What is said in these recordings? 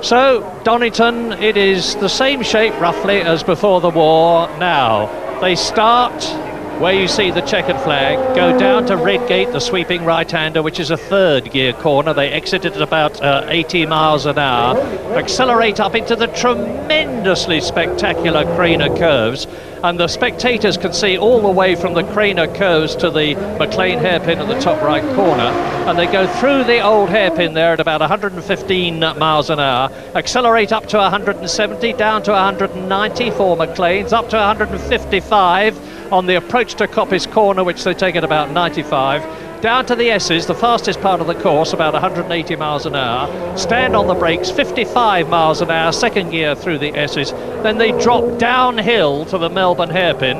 So, Donington, it is the same shape roughly as before the war now. They start where you see the checkered flag, go down to Redgate, the sweeping right-hander, which is a third gear corner. They exited at about 80 miles an hour, accelerate up into the tremendously spectacular Craner curves, and the spectators can see all the way from the Craner curves to the McLean hairpin at the top right corner, and they go through the old hairpin there at about 115 miles an hour, accelerate up to 170, down to 190 for McLean's, up to 155 on the approach to Coppice Corner, which they take at about 95, down to the S's, the fastest part of the course, about 180 miles an hour, stand on the brakes, 55 miles an hour, second gear through the S's, then they drop downhill to the Melbourne hairpin,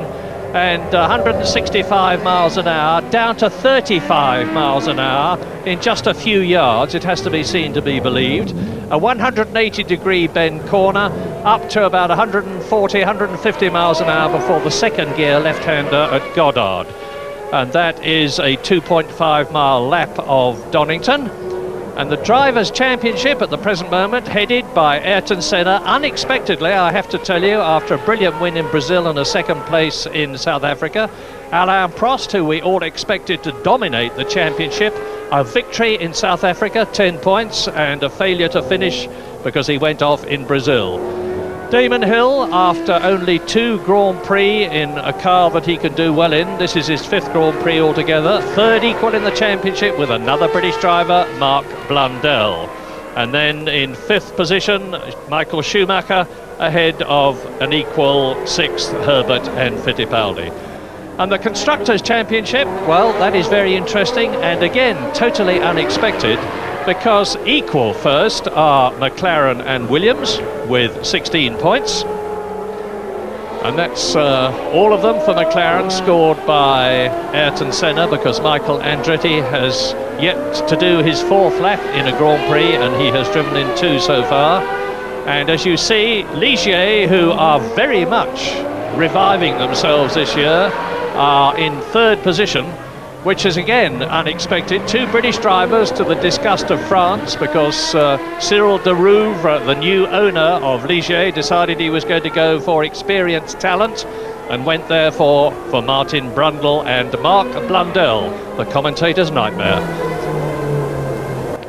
and 165 miles an hour, down to 35 miles an hour in just a few yards, it has to be seen to be believed. A 180 degree bend corner, up to about 140, 150 miles an hour before the second gear left-hander at Goddard. And that is a 2.5 mile lap of Donington. And the Drivers' Championship at the present moment, headed by Ayrton Senna, unexpectedly, I have to tell you, after a brilliant win in Brazil and a second place in South Africa. Alain Prost, who we all expected to dominate the championship, a victory in South Africa, 10 points, and a failure to finish because he went off in Brazil. Damon Hill, after only 2 Grand Prix in a car that he can do well in, this is his 5th Grand Prix altogether, 3rd equal in the championship with another British driver, Mark Blundell. And then in 5th position, Michael Schumacher, ahead of an equal 6th, Herbert and Fittipaldi. And the Constructors' Championship, well, that is very interesting, and again, totally unexpected, because equal first are McLaren and Williams with 16 points. And that's all of them for McLaren, scored by Ayrton Senna, because Michael Andretti has yet to do his 4th lap in a Grand Prix, and he has driven in 2 so far. And as you see, Ligier, who are very much reviving themselves this year, are in 3rd position, which is again unexpected. 2 British drivers, to the disgust of France, because Cyril de Rouvre, the new owner of Ligier, decided he was going to go for experienced talent and went there for Martin Brundle and Mark Blundell, the commentator's nightmare.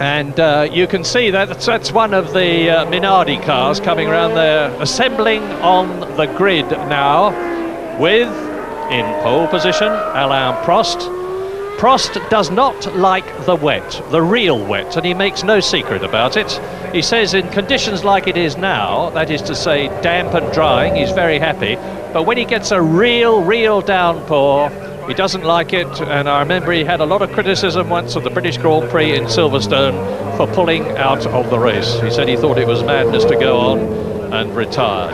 And you can see that's one of the Minardi cars coming around there, assembling on the grid now, with, in pole position, Alain Prost. Prost does not like the wet, the real wet, and he makes no secret about it. He says in conditions like it is now, that is to say damp and drying, he's very happy, but when he gets a real downpour, he doesn't like it. And I remember he had a lot of criticism once of the British Grand Prix in Silverstone for pulling out of the race. He said he thought it was madness to go on, and retired.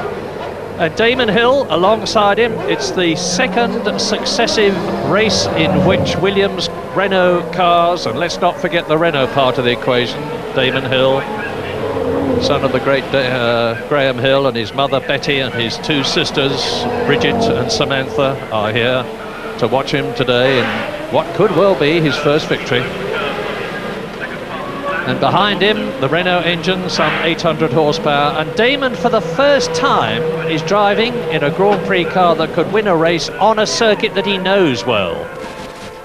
And Damon Hill alongside him. It's the 2nd successive race in which Williams Renault cars, and let's not forget the Renault part of the equation, Damon Hill, son of the great Graham Hill, and his mother Betty, and his 2 sisters Bridget and Samantha are here to watch him today in what could well be his first victory. And behind him, the Renault engine, some 800 horsepower. And Damon, for the first time, is driving in a Grand Prix car that could win a race on a circuit that he knows well.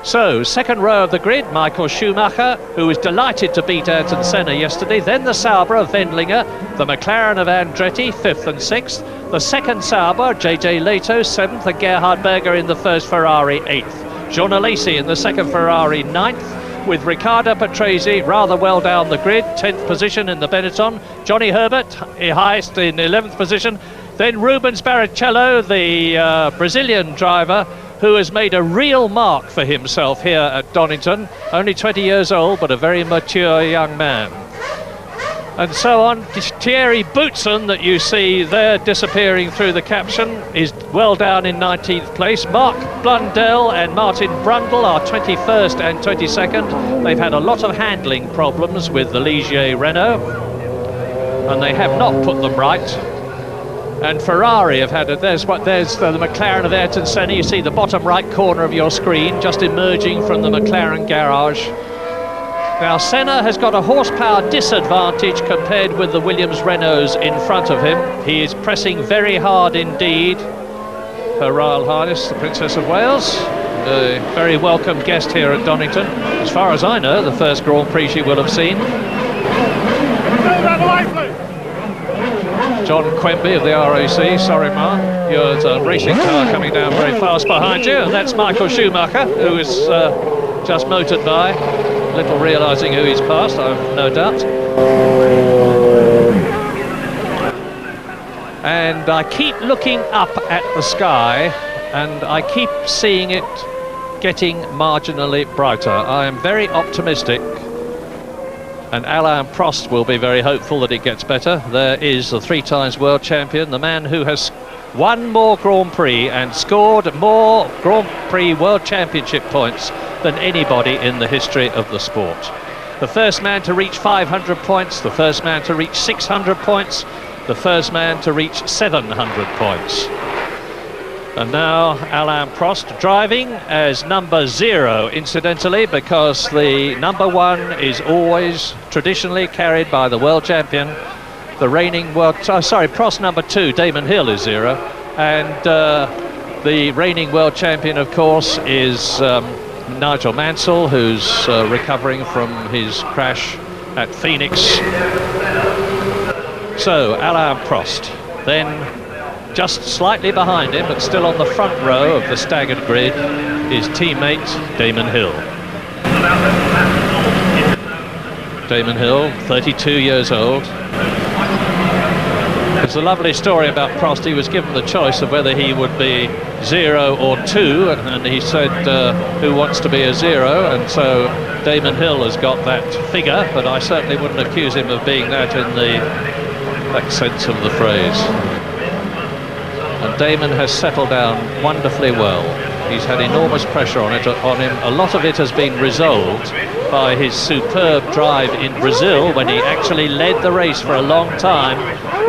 So, 2nd row of the grid, Michael Schumacher, who was delighted to beat Ayrton Senna yesterday. Then the Sauber of Wendlinger, the McLaren of Andretti, 5th and 6th. The 2nd Sauber, JJ Leto, 7th, and Gerhard Berger in the 1st Ferrari, 8th. Jean Alesi in the 2nd Ferrari, 9th. With Riccardo Patrese rather well down the grid, 10th position in the Benetton. Johnny Herbert, highest in 11th position. Then Rubens Barrichello, the Brazilian driver, who has made a real mark for himself here at Donington. Only 20 years old, but a very mature young man. And so on. Thierry Boutsen, that you see there disappearing through the caption, is well down in 19th place. Mark Blundell and Martin Brundle are 21st and 22nd. They've had a lot of handling problems with the Ligier Renault, and they have not put them right. And Ferrari have had there's the McLaren of Ayrton Senna. You see the bottom right corner of your screen, just emerging from the McLaren garage. Now Senna has got a horsepower disadvantage compared with the Williams Renaults in front of him. He is pressing very hard indeed. Her Royal Highness, the Princess of Wales, a very welcome guest here at Donington. As far as I know, the first Grand Prix she will have seen. John Quemby of the RAC, sorry Ma, you're a racing car coming down very fast behind you, and that's Michael Schumacher, who is just motored by, little realising who he's passed, I've no doubt. And I keep looking up at the sky, and I keep seeing it getting marginally brighter. I am very optimistic, and Alain Prost will be very hopeful that it gets better. There is the 3 times world champion, the man who has won more Grand Prix and scored more Grand Prix World Championship points than anybody in the history of the sport. The first man to reach 500 points, the first man to reach 600 points, the first man to reach 700 points. And now Alain Prost driving as number 0, incidentally, because the number 1 is always traditionally carried by the world champion, the reigning Prost number 2, Damon Hill, is 0, and the reigning world champion, of course, is Nigel Mansell, who's recovering from his crash at Phoenix. So Alain Prost, then just slightly behind him, but still on the front row of the staggered grid, his teammate Damon Hill. Damon Hill, 32 years old. It's a lovely story about Prost. He was given the choice of whether he would be 0 or 2, and he said, who wants to be a 0? And so Damon Hill has got that figure, but I certainly wouldn't accuse him of being that in the sense of the phrase. And Damon has settled down wonderfully well. He's had enormous pressure on him. A lot of it has been resolved by his superb drive in Brazil, when he actually led the race for a long time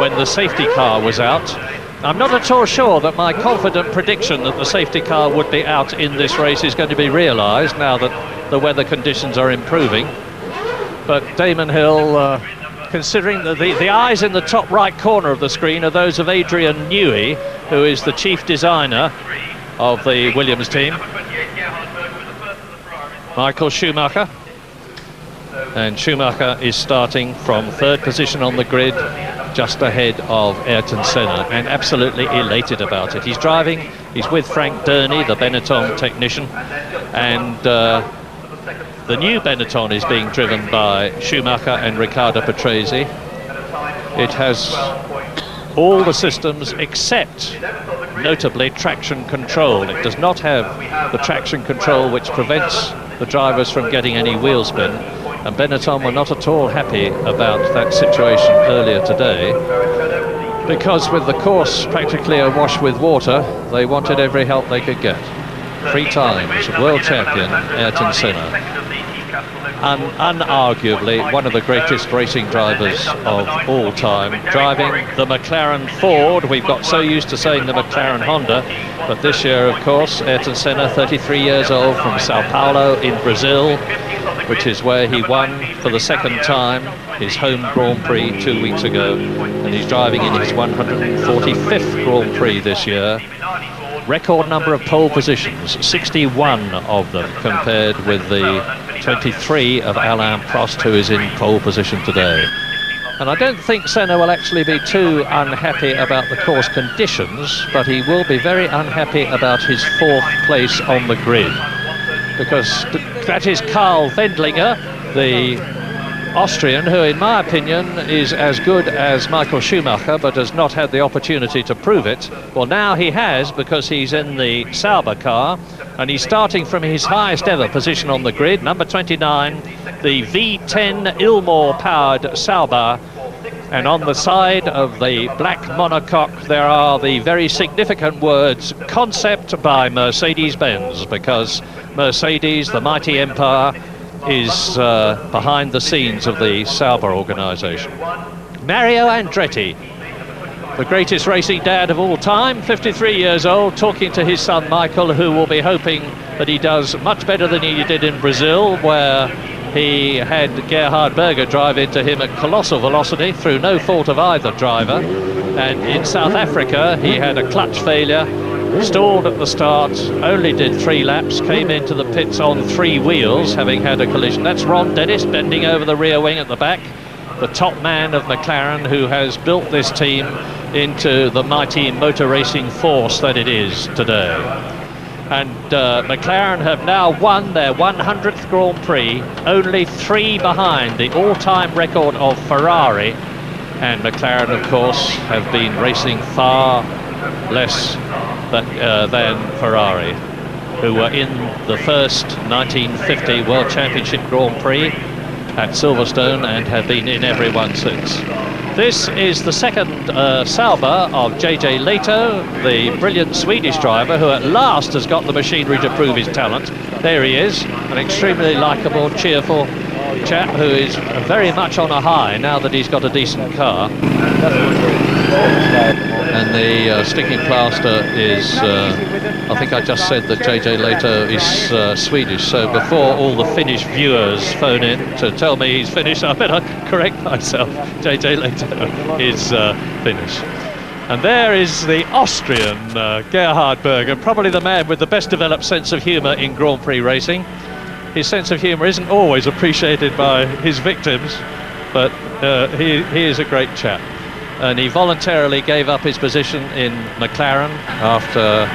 when the safety car was out. I'm not at all sure that my confident prediction that the safety car would be out in this race is going to be realised now that the weather conditions are improving. But Damon Hill, considering the eyes in the top right corner of the screen are those of Adrian Newey, who is the chief designer of the Williams team. Michael Schumacher. And Schumacher is starting from 3rd position on the grid, just ahead of Ayrton Senna, and absolutely elated about it. He's driving, he's with Frank Durney, the Benetton technician, and the new Benetton is being driven by Schumacher and Riccardo Patrese. It has all the systems except, notably, traction control. It does not have the traction control which prevents the drivers from getting any wheel spin, and Benetton were not at all happy about that situation earlier today, because with the course practically awash with water, they wanted every help they could get. 3 times world champion Ayrton Senna, unarguably one of the greatest racing drivers of all time, driving the McLaren Ford. We've got so used to saying the McLaren Honda, but this year, of course, Ayrton Senna, 33 years old, from Sao Paulo in Brazil, which is where he won for the 2nd time his home Grand Prix 2 weeks ago, and he's driving in his 145th Grand Prix this year. Record number of pole positions, 61 of them, compared with the 23 of Alain Prost, who is in pole position today. And I don't think Senna will actually be too unhappy about the course conditions, but he will be very unhappy about his 4th place on the grid, because that is Karl Wendlinger, the Austrian, who in my opinion is as good as Michael Schumacher, but has not had the opportunity to prove it. Well, now he has, because he's in the Sauber car, and he's starting from his highest ever position on the grid, number 29, the V10 Ilmor powered Sauber. And on the side of the black monocoque there are the very significant words "Concept by Mercedes-Benz," because Mercedes, the mighty empire, is behind the scenes of the Sauber organisation. Mario Andretti, the greatest racing dad of all time, 53 years old, talking to his son Michael, who will be hoping that he does much better than he did in Brazil, where he had Gerhard Berger drive into him at colossal velocity through no fault of either driver. And in South Africa, he had a clutch failure, stalled at the start, only did 3 laps, came into the pits on 3 wheels, having had a collision. That's Ron Dennis bending over the rear wing at the back, the top man of McLaren, who has built this team into the mighty motor racing force that it is today. And McLaren have now won their 100th Grand Prix, only 3 behind the all-time record of Ferrari. And McLaren, of course, have been racing far less than Ferrari, who were in the first 1950 World Championship Grand Prix at Silverstone and have been in every one since. This is the second Sauber of JJ Leto, the brilliant Swedish driver who at last has got the machinery to prove his talent. There he is, an extremely likeable, cheerful chap who is very much on a high now that he's got a decent car. And the sticking plaster is, I think I just said that JJ Leto is Swedish, so before all the Finnish viewers phone in to tell me he's Finnish, I better correct myself. JJ Leto is Finnish. And there is the Austrian Gerhard Berger, probably the man with the best developed sense of humour in Grand Prix racing. His sense of humour isn't always appreciated by his victims, but he is a great chap. And he voluntarily gave up his position in McLaren after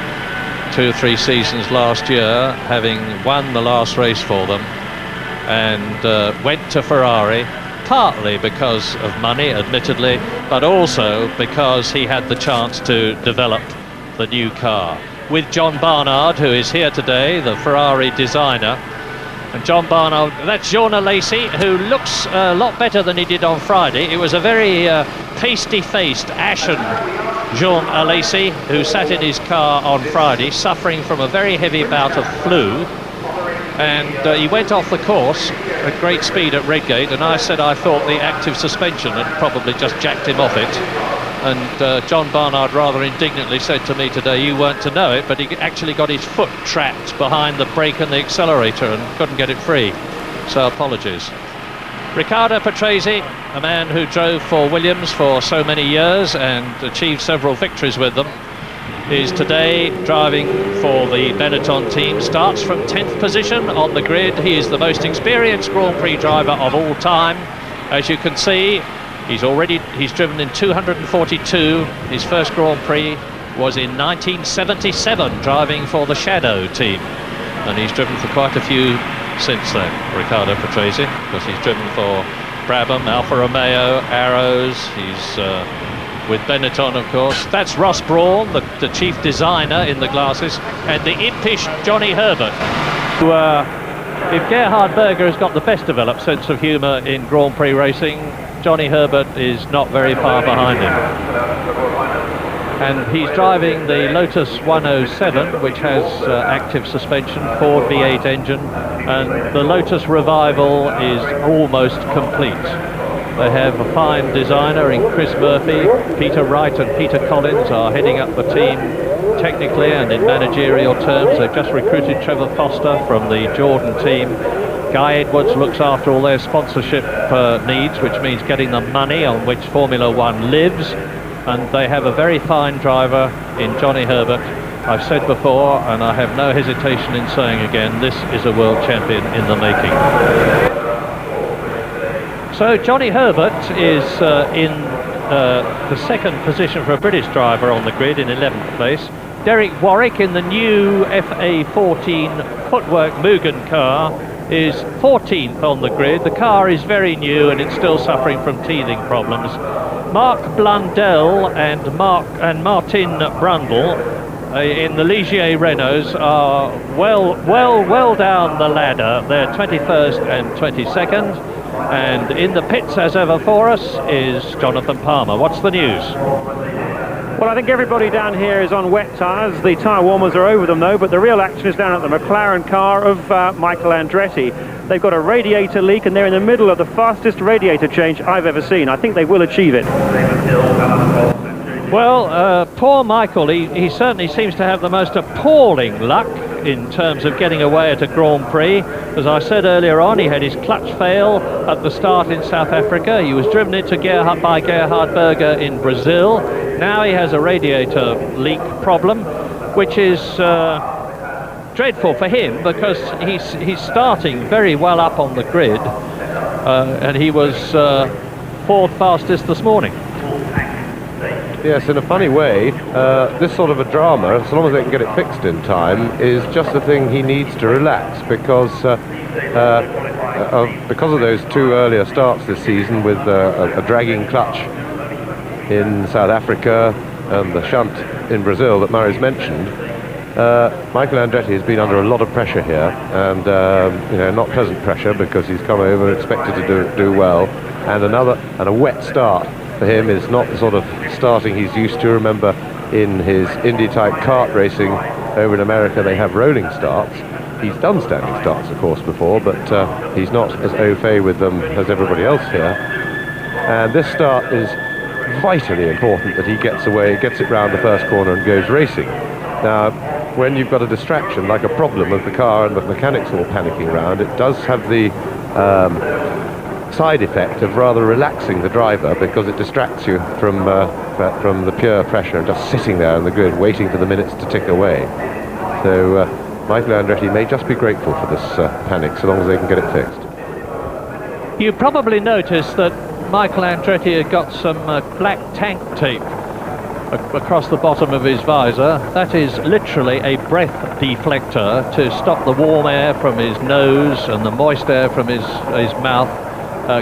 2 or 3 seasons last year, having won the last race for them, and went to Ferrari, partly because of money, admittedly, but also because he had the chance to develop the new car. With John Barnard, who is here today, the Ferrari designer. And John Barnard, that's Jean Alesi, who looks a lot better than he did on Friday. It was a very pasty-faced, ashen Jean Alesi who sat in his car on Friday, suffering from a very heavy bout of flu. And he went off the course at great speed at Redgate, and I said I thought the active suspension had probably just jacked him off it. And John Barnard rather indignantly said to me today, you weren't to know it, but he actually got his foot trapped behind the brake and the accelerator and couldn't get it free. So apologies. Riccardo Patrese, a man who drove for Williams for so many years and achieved several victories with them, is today driving for the Benetton team. Starts from 10th position on the grid. He is the most experienced Grand Prix driver of all time. As you can see, he's driven in 242. His first Grand Prix was in 1977, driving for the Shadow team, and he's driven for quite a few since then, Riccardo Patrese, because he's driven for Brabham, Alfa Romeo, Arrows. He's with Benetton, of course. That's Ross Brawn, the chief designer in the glasses, and the impish Johnny Herbert, who, if Gerhard Berger has got the best developed sense of humour in Grand Prix racing, Johnny Herbert is not very far behind him. And he's driving the Lotus 107, which has active suspension, Ford V8 engine, and the Lotus Revival is almost complete. They have a fine designer in Chris Murphy. Peter Wright and Peter Collins are heading up the team technically and in managerial terms. They've just recruited Trevor Foster from the Jordan team. Guy Edwards looks after all their sponsorship needs, which means getting the money on which Formula One lives. And they have a very fine driver in Johnny Herbert. I've said before, and I have no hesitation in saying again, this is a world champion in the making. So Johnny Herbert is in the second position for a British driver on the grid in 11th place. Derek Warwick in the new FA14 Footwork Mugen car is 14th on the grid. The car is very new and it's still suffering from teething problems. Mark Blundell and Martin Brundle in the Ligier Renaults are well down the ladder. They're 21st and 22nd. And in the pits as ever for us is Jonathan Palmer. What's the news? Well, I think everybody down here is on wet tyres. The tyre warmers are over them though, but the real action is down at the McLaren car of Michael Andretti. They've got a radiator leak and they're in the middle of the fastest radiator change I've ever seen. I think they will achieve it. Well, poor Michael, he certainly seems to have the most appalling luck. in terms of getting away at a Grand Prix. As I said earlier on, he had his clutch fail at the start in South Africa. He was driven into by Gerhard Berger in Brazil. Now he has a radiator leak problem, which is dreadful for him because he's starting very well up on the grid, and he was fourth fastest this morning. Yes, in a funny way, this sort of a drama, as long as they can get it fixed in time, is just the thing he needs to relax, because of those two earlier starts this season with a dragging clutch in South Africa and the shunt in Brazil that Murray's mentioned. Michael Andretti has been under a lot of pressure here, and not pleasant pressure, because he's come over expected to do well, and a wet start for him is not the sort of starting he's used to. Remember, in his Indy-type kart racing over in America, they have rolling starts. He's done standing starts, of course, before, but he's not as au fait with them as everybody else here. And this start is vitally important, that he gets away, gets it round the first corner and goes racing. Now, when you've got a distraction, like a problem of the car and the mechanics all panicking around, it does have the side effect of rather relaxing the driver, because it distracts you from the pure pressure and just sitting there on the grid waiting for the minutes to tick away. So Michael Andretti may just be grateful for this panic, so long as they can get it fixed. You probably noticed that Michael Andretti had got some black tank tape across the bottom of his visor. That is literally a breath deflector to stop the warm air from his nose and the moist air from his mouth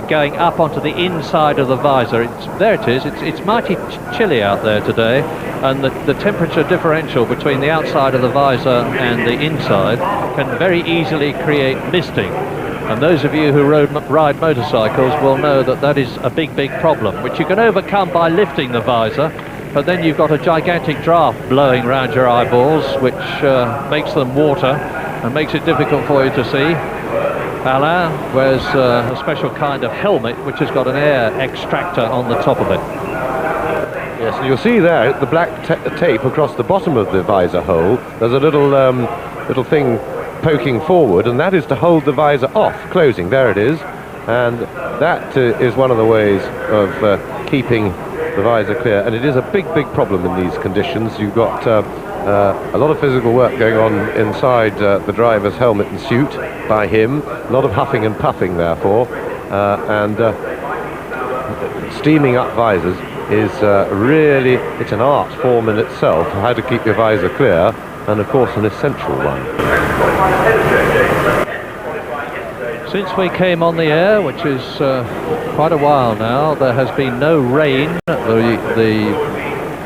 going up onto the inside of the visor. There it is. It's mighty chilly out there today, and the temperature differential between the outside of the visor and the inside can very easily create misting. And those of you who ride motorcycles will know that that is a big problem, which you can overcome by lifting the visor, but then you've got a gigantic draft blowing around your eyeballs, which makes them water and makes it difficult for you to see. Alain wears a special kind of helmet which has got an air extractor on the top of it. Yes, and you'll see there the black tape across the bottom of the visor hole. There's a little thing poking forward, and that is to hold the visor off, closing. There it is, and that is one of the ways of keeping the visor clear, and it is a big problem in these conditions. You've got a lot of physical work going on inside the driver's helmet and suit by him, a lot of huffing and puffing therefore, and steaming up visors is really, it's an art form in itself, how to keep your visor clear, and of course an essential one. Since we came on the air, which is quite a while now, there has been no rain. The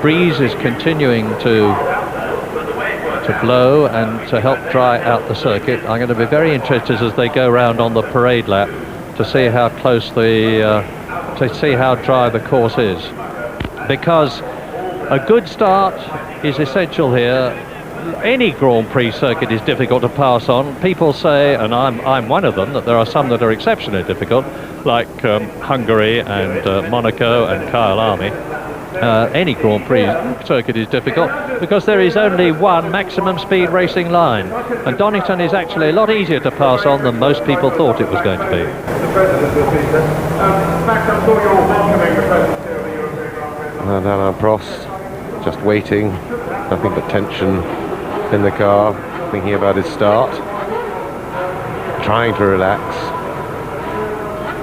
breeze is continuing to blow and to help dry out the circuit. I'm going to be very interested as they go round on the parade lap to see how close to see how dry the course is, because a good start is essential here. Any Grand Prix circuit is difficult to pass on. People say, and I'm one of them, that there are some that are exceptionally difficult, like Hungary and Monaco and Kyalami. Any Grand Prix circuit is difficult because there is only one maximum speed racing line, and Donington is actually a lot easier to pass on than most people thought it was going to be. And Alain Prost just waiting, nothing but tension in the car, thinking about his start, trying to relax.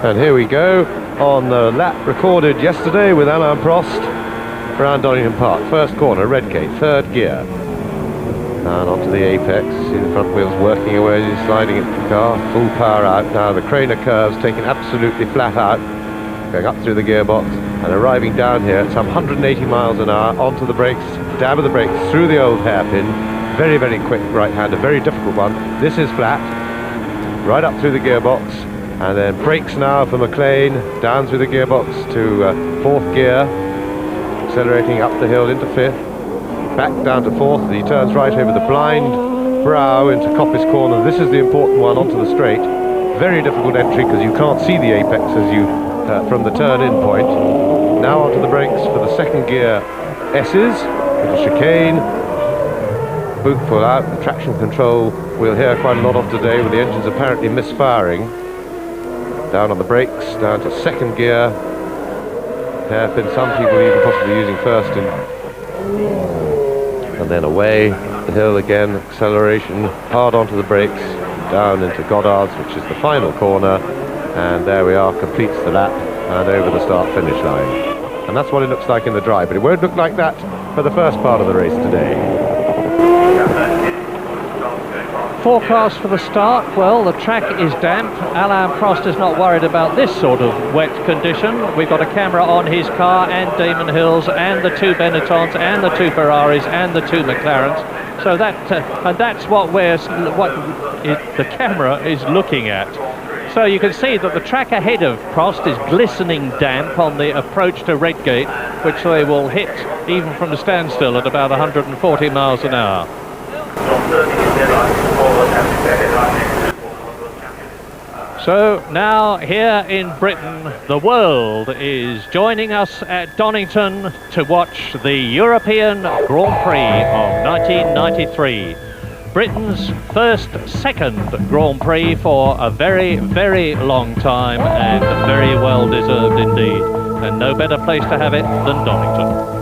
And here we go on the lap recorded yesterday with Alain Prost around Donington Park. First corner, Redgate, third gear. And onto the apex. See the front wheels working away as he's sliding into the car. Full power out. Now the Craner curves taken absolutely flat out, going up through the gearbox and arriving down here at some 180 miles an hour onto the brakes, dab of the brakes through the old hairpin. Very quick right-hander, very difficult one. This is flat, right up through the gearbox, and then brakes now for McLean, down through the gearbox to fourth gear, accelerating up the hill into fifth, back down to fourth. He turns right over the blind brow into Coppice Corner. This is the important one onto the straight. Very difficult entry because you can't see the apex as you from the turn-in point. Now onto the brakes for the second gear S's, little chicane. boot full out. The traction control we'll hear quite a lot of today, with the engines apparently misfiring. Down on the brakes, down to second gear. Hairpin, some people even possibly using first in. And then away the hill again, acceleration, hard onto the brakes, down into Goddard's, which is the final corner. And there we are, completes the lap and over the start-finish line. And that's what it looks like in the dry, but it won't look like that for the first part of the race today. Forecast for the start, well, the track is damp. Alain Prost is not worried about this sort of wet condition. We've got a camera on his car and Damon Hill's and the two Benettons and the two Ferraris and the two McLarens. So that and that's what the camera is looking at. So you can see that the track ahead of Prost is glistening damp on the approach to Redgate, which they will hit even from the standstill at about 140 miles an hour. So now here in Britain, the world is joining us at Donington to watch the European Grand Prix of 1993. Britain's second Grand Prix for a very, very long time, and very well deserved indeed. And no better place to have it than Donington.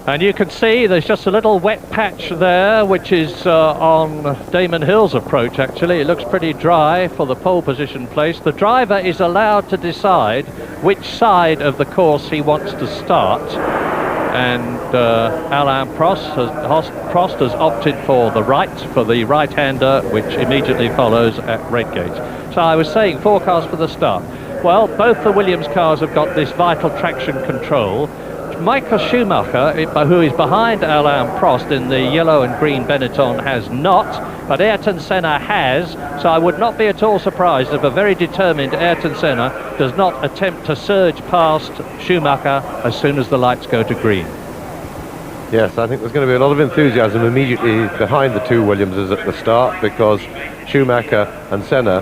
And you can see there's just a little wet patch there, which is on Damon Hill's approach actually. It looks pretty dry for the pole position place. The driver is allowed to decide which side of the course he wants to start. And Alain Prost has opted for the right-hander, which immediately follows at Redgate. So I was saying, forecast for the start. Well, both the Williams cars have got this vital traction control. Michael Schumacher, who is behind Alain Prost in the yellow and green Benetton, has not, but Ayrton Senna has, so I would not be at all surprised if a very determined Ayrton Senna does not attempt to surge past Schumacher as soon as the lights go to green. Yes, I think there's going to be a lot of enthusiasm immediately behind the two Williamses at the start, because Schumacher and Senna,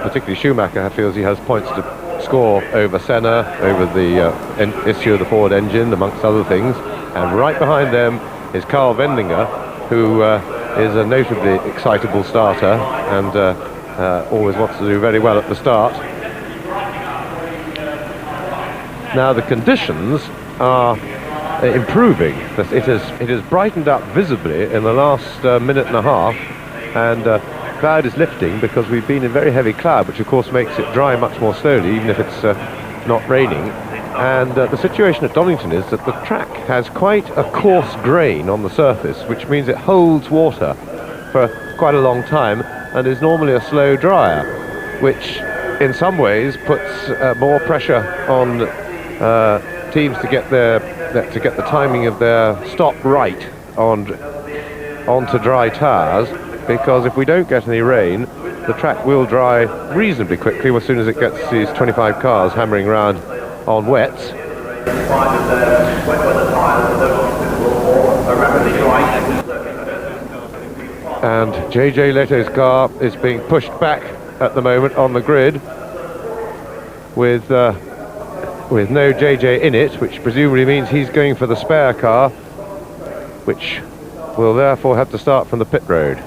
particularly Schumacher, feels he has points to score over Senna, over the issue of the Ford engine, amongst other things. And right behind them is Carl Wendinger, who is a notably excitable starter and always wants to do very well at the start. Now the conditions are improving. It has brightened up visibly in the last minute and a half, and cloud is lifting because we've been in very heavy cloud, which of course makes it dry much more slowly, even if it's not raining. And the situation at Donington is that the track has quite a coarse grain on the surface, which means it holds water for quite a long time and is normally a slow dryer, which in some ways puts more pressure on teams to get the timing of their stop right onto dry tyres. Because if we don't get any rain, the track will dry reasonably quickly as soon as it gets these 25 cars hammering around on wets. And JJ Leto's car is being pushed back at the moment on the grid with no JJ in it, which presumably means he's going for the spare car, which will therefore have to start from the pit road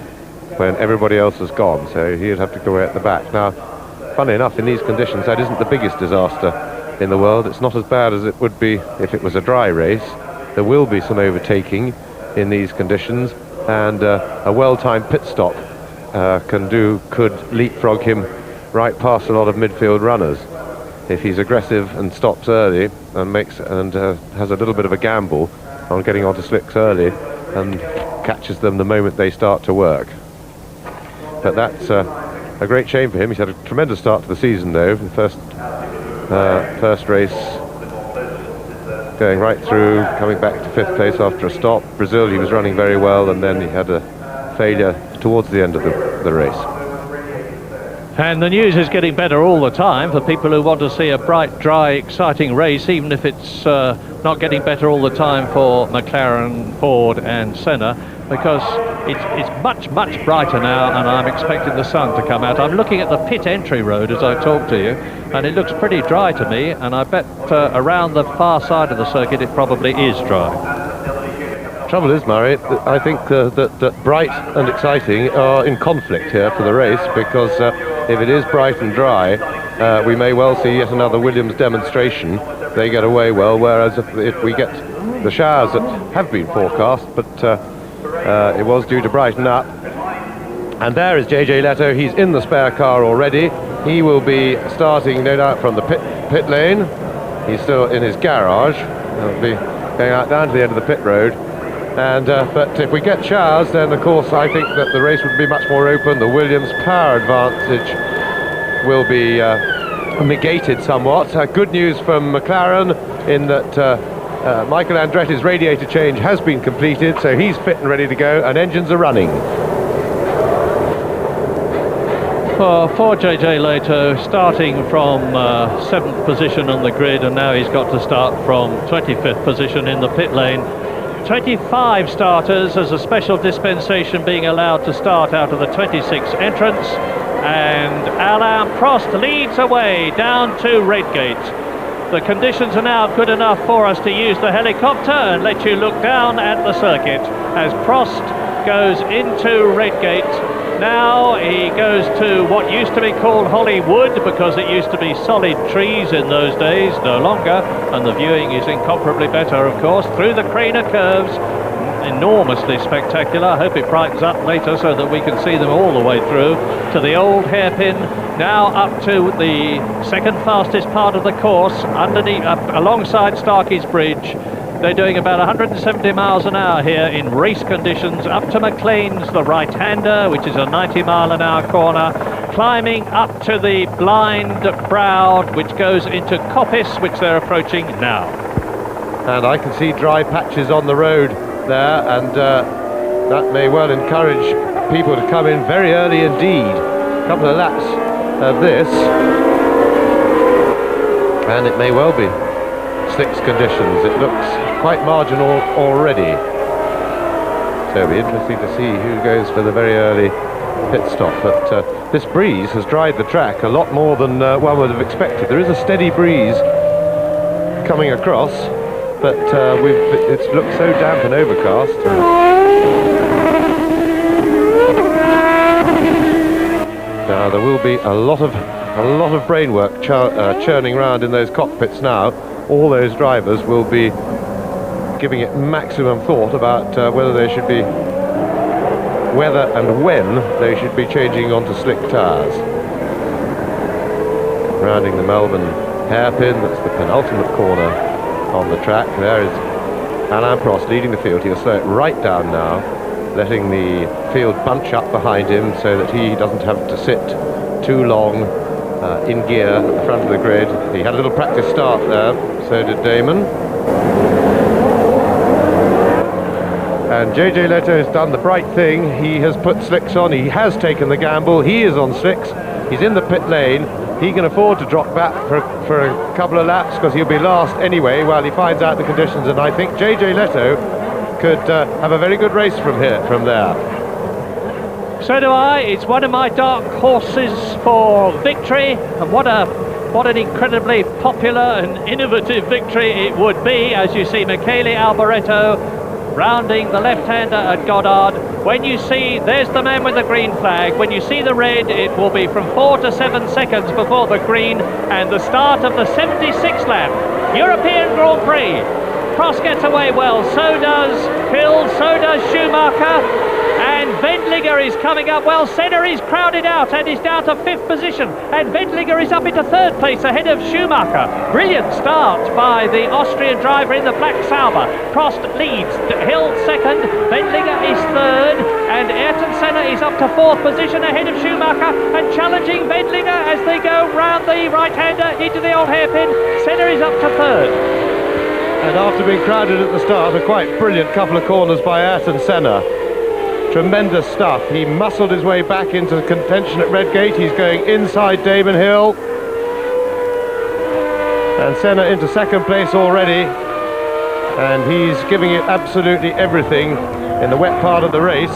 when everybody else has gone, so he'd have to go away at the back. Now, funny enough, in these conditions, that isn't the biggest disaster in the world. It's not as bad as it would be if it was a dry race. There will be some overtaking in these conditions, and a well-timed pit stop could leapfrog him right past a lot of midfield runners if he's aggressive and stops early and has a little bit of a gamble on getting onto slicks early and catches them the moment they start to work. But that's a great shame for him. He's had a tremendous start to the season, though. The first race going right through, coming back to 5th place after a stop. Brazil, he was running very well, and then he had a failure towards the end of the race. And the news is getting better all the time for people who want to see a bright, dry, exciting race, even if it's not getting better all the time for McLaren, Ford and Senna. because it's much brighter now, and I'm expecting the sun to come out. I'm looking at the pit entry road as I talk to you, and it looks pretty dry to me, and I bet around the far side of the circuit it probably is dry. Trouble is, Murray, I think that bright and exciting are in conflict here for the race, because if it is bright and dry, we may well see yet another Williams demonstration. They get away well, whereas if we get the showers that have been forecast, but it was due to brighten up. And there is JJ Leto. He's in the spare car already. He will be starting, no doubt, from the pit lane. He's still in his garage. He'll be going out down to the end of the pit road. And but if we get showers, then of course I think that the race would be much more open. The Williams power advantage will be negated somewhat. Good news from McLaren in that Michael Andretti's radiator change has been completed, so he's fit and ready to go, and engines are running. For JJ Leto, starting from 7th position on the grid, and now he's got to start from 25th position in the pit lane. 25 starters as a special dispensation being allowed to start out of the 26 entrants, and Alain Prost leads away down to Redgate. The conditions are now good enough for us to use the helicopter and let you look down at the circuit as Prost goes into Redgate. Now he goes to what used to be called Hollywood, because it used to be solid trees in those days, no longer, and the viewing is incomparably better, of course, through the Craner curves. Enormously spectacular. I hope it brightens up later so that we can see them all the way through to the old hairpin, now up to the second fastest part of the course, underneath, alongside Starkey's Bridge. They're doing about 170 miles an hour here in race conditions, up to McLean's, the right-hander, which is a 90-mile-an-hour corner, climbing up to the blind Brow, which goes into Coppice, which they're approaching now. And I can see dry patches on the road there, and that may well encourage people to come in very early indeed. A couple of laps of this, and it may well be slicks conditions. It looks quite marginal already, so it'll be interesting to see who goes for the very early pit stop. But this breeze has dried the track a lot more than one would have expected. There is a steady breeze coming across, but it's looked so damp and overcast. Now there will be a lot of brain work churning around in those cockpits now. All those drivers will be giving it maximum thought about whether and when they should be changing onto slick tyres. Rounding the Melbourne hairpin, that's the penultimate corner on the track. There is Alain Prost leading the field. He'll slow it right down now, letting the field bunch up behind him so that he doesn't have to sit too long in gear at the front of the grid. He had a little practice start there, so did Damon. And JJ Leto has done the bright thing. He has put slicks on. He has taken the gamble. He is on slicks. He's in the pit lane. He can afford to drop back for a couple of laps, because he'll be last anyway while he finds out the conditions. And I think JJ Leto could have a very good race from there. So do I. It's one of my dark horses for victory, and what an incredibly popular and innovative victory it would be, as you see Michele Alboreto rounding the left-hander at Goddard. When you see, there's the man with the green flag. When you see the red, it will be from 4 to 7 seconds before the green, and the start of the 76th lap. European Grand Prix. Prost gets away well, so does Hill, so does Schumacher, and Wendlinger is coming up well. Senna is crowded out and is down to 5th position, and Wendlinger is up into 3rd place ahead of Schumacher. Brilliant start by the Austrian driver in the black Sauber. Prost leads, Hill 2nd, Wendlinger is 3rd, and Ayrton Senna is up to 4th position ahead of Schumacher and challenging Wendlinger as they go round the right-hander into the old hairpin. Senna is up to 3rd. And after being crowded at the start, a quite brilliant couple of corners by Ayrton Senna. Tremendous stuff. He muscled his way back into contention at Redgate. He's going inside Damon Hill. And Senna into 2nd place already. And he's giving it absolutely everything in the wet part of the race.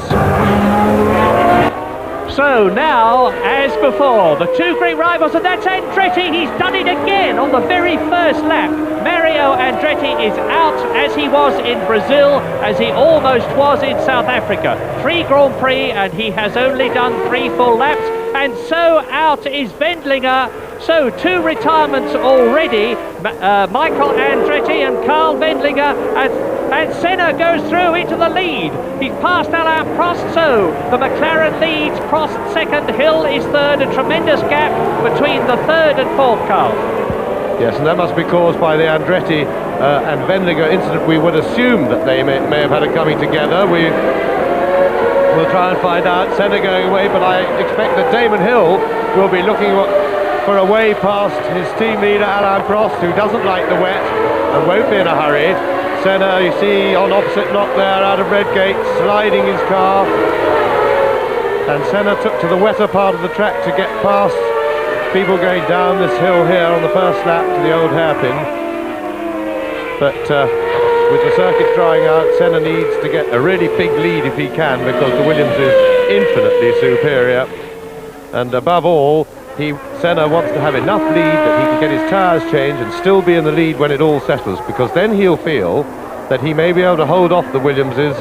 So now, as before, the two great rivals, and that's Andretti. He's done it again on the very first lap. Mario Andretti is out, as he was in Brazil, as he almost was in South Africa. 3 Grand Prix, and he has only done 3 full laps. And so out is Wendlinger. So 2 retirements already. Michael Andretti and Carl Wendlinger, and Senna goes through into the lead. He's passed Alain Prost, so the McLaren leads. Prost second, Hill is third. A tremendous gap between the third and fourth cars. Yes, and that must be caused by the Andretti and Wendlinger incident. We would assume that they may have had a coming together. We'll try and find out. Senna going away, but I expect that Damon Hill will be looking for a way past his team leader Alain Prost, who doesn't like the wet and won't be in a hurry. Senna, you see, on opposite block there, out of Redgate, sliding his car. And Senna took to the wetter part of the track to get past people going down this hill here on the first lap to the old hairpin. But with the circuit drying out, Senna needs to get a really big lead if he can, because the Williams is infinitely superior. And above all, Senna wants to have enough lead that he can get his tyres changed and still be in the lead when it all settles, because then he'll feel that he may be able to hold off the Williamses,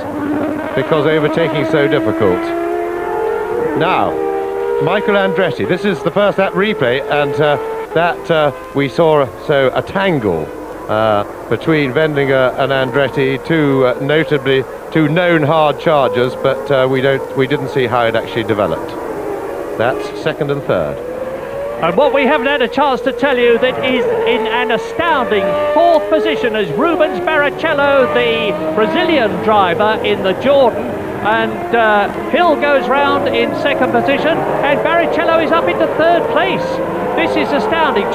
because overtaking is so difficult. Now, Michael Andretti, this is the first lap replay, and that we saw a tangle between Wendlinger and Andretti, two known hard chargers, but we didn't see how it actually developed. That's second and third. And what we haven't had a chance to tell you, that is in an astounding 4th position as Rubens Barrichello, the Brazilian driver in the Jordan, and Hill goes round in 2nd position, and Barrichello is up into 3rd place. This is astounding.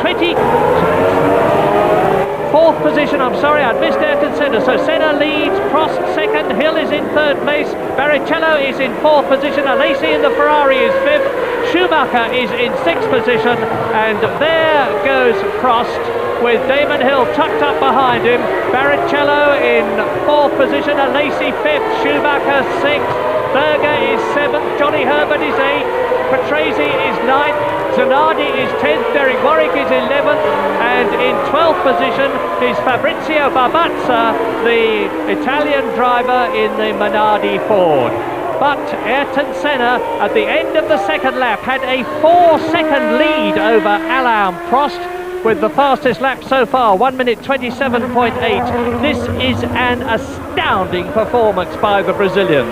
4th position, I'm sorry, I'd missed Ayrton Senna. So Senna leads, Prost 2nd, Hill is in 3rd place, Barrichello is in 4th position, Alesi in the Ferrari is 5th, Schumacher is in 6th position, and there goes Prost with Damon Hill tucked up behind him. Barrichello in 4th position, Alesi 5th, Schumacher 6th, Berger is 7th, Johnny Herbert is 8th, Patrese is 9th, Zanardi is 10th, Derek Warwick is 11th, and in 12th position is Fabrizio Barbazza, the Italian driver in the Minardi Ford. But Ayrton Senna, at the end of the 2nd lap, had a 4-second lead over Alain Prost, with the fastest lap so far, 1 minute 27.8. This is an astounding performance by the Brazilian.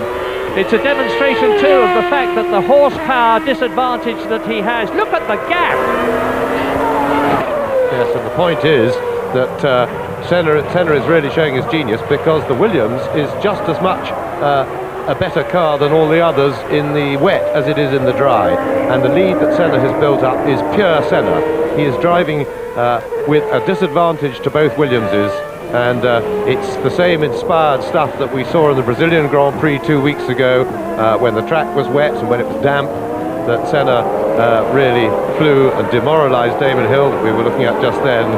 It's a demonstration too of the fact that the horsepower disadvantage that he has. Look at the gap! Yes, and the point is that Senna is really showing his genius, because the Williams is just as much a better car than all the others in the wet as it is in the dry, and the lead that Senna has built up is pure Senna. He is driving with a disadvantage to both Williamses, and it's the same inspired stuff that we saw in the Brazilian Grand Prix 2 weeks ago, when the track was wet and when it was damp, that Senna really flew and demoralised Damon Hill, that we were looking at just then.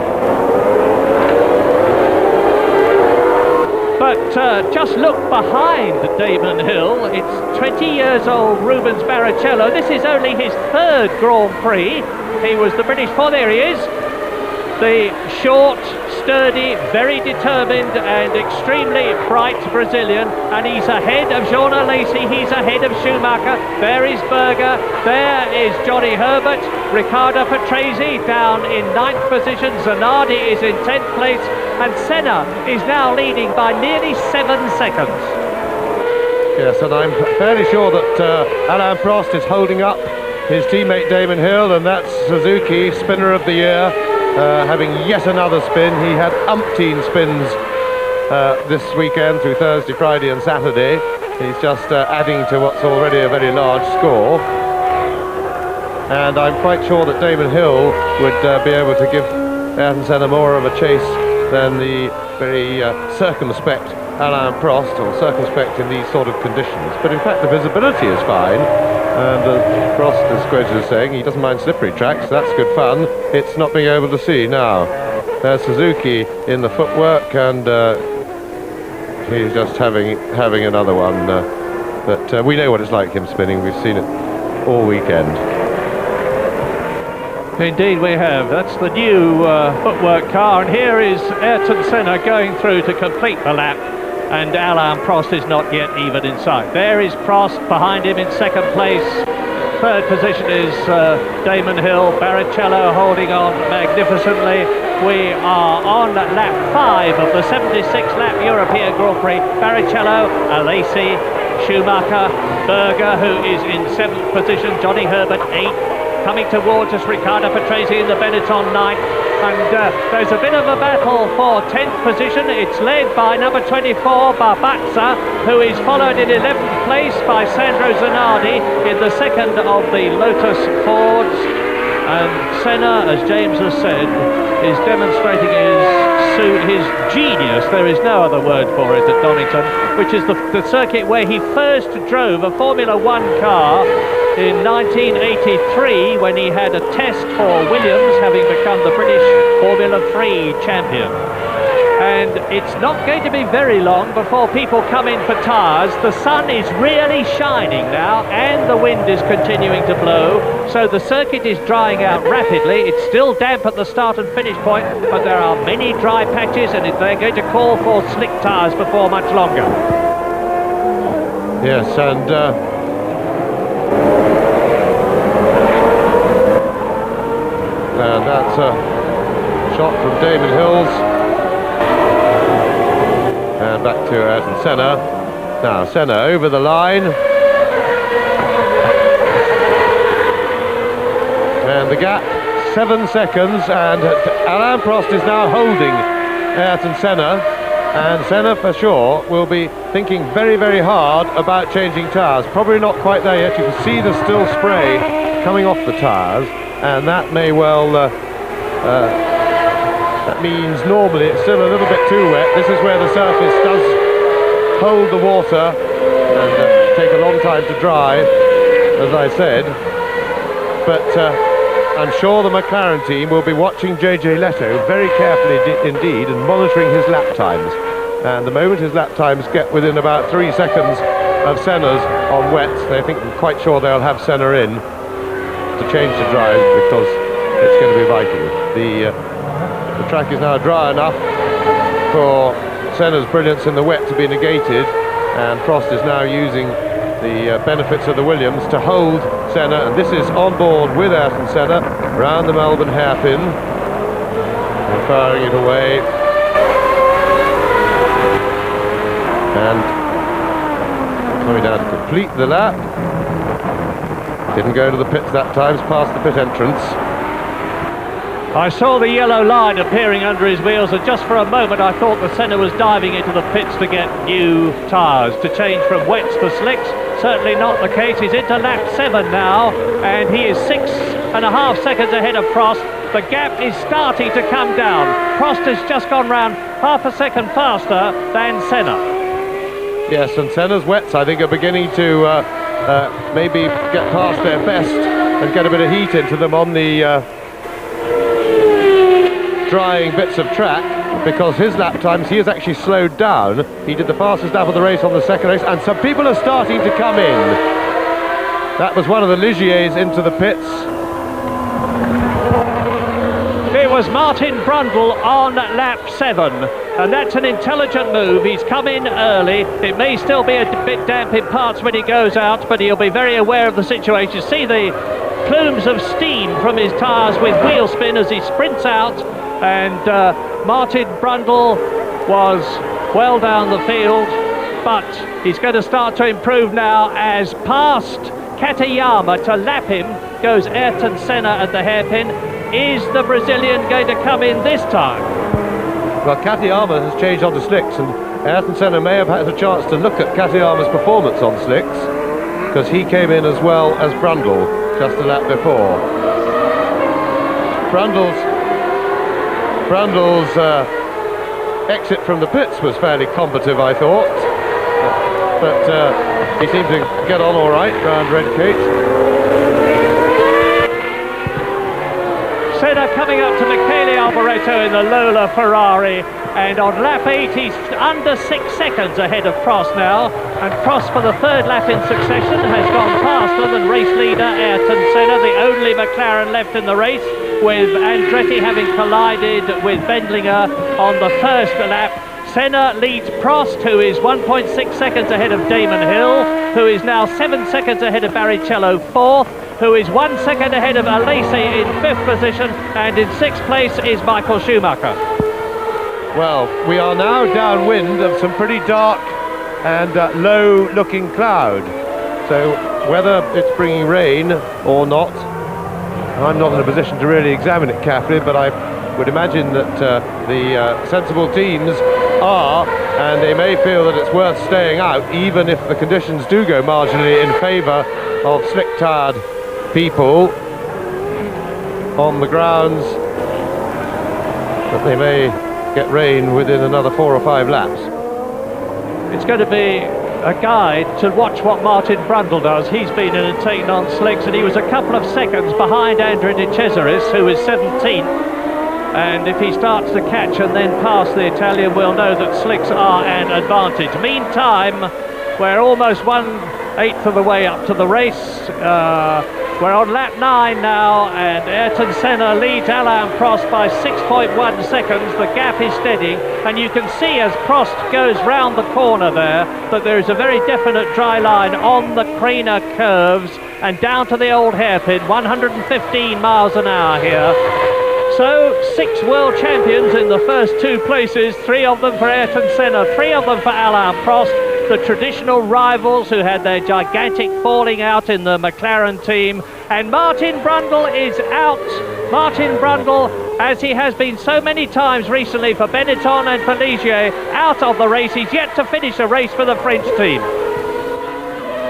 But just look behind Damon Hill. It's 20 years old Rubens Barrichello. This is only his 3rd Grand Prix. He was the British... Oh, there he is. The short, sturdy, very determined and extremely bright Brazilian, and he's ahead of Jean Alesi, he's ahead of Schumacher, there is Berger, there is Johnny Herbert, Riccardo Patrese down in 9th position, Zanardi is in 10th place, and Senna is now leading by nearly 7 seconds. Yes, and I'm fairly sure that Alain Prost is holding up his teammate Damon Hill, and that's Suzuki, spinner of the year. Having yet another spin. He had umpteen spins this weekend through Thursday, Friday and Saturday. He's just adding to what's already a very large score. And I'm quite sure that Damon Hill would be able to give Ayrton Senna more of a chase than the very circumspect Alain Prost, or circumspect in these sort of conditions. But in fact the visibility is fine, and Prost is quoted as saying he doesn't mind slippery tracks, that's good fun. It's not being able to see now. There's Suzuki in the footwork, and he's just having another one. But we know what it's like, him spinning. We've seen it all weekend. Indeed we have. That's the new footwork car, and here is Ayrton Senna going through to complete the lap, and Alain Prost is not yet even in sight. There is Prost behind him in second place. Third position is Damon Hill. Barrichello holding on magnificently. We are on lap 5 of the 76-lap European Grand Prix. Barrichello, Alesi, Schumacher, Berger, who is in 7th position, Johnny Herbert 8th. Coming towards us, Riccardo Patrese in the Benetton 9th. And there's a bit of a battle for 10th position. It's led by number 24, Barbazza, who is followed in 11th place by Sandro Zanardi in the second of the Lotus Fords. And Senna, as James has said, is demonstrating his genius, there is no other word for it, at Donington, which is the circuit where he first drove a Formula 1 car in 1983 when he had a test for Williams, having become the British Formula 3 champion. And it's not going to be very long before people come in for tyres. The sun is really shining now, and the wind is continuing to blow, so the circuit is drying out rapidly. It's still damp at the start and finish point, but there are many dry patches, and they're going to call for slick tyres before much longer. Yes, and that's a shot from Damon Hills. And back to Ayrton Senna. Now Senna over the line. And the gap, 7 seconds, and Alain Prost is now holding Ayrton Senna. And Senna for sure will be thinking very, very hard about changing tyres. Probably not quite there yet. You can see the still spray coming off the tyres, and that may well that means normally it's still a little bit too wet. This is where the surface does hold the water and take a long time to dry, as I said. But I'm sure the McLaren team will be watching JJ Leto very carefully indeed and monitoring his lap times. And the moment his lap times get within about 3 seconds of Senna's on wets, they think quite sure they'll have Senna in to change to dry, because it's going to be vital. The track is now dry enough for Senna's brilliance in the wet to be negated, and Prost is now using the benefits of the Williams to hold Senna, and this is on board with Ayrton Senna round the Melbourne hairpin and firing it away. And coming down to complete the lap. Didn't go to the pits that time, past the pit entrance. I saw the yellow line appearing under his wheels, and just for a moment I thought that Senna was diving into the pits to get new tyres, to change from wets to slicks. Certainly not the case. He's into lap 7 now, and he is 6.5 seconds ahead of Prost. The gap is starting to come down. Prost has just gone round half a second faster than Senna. Yes, and Senna's wets, I think, are beginning to maybe get past their best and get a bit of heat into them on the drying bits of track, because his lap times, he has actually slowed down. He did the fastest lap of the race on the second race, and some people are starting to come in. That was one of the Ligiers into the pits. It was Martin Brundle on lap 7, and that's an intelligent move. He's come in early. It may still be a bit damp in parts when he goes out, but he'll be very aware of the situation. See the plumes of steam from his tyres with wheel spin as he sprints out, and Martin Brundle was well down the field, but he's going to start to improve now, as past Katayama to lap him goes Ayrton Senna at the hairpin. Is the Brazilian going to come in this time? Well, Katayama has changed onto slicks, and Ayrton Senna may have had a chance to look at Katayama's performance on slicks, because he came in as well as Brundle just a lap before. Brundle's exit from the pits was fairly combative, I thought, but he seemed to get on all right round Redgate. Senna coming up to Michele Alboreto in the Lola Ferrari. And on lap 8, he's under 6 seconds ahead of Prost now. And Prost, for the third lap in succession, has gone faster than race leader Ayrton Senna, the only McLaren left in the race, with Andretti having collided with Wendlinger on the first lap. Senna leads Prost, who is 1.6 seconds ahead of Damon Hill, who is now 7 seconds ahead of Barrichello, fourth, who is 1 second ahead of Alesi in fifth position, and in sixth place is Michael Schumacher. Well, we are now downwind of some pretty dark and low-looking cloud. So whether it's bringing rain or not, I'm not in a position to really examine it carefully, but I would imagine that the sensible teams are, and they may feel that it's worth staying out, even if the conditions do go marginally in favour of slick-tired people on the grounds that they may get rain within another 4 or 5 laps. It's going to be a guide to watch what Martin Brundle does. He's been entertained on slicks, and he was a couple of seconds behind Andrea De Cesaris, who is 17th. And if he starts to catch and then pass the Italian, we'll know that slicks are an advantage. Meantime, we're almost 1/8 of the way up to the race. We're on lap 9 now, and Ayrton Senna leads Alain Prost by 6.1 seconds. The gap is steady, and you can see as Prost goes round the corner there that there is a very definite dry line on the Craner curves and down to the old hairpin, 115 miles an hour here. So 6 world champions in the first 2 places, 3 of them for Ayrton Senna, 3 of them for Alain Prost, the traditional rivals who had their gigantic falling out in the McLaren team. And Martin Brundle is out. Martin Brundle, as he has been so many times recently for Benetton and for Ligier, out of the race. He's yet to finish a race for the French team.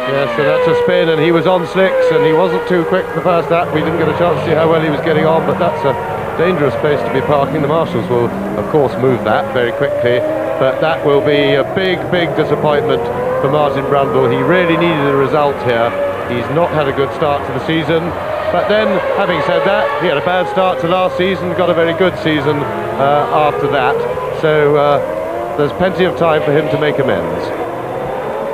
Yes, so that's a spin, and he was on slicks, and he wasn't too quick the first lap. We didn't get a chance to see how well he was getting on, but that's a dangerous place to be parking. The marshals will, of course, move that very quickly, but that will be a big, big disappointment for Martin Brundle. He really needed a result here. He's not had a good start to the season, but then, having said that, he had a bad start to last season, got a very good season after that, so there's plenty of time for him to make amends.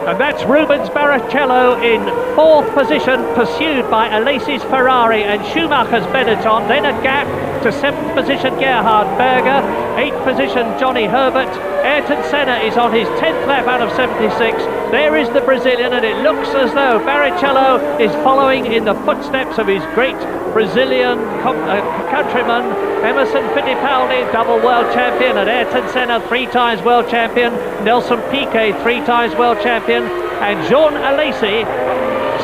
And that's Rubens Barrichello in 4th position, pursued by Alesi's Ferrari and Schumacher's Benetton. Then a gap to 7th position Gerhard Berger, 8th position Johnny Herbert. Ayrton Senna is on his 10th lap out of 76. There is the Brazilian, and it looks as though Barrichello is following in the footsteps of his great Brazilian countryman Emerson Fittipaldi, double world champion, and Ayrton Senna, 3 times world champion, Nelson Piquet, 3 times world champion, and Jean Alesi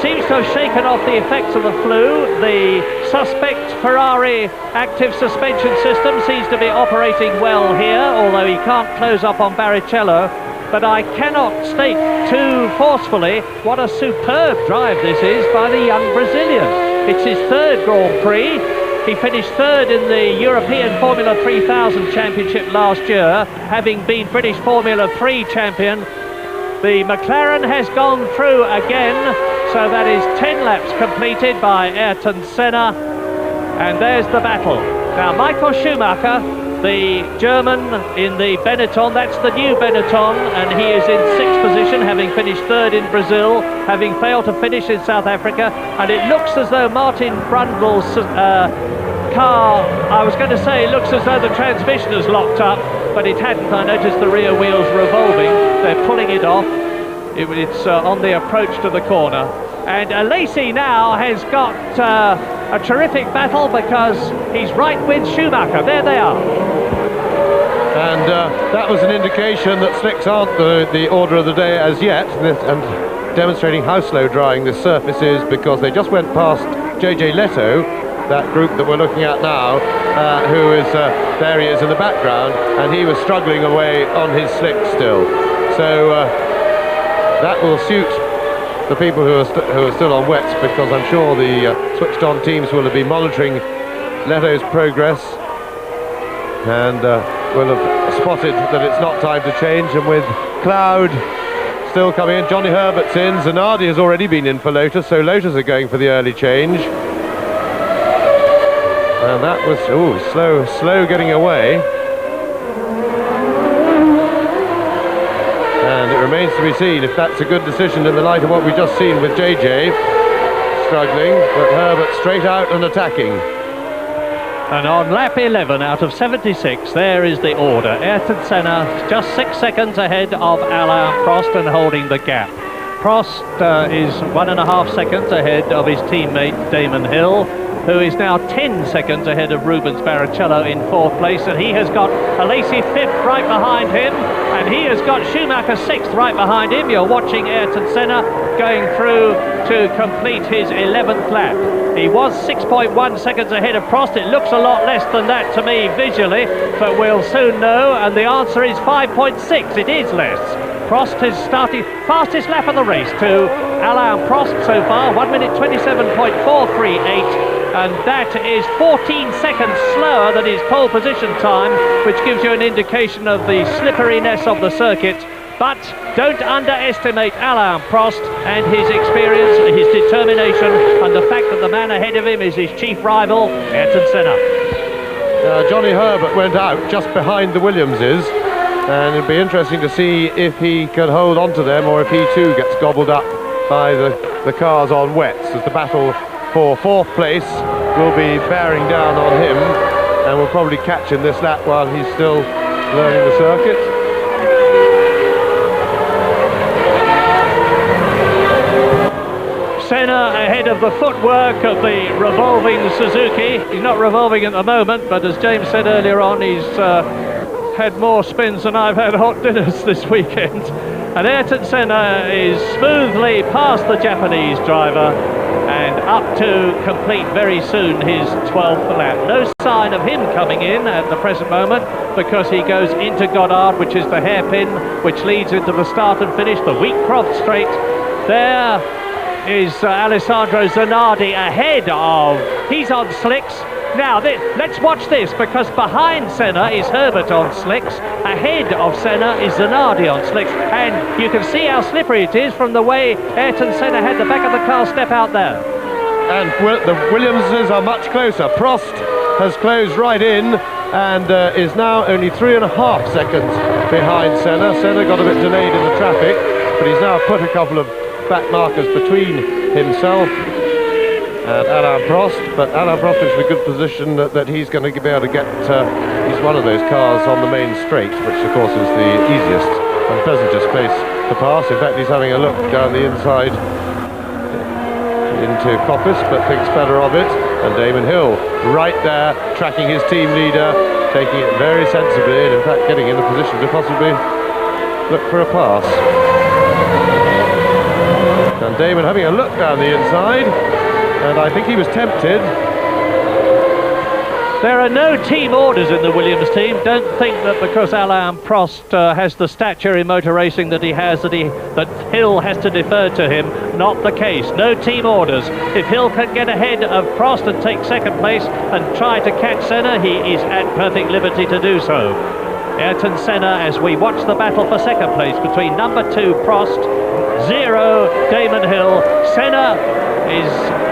seems to have shaken off the effects of the flu. The suspect Ferrari active suspension system seems to be operating well here, although he can't close up on Barrichello. But I cannot state too forcefully what a superb drive this is by the young Brazilian. It's his 3rd Grand Prix. He finished 3rd in the European Formula 3000 Championship last year, having been British Formula 3 champion. The McLaren has gone through again, so that is 10 laps completed by Ayrton Senna, and there's the battle. Now Michael Schumacher, the German in the Benetton, that's the new Benetton, and he is in 6th position, having finished 3rd in Brazil, having failed to finish in South Africa. And it looks as though Martin Brundle's car, I was going to say, it looks as though the transmission is locked up, but it hadn't. I noticed the rear wheels revolving. They're pulling it off. It's on the approach to the corner. And Alesi now has got a terrific battle, because he's right with Schumacher. There they are. And that was an indication that slicks aren't the order of the day as yet, and demonstrating how slow drying this surface is, because they just went past JJ Leto, that group that we're looking at now, who is, there he is in the background, and he was struggling away on his slick still. So that will suit the people who are still on wets, because I'm sure the switched on teams will have been monitoring Leto's progress, and will have spotted that it's not time to change. And with cloud still coming in, Johnny Herbert's in, Zanardi has already been in for Lotus, so Lotus are going for the early change. And that was slow getting away. remains to be seen if that's a good decision in the light of what we've just seen with JJ struggling, but Herbert straight out and attacking. And on lap 11 out of 76, there is the order. Ayrton Senna just 6 seconds ahead of Alain Prost and holding the gap. Prost is 1.5 seconds ahead of his teammate Damon Hill, who is now 10 seconds ahead of Rubens Barrichello in 4th place, and he has got Alesi 5th right behind him, and he has got Schumacher 6th right behind him. You're watching Ayrton Senna going through to complete his 11th lap. He was 6.1 seconds ahead of Prost. It looks a lot less than that to me visually, but we'll soon know, and the answer is 5.6. It is less. Prost is starting fastest lap of the race to Alain Prost so far, 1 minute 27.438. And that is 14 seconds slower than his pole position time, which gives you an indication of the slipperiness of the circuit. But don't underestimate Alain Prost and his experience, his determination, and the fact that the man ahead of him is his chief rival, Ayrton Senna. Johnny Herbert went out just behind the Williamses, and it'll be interesting to see if he can hold on to them or if he too gets gobbled up by the cars on wets, as the battle for 4th place will be bearing down on him, and will probably catch him this lap while he's still learning the circuit. Senna ahead of the footwork of the revolving Suzuki. He's not revolving at the moment, but as James said earlier on, he's had more spins than I've had hot dinners this weekend. And Ayrton Senna is smoothly past the Japanese driver and up to complete very soon his 12th lap. No sign of him coming in at the present moment, because he goes into Goddard, which is the hairpin which leads into the start and finish, the Wheatcroft Straight. There is Alessandro Zanardi ahead of, he's on slicks. Now, let's watch this, because behind Senna is Herbert on slicks, ahead of Senna is Zanardi on slicks, and you can see how slippery it is from the way Ayrton Senna had the back of the car step out there. And the Williamses are much closer. Prost has closed right in and is now only 3.5 seconds behind Senna. Senna got a bit delayed in the traffic, but he's now put a couple of back markers between himself and Alain Prost, but Alain Prost is in a good position that he's going to be able to get, he's one of those cars on the main straight, which of course is the easiest and pleasantest place to pass. In fact, he's having a look down the inside into Coppice, but thinks better of it. And Damon Hill right there, tracking his team leader, taking it very sensibly, and in fact getting in a position to possibly look for a pass. And Damon having a look down the inside, and I think he was tempted. There are no team orders in the Williams team. Don't think that because Alain Prost has the stature in motor racing that he has, that Hill has to defer to him. Not the case. No team orders. If Hill can get ahead of Prost and take second place and try to catch Senna, he is at perfect liberty to do so. Ayrton Senna, as we watch the battle for second place between number 2 Prost, 0 Damon Hill. Senna is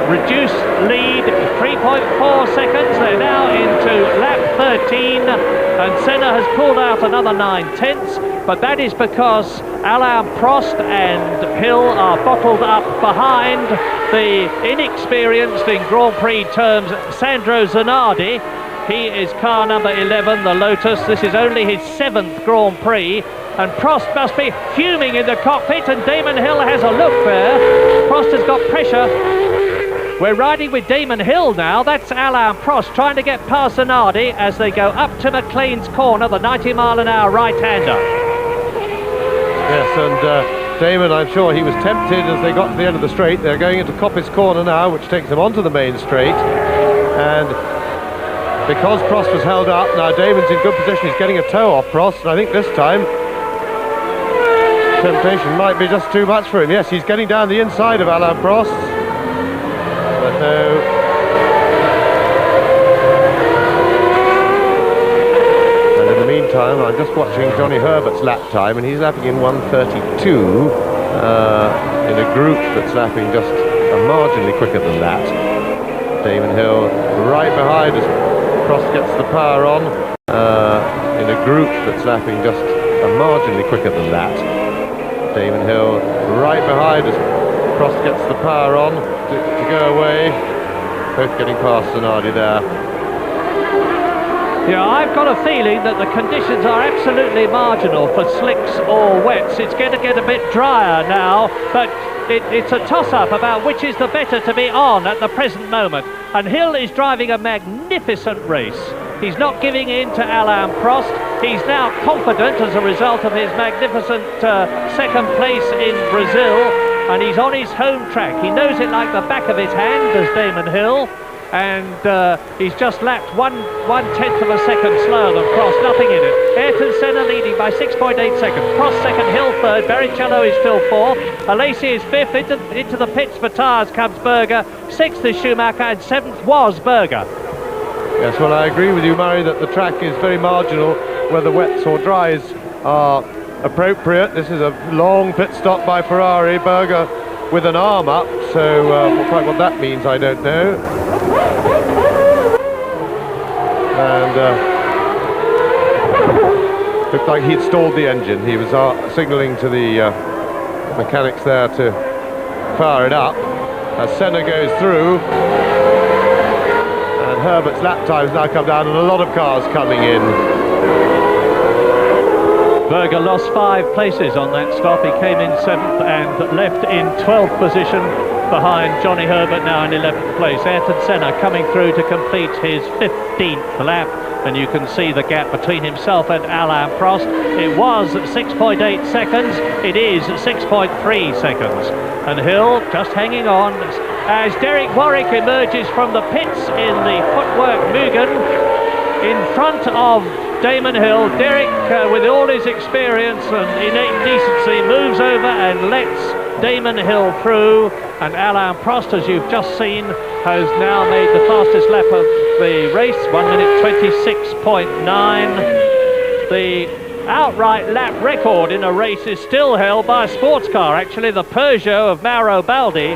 reduced lead 3.4 seconds. They're now into lap 13, and Senna has pulled out another 9/10, but that is because Alain Prost and Hill are bottled up behind the inexperienced, in Grand Prix terms, Sandro Zanardi. He is car number 11, the Lotus. This is only his 7th Grand Prix, and Prost must be fuming in the cockpit, and Damon Hill has a look there. Prost has got pressure. We're riding with Damon Hill now. That's Alain Prost trying to get past Zanardi as they go up to McLean's corner, the 90-mile-an-hour right-hander. Yes, and Damon, I'm sure he was tempted as they got to the end of the straight. They're going into Coppice corner now, which takes them onto the main straight, and because Prost was held up, now Damon's in good position. He's getting a toe off Prost, and I think this time temptation might be just too much for him. Yes, he's getting down the inside of Alain Prost, but no. And in the meantime, I'm just watching Johnny Herbert's lap time, and he's lapping in 1:32 in a group that's lapping just marginally quicker than that. Damon Hill right behind as Prost gets the power on in a group that's lapping just marginally quicker than that. Damon Hill right behind as Prost gets the power on to go away. Both getting past Zanardi there. Yeah, I've got a feeling that the conditions are absolutely marginal for slicks or wets. It's going to get a bit drier now, but it's a toss-up about which is the better to be on at the present moment. And Hill is driving a magnificent race. He's not giving in to Alain Prost. He's now confident as a result of his magnificent second place in Brazil, and he's on his home track. He knows it like the back of his hand, as Damon Hill. And he's just lapped one-tenth of a second slower than Prost, nothing in it. Ayrton Senna leading by 6.8 seconds. Prost second, Hill third, Barrichello is still fourth. Alesi is fifth, into the pits for tyres comes Berger. Sixth is Schumacher, and seventh was Berger. Yes, well, I agree with you, Murray, that the track is very marginal, whether wets or dries are appropriate. This is a long pit stop by Ferrari. Berger with an arm up, so quite what that means I don't know. And looked like he'd stalled the engine. He was signalling to the mechanics there to fire it up as Senna goes through, and Herbert's lap times now come down and a lot of cars coming in. Berger lost 5 places on that stop. He came in 7th and left in 12th position behind Johnny Herbert, now in 11th place. Ayrton Senna coming through to complete his 15th lap, and you can see the gap between himself and Alain Prost. It was 6.8 seconds, it is 6.3 seconds. And Hill just hanging on as Derek Warwick emerges from the pits in the footwork Mugen in front of Damon Hill. Derek, with all his experience and innate decency, moves over and lets Damon Hill through, and Alain Prost, as you've just seen, has now made the fastest lap of the race, 1 minute 26.9. The outright lap record in a race is still held by a sports car, actually the Peugeot of Mauro Baldi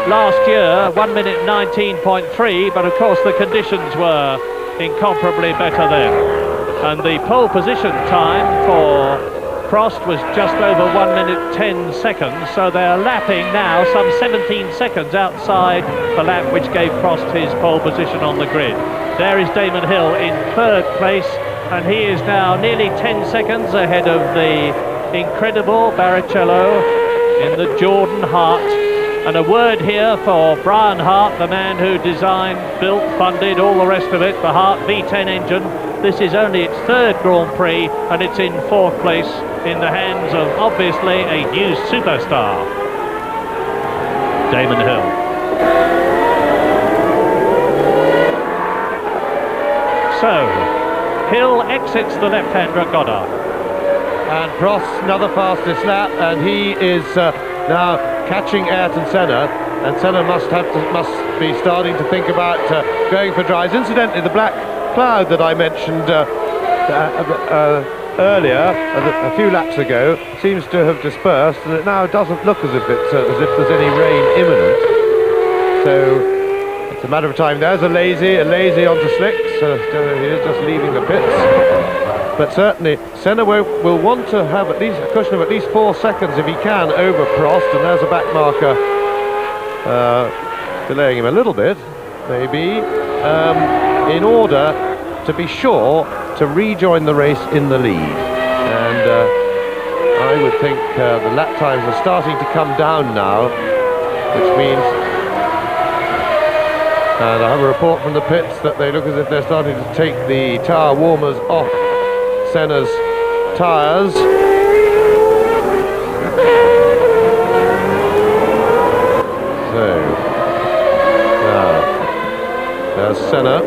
last year, 1 minute 19.3, but of course the conditions were incomparably better then. And the pole position time for Prost was just over 1 minute 10 seconds, so they're lapping now some 17 seconds outside the lap which gave Prost his pole position on the grid. There is Damon Hill in 3rd place, and he is now nearly 10 seconds ahead of the incredible Barrichello in the Jordan Hart. And a word here for Brian Hart, the man who designed, built, funded, all the rest of it, the Hart V10 engine. This is only its 3rd Grand Prix, and it's in 4th place in the hands of, obviously, a new superstar, Damon Hill. So, Hill exits the left-hander at Goddard. And Prost, another fastest lap, and he is now catching Ayrton Senna, and Senna must be starting to think about going for dries. Incidentally, the black cloud that I mentioned earlier, a few laps ago, seems to have dispersed, and it now doesn't look as if there's any rain imminent. So it's a matter of time. There's a lazy onto slicks. He is just leaving the pits. But certainly Senna will want to have at least a cushion of at least 4 seconds if he can over Prost, and there's a back marker delaying him a little bit, maybe, in order to be sure to rejoin the race in the lead. And I would think the lap times are starting to come down now, which means, and I have a report from the pits that they look as if they're starting to take the tyre warmers off Senna's tyres. So now there's Senna.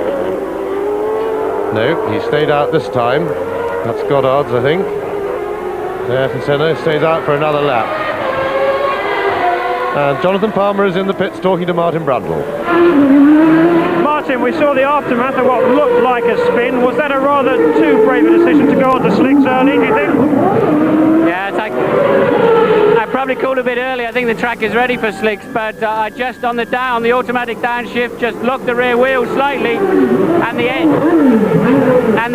No, he stayed out this time. That's Goddard's, I think. Ayrton Senna stays out for another lap. And Jonathan Palmer is in the pits talking to Martin Brundle. Martin, we saw the aftermath of what looked like a spin. Was that a rather too brave a decision to go on the slicks early, do you think? Yeah, I I probably called a bit early. I think the track is ready for slicks, but I just on the automatic downshift, just locked the rear wheel slightly, and the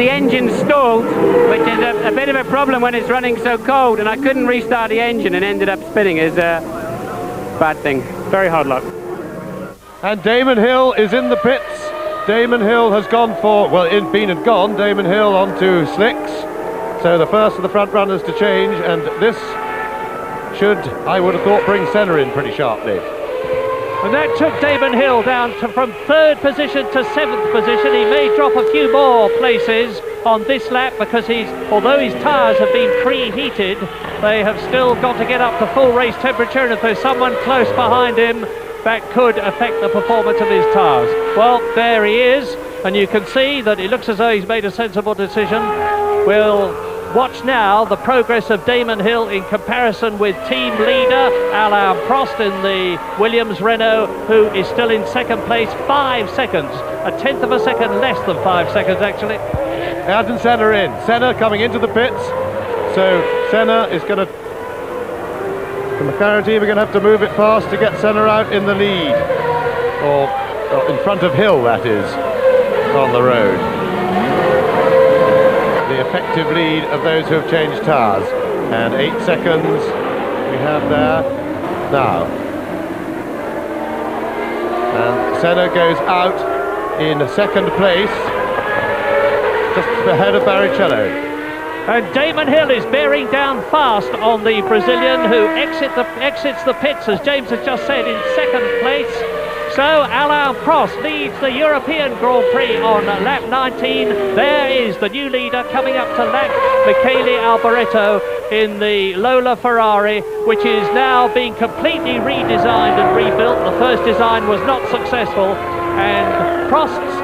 engine stalled, which is a bit of a problem when it's running so cold, and I couldn't restart the engine and ended up spinning. It's a bad thing. Very hard luck. And Damon Hill is in the pits. Damon Hill has gone for, well, been and gone. Damon Hill onto slicks. So the first of the front runners to change, and this should, I would have thought, bring Senna in pretty sharply. And that took Damon Hill down from 3rd position to 7th position. He may drop a few more places on this lap because although his tyres have been preheated, they have still got to get up to full race temperature, and if there's someone close behind him, that could affect the performance of his tyres. Well, there he is, and you can see that it looks as though he's made a sensible decision. We'll watch now the progress of Damon Hill in comparison with team leader Alain Prost in the Williams Renault, who is still in 2nd place, 5 seconds, a 1/10 of a second less than 5 seconds actually. Ayrton Senna in. Senna coming into the pits. So Senna is going to, the McLaren team are going to have to move it fast to get Senna out in the lead, or in front of Hill, that is, on the road. The effective lead of those who have changed tyres, and 8 seconds we have there now, and Senna goes out in 2nd place, just ahead of Barrichello. And Damon Hill is bearing down fast on the Brazilian, who exits the pits, as James has just said, in 2nd place. So Alain Prost leads the European Grand Prix on lap 19. There is the new leader coming up to lap, Michele Alboreto in the Lola Ferrari, which is now being completely redesigned and rebuilt. The first design was not successful, and Prost's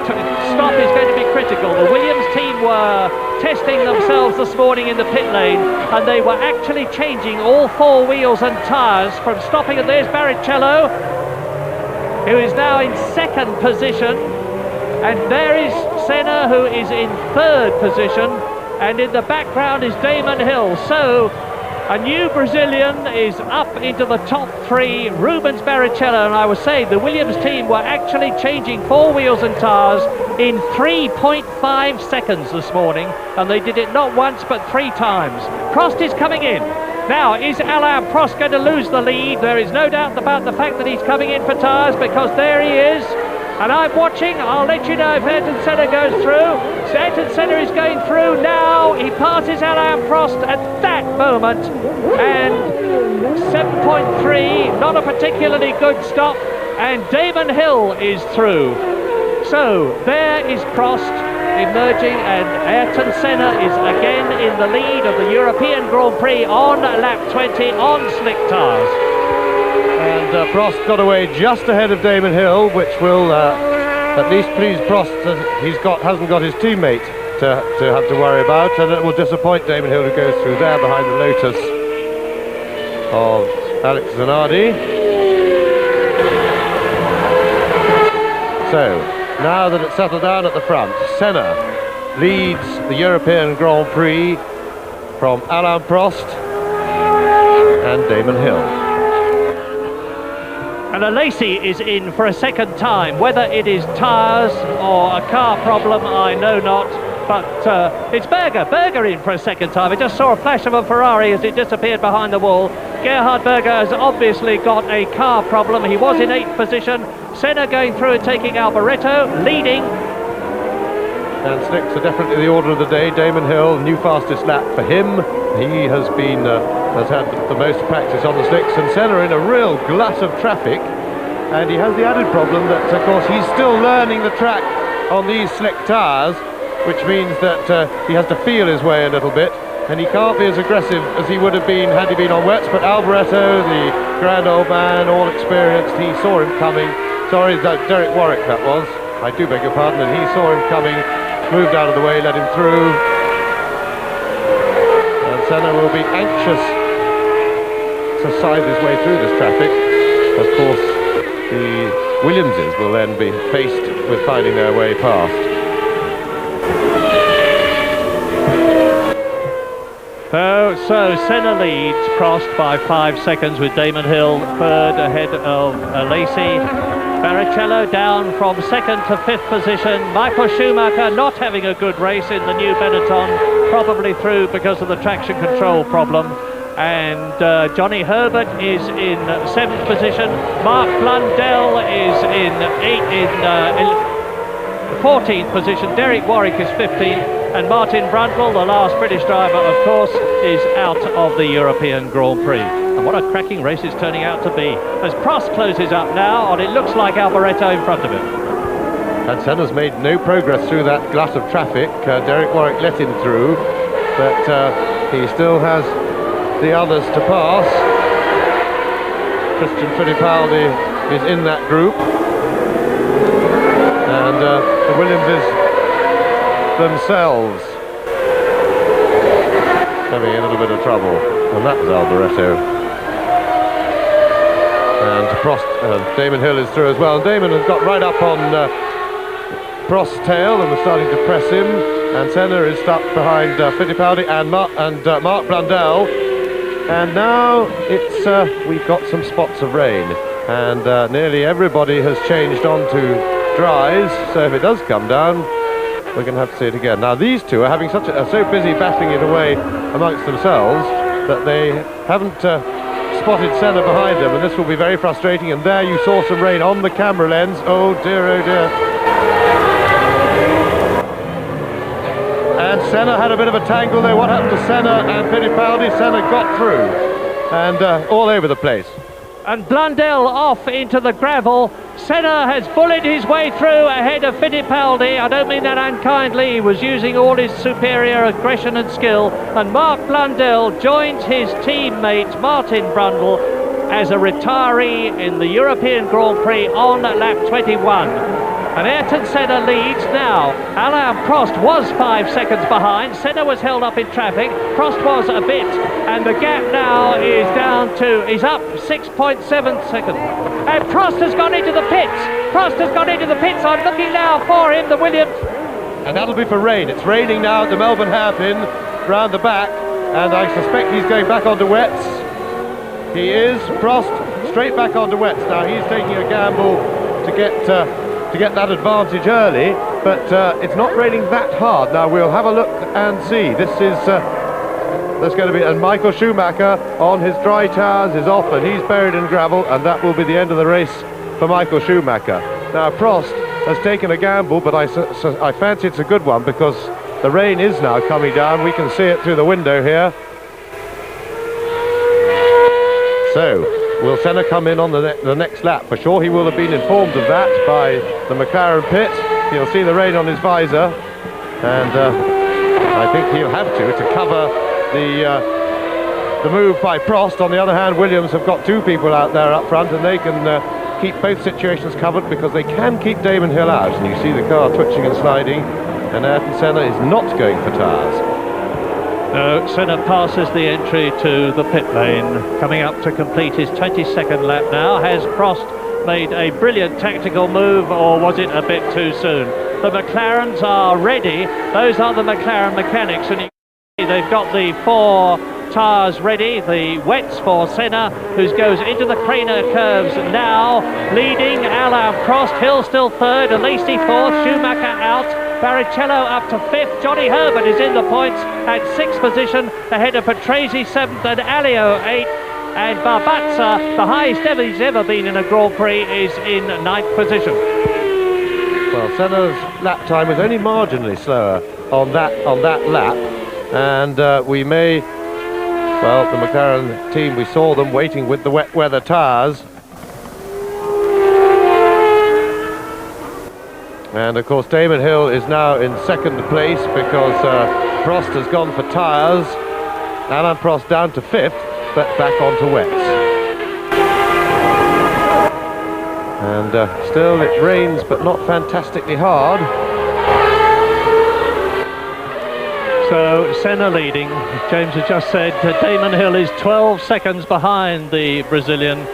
stop is going to be critical. The Williams team were testing themselves this morning in the pit lane, and they were actually changing all 4 wheels and tyres from stopping. And there's Barrichello, who is now in 2nd position, and there is Senna, who is in 3rd position, and in the background is Damon Hill. So a new Brazilian is up into the top 3, Rubens Barrichello, and I was saying the Williams team were actually changing 4 wheels and tyres in 3.5 seconds this morning, and they did it not once but 3 times. Prost is coming in. Now, is Alain Prost going to lose the lead? There is no doubt about the fact that he's coming in for tyres, because there he is. And I'm watching. I'll let you know if Ayrton Senna goes through. So Ayrton Senna is going through now. He passes Alain Prost at that moment. And 7.3, not a particularly good stop. And Damon Hill is through. So there is Prost emerging, and Ayrton Senna is again in the lead of the European Grand Prix on lap 20 on slick tyres. And Prost got away just ahead of Damon Hill, which will at least please Prost that hasn't got his teammate to have to worry about, and it will disappoint Damon Hill, who goes through there behind the Lotus of Alex Zanardi. So now that it's settled down at the front, Senna leads the European Grand Prix from Alain Prost and Damon Hill. And Alesi is in for a 2nd time. Whether it is tyres or a car problem, I know not. But it's Berger in for a 2nd time. I just saw a flash of a Ferrari as it disappeared behind the wall. Gerhard Berger has obviously got a car problem. He was in 8th position. Senna going through and taking Alboreto, leading. And slicks are definitely the order of the day. Damon Hill, new fastest lap for him. He has had the most practice on the slicks, and Senna in a real glut of traffic. And he has the added problem that, of course, he's still learning the track on these slick tyres, which means that he has to feel his way a little bit, and he can't be as aggressive as he would have been had he been on wets. But Alboreto, the grand old man, all experienced, he saw him coming. Sorry, that Derek Warwick that was. I do beg your pardon, and he saw him coming, moved out of the way, let him through. And Senna will be anxious to side his way through this traffic. Of course, the Williamses will then be faced with finding their way past. So Senna leads Prost by 5 seconds, with Damon Hill third ahead of Lacey. Barrichello down from second to fifth position. Michael Schumacher not having a good race in the new Benetton, probably through because of the traction control problem. And Johnny Herbert is in seventh position. Mark Blundell is in 14th position. Derek Warwick is 15th. And Martin Brundle, the last British driver, of course, is out of the European Grand Prix. And what a cracking race it's turning out to be, as Prost closes up now on, it looks like, Alboreto in front of him. And Senna's made no progress through that glut of traffic. Derek Warwick let him through, but he still has the others to pass. Christian Fittipaldi is in that group. And the Williamses themselves having a little bit of trouble, and that was Alboreto. And Prost, Damon Hill is through as well. And Damon has got right up on Prost's tail and was starting to press him. And Senna is stuck behind Fittipaldi and Mark Blundell. And now it's we've got some spots of rain, and nearly everybody has changed on to dries. So if it does come down, we're going to have to see it again. Now these two are having are so busy battling it away amongst themselves that they haven't spotted Senna behind them, and this will be very frustrating. And there you saw some rain on the camera lens. Oh dear, oh dear. And Senna had a bit of a tangle there. What happened to Senna and Fittipaldi? Senna got through, and all over the place. And Blundell off into the gravel. Senna has bullied his way through ahead of Fittipaldi. I don't mean that unkindly. He was using all his superior aggression and skill. And Mark Blundell joins his teammate Martin Brundle as a retiree in the European Grand Prix on lap 21. And Ayrton Senna leads now. Alain Prost was 5 seconds behind. Senna was held up in traffic. Prost was a bit, and the gap now is up 6.7 seconds. And Prost has gone into the pits. Prost has gone into the pits. I'm looking now for him, the Williams. And that'll be for rain. It's raining now at the Melbourne hairpin round the back, and I suspect he's going back onto wets. He is. Prost straight back onto wets. Now he's taking a gamble to get that advantage early, but it's not raining that hard. Now we'll have a look and see. This is there's going to be, and Michael Schumacher on his dry tires is off, and he's buried in gravel, and that will be the end of the race for Michael Schumacher. Now Prost has taken a gamble, but I fancy it's a good one, because the rain is now coming down. We can see it through the window here. So will Senna come in on the next lap? For sure he will have been informed of that by the McLaren pit. He'll see the rain on his visor, and I think he'll have to cover the move by Prost. On the other hand, Williams have got two people out there up front, and they can keep both situations covered, because they can keep Damon Hill out. And you see the car twitching and sliding, and Ayrton Senna is not going for tyres. No, Senna passes the entry to the pit lane, coming up to complete his 22nd lap now. Has Prost made a brilliant tactical move, or was it a bit too soon? The McLarens are ready. Those are the McLaren mechanics, and they've got the 4 tyres ready. The wets for Senna, who goes into the Craner curves now, leading Alain Prost. Hill still third, Lacey fourth, Schumacher out, Barrichello up to fifth. Johnny Herbert is in the points at 6th position, ahead of Patrese 7th and Alio 8th, and Barbazza, the highest ever he's ever been in a Grand Prix, is in 9th position. Well, Senna's lap time was only marginally slower on that lap, and we may, well, the McLaren team, we saw them waiting with the wet weather tyres. And of course Damon Hill is now in 2nd place, because Prost has gone for tyres. Alain Prost down to 5th, but back onto wets. And still it rains, but not fantastically hard. So Senna leading. James has just said Damon Hill is 12 seconds behind the Brazilian,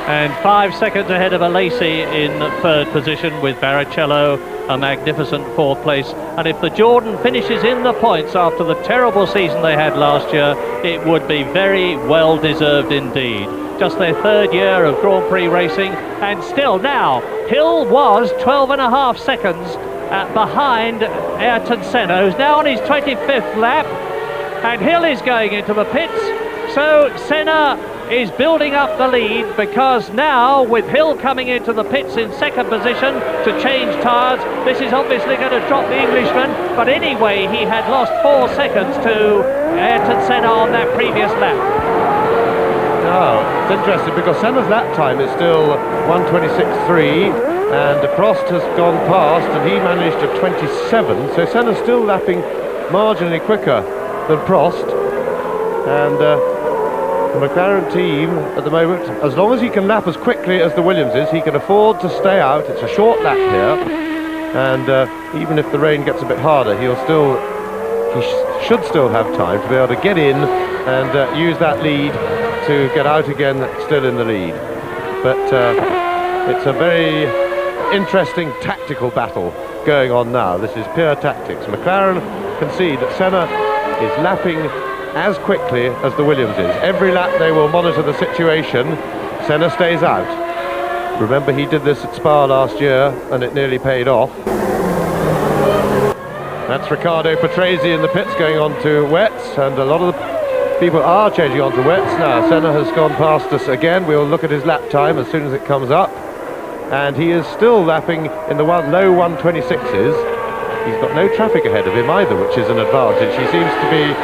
and 5 seconds ahead of Lacey in 3rd position, with Barrichello a magnificent 4th place. And if the Jordan finishes in the points after the terrible season they had last year, it would be very well deserved indeed. Just their 3rd year of Grand Prix racing, and still now, Hill was 12.5 seconds behind Ayrton Senna, who's now on his 25th lap, and Hill is going into the pits. So Senna is building up the lead, because now with Hill coming into the pits in 2nd position to change tyres, this is obviously going to drop the Englishman, but anyway he had lost 4 seconds to Ayrton Senna on that previous lap. Oh, it's interesting because Senna's lap time is still 1:26.3 and Prost has gone past and he managed a 27, so Senna's still lapping marginally quicker than Prost, and the McLaren team at the moment, as long as he can lap as quickly as the Williams is, he can afford to stay out. It's a short lap here, and even if the rain gets a bit harder, he should still have time to be able to get in and use that lead to get out again still in the lead. But it's a very interesting tactical battle going on now. This is pure tactics. McLaren can see that Senna is lapping as quickly as the Williams is. Every lap they will monitor the situation. Senna stays out. Remember, he did this at Spa last year and it nearly paid off. That's Riccardo Patrese in the pits going on to wets, and a lot of the people are changing on to wets now. Senna has gone past us again. We'll look at his lap time as soon as it comes up, and he is still lapping in the low 126s. He's got no traffic ahead of him either, which is an advantage. He seems to be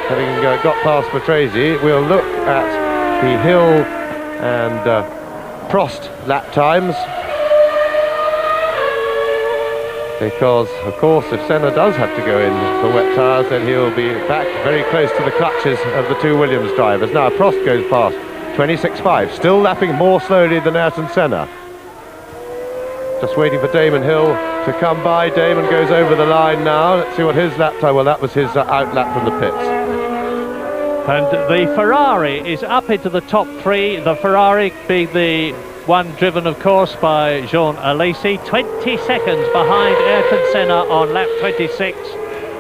having got past Patrese. We'll look at the Hill and Prost lap times, because of course if Senna does have to go in for wet tyres, then he'll be back very close to the clutches of the 2 Williams drivers. Now Prost goes past 26.5, still lapping more slowly than Ayrton Senna. Just waiting for Damon Hill to come by. Damon goes over the line now. Let's see what his lap time, well that was his out lap from the pits. And the Ferrari is up into the top 3, the Ferrari being the one driven of course by Jean Alesi, 20 seconds behind Ayrton Senna on lap 26,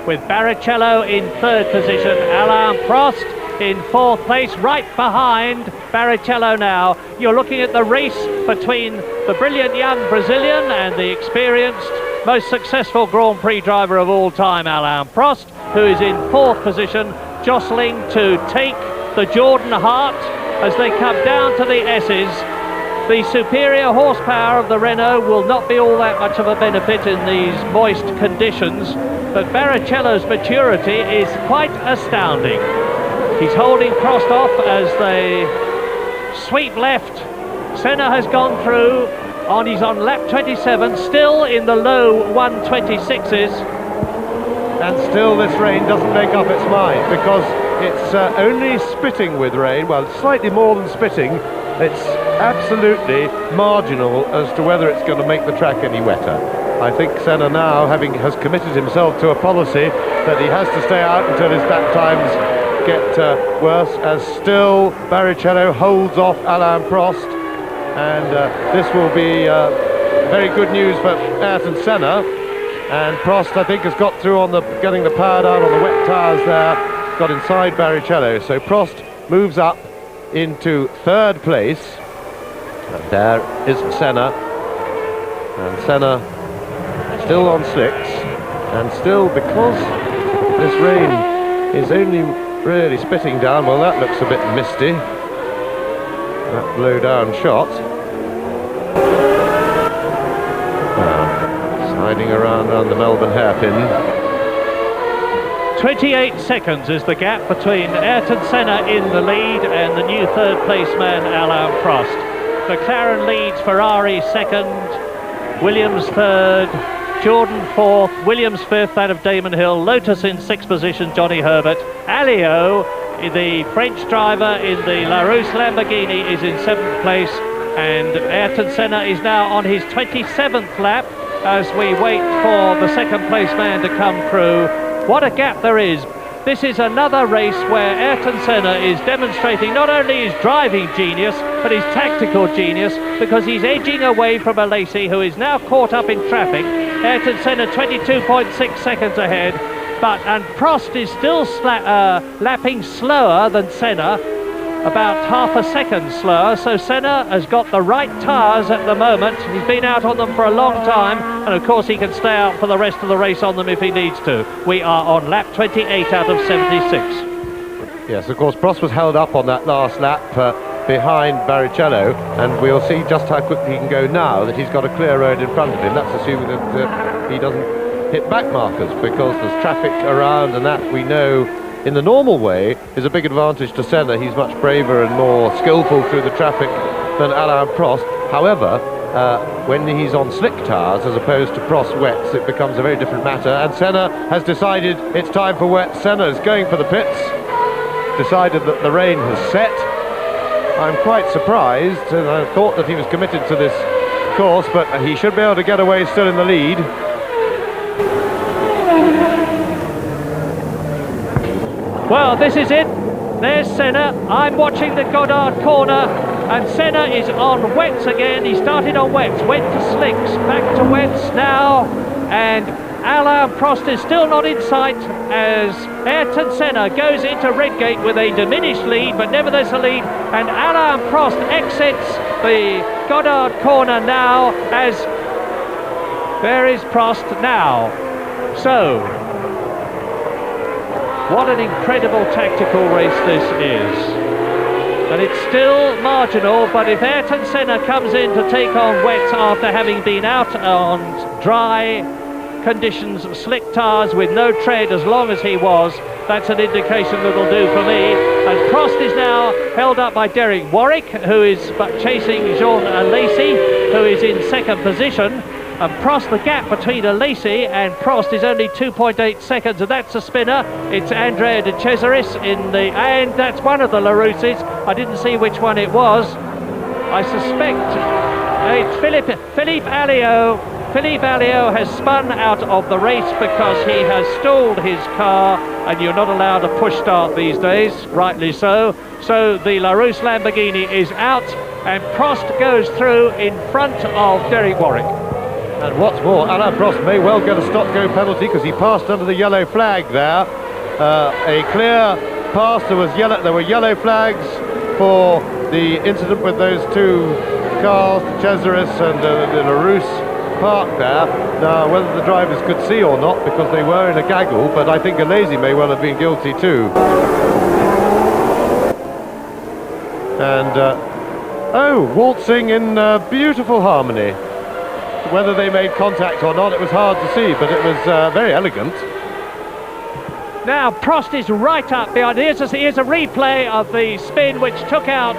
with Barrichello in 3rd position, Alain Prost in 4th place, right behind Barrichello now. You're looking at the race between the brilliant young Brazilian and the experienced, most successful Grand Prix driver of all time, Alain Prost, who is in 4th position, jostling to take the Jordan Hart as they come down to the S's. The superior horsepower of the Renault will not be all that much of a benefit in these moist conditions, but Barrichello's maturity is quite astounding. He's holding Prost off as they sweep left. Senna has gone through, he's on lap 27, still in the low 126s. And still this rain doesn't make up its mind, because it's only spitting with rain, well slightly more than spitting. It's absolutely marginal as to whether it's going to make the track any wetter. I think Senna now has committed himself to a policy that he has to stay out until his lap times get worse, as still Barrichello holds off Alain Prost, and this will be very good news for Ayrton Senna. And Prost, I think, has got through on getting the power down on the wet tyres there, got inside Barrichello, so Prost moves up into 3rd place, and there is Senna, and Senna still on slicks, and still, because this rain is only really spitting down, well that looks a bit misty, that low down shot. Sliding around on the Melbourne hairpin. 28 seconds is the gap between Ayrton Senna in the lead and the new 3rd place man Alain Prost. McLaren leads, Ferrari 2nd, Williams 3rd, Jordan 4th, Williams 5th, that of Damon Hill, Lotus in 6th position, Johnny Herbert. Alio, the French driver in the Larousse Lamborghini, is in 7th place, and Ayrton Senna is now on his 27th lap as we wait for the 2nd place man to come through. What a gap there is This is another race where Ayrton Senna is demonstrating not only his driving genius, but his tactical genius, because he's edging away from Alesi, who is now caught up in traffic. Ayrton Senna 22.6 seconds ahead, and Prost is still lapping slower than Senna, about half a second slower, so Senna has got the right tyres at the moment. He's been out on them for a long time, and of course he can stay out for the rest of the race on them if he needs to. We are on lap 28 out of 76. Yes, of course, Prost was held up on that last lap behind Barrichello, and we'll see just how quickly he can go now that he's got a clear road in front of him. That's assuming that he doesn't hit back markers, because there's traffic around, and that we know in the normal way is a big advantage to Senna. He's much braver and more skillful through the traffic than Alain Prost. However, when he's on slick tyres as opposed to Prost wets, it becomes a very different matter, and Senna has decided it's time for wet. Senna is going for the pits, decided that the rain has set. I'm quite surprised, and I thought that he was committed to this course, but he should be able to get away still in the lead. Well, this is it. There's Senna. I'm watching the Goddard corner, and Senna is on wets again. He started on wets, went to slicks, back to wets now, and Alain Prost is still not in sight as Ayrton Senna goes into Redgate with a diminished lead, but nevertheless a lead, and Alain Prost exits the Goddard corner now as there is Prost now. So, what an incredible tactical race this is. And it's still marginal, but if Ayrton Senna comes in to take on wets after having been out on dry conditions, slick tyres with no tread as long as he was, that's an indication that'll do for me. And Prost is now held up by Derek Warwick, who is chasing Jean Alesi, who is in second position. And Prost, the gap between Alesi and Prost is only 2.8 seconds, and that's a spinner. It's Andrea De Cesaris and that's one of the Larousses. I didn't see which one it was. I suspect it's Philippe Alliot. Philippe Alliot has spun out of the race because he has stalled his car, and you're not allowed to push start these days, rightly so. So the Larousse Lamborghini is out, and Prost goes through in front of Derek Warwick. And what's more, Alain Prost may well get a stop-go penalty because he passed under the yellow flag there. A clear pass. There were yellow flags for the incident with those two cars, the Cesaris and the Larousse parked there. Now, whether the drivers could see or not, because they were in a gaggle, but I think Alesi may well have been guilty too. And, waltzing in beautiful harmony. Whether they made contact or not, it was hard to see, but it was very elegant. Now Prost is right up behind. Here's a replay of the spin which took out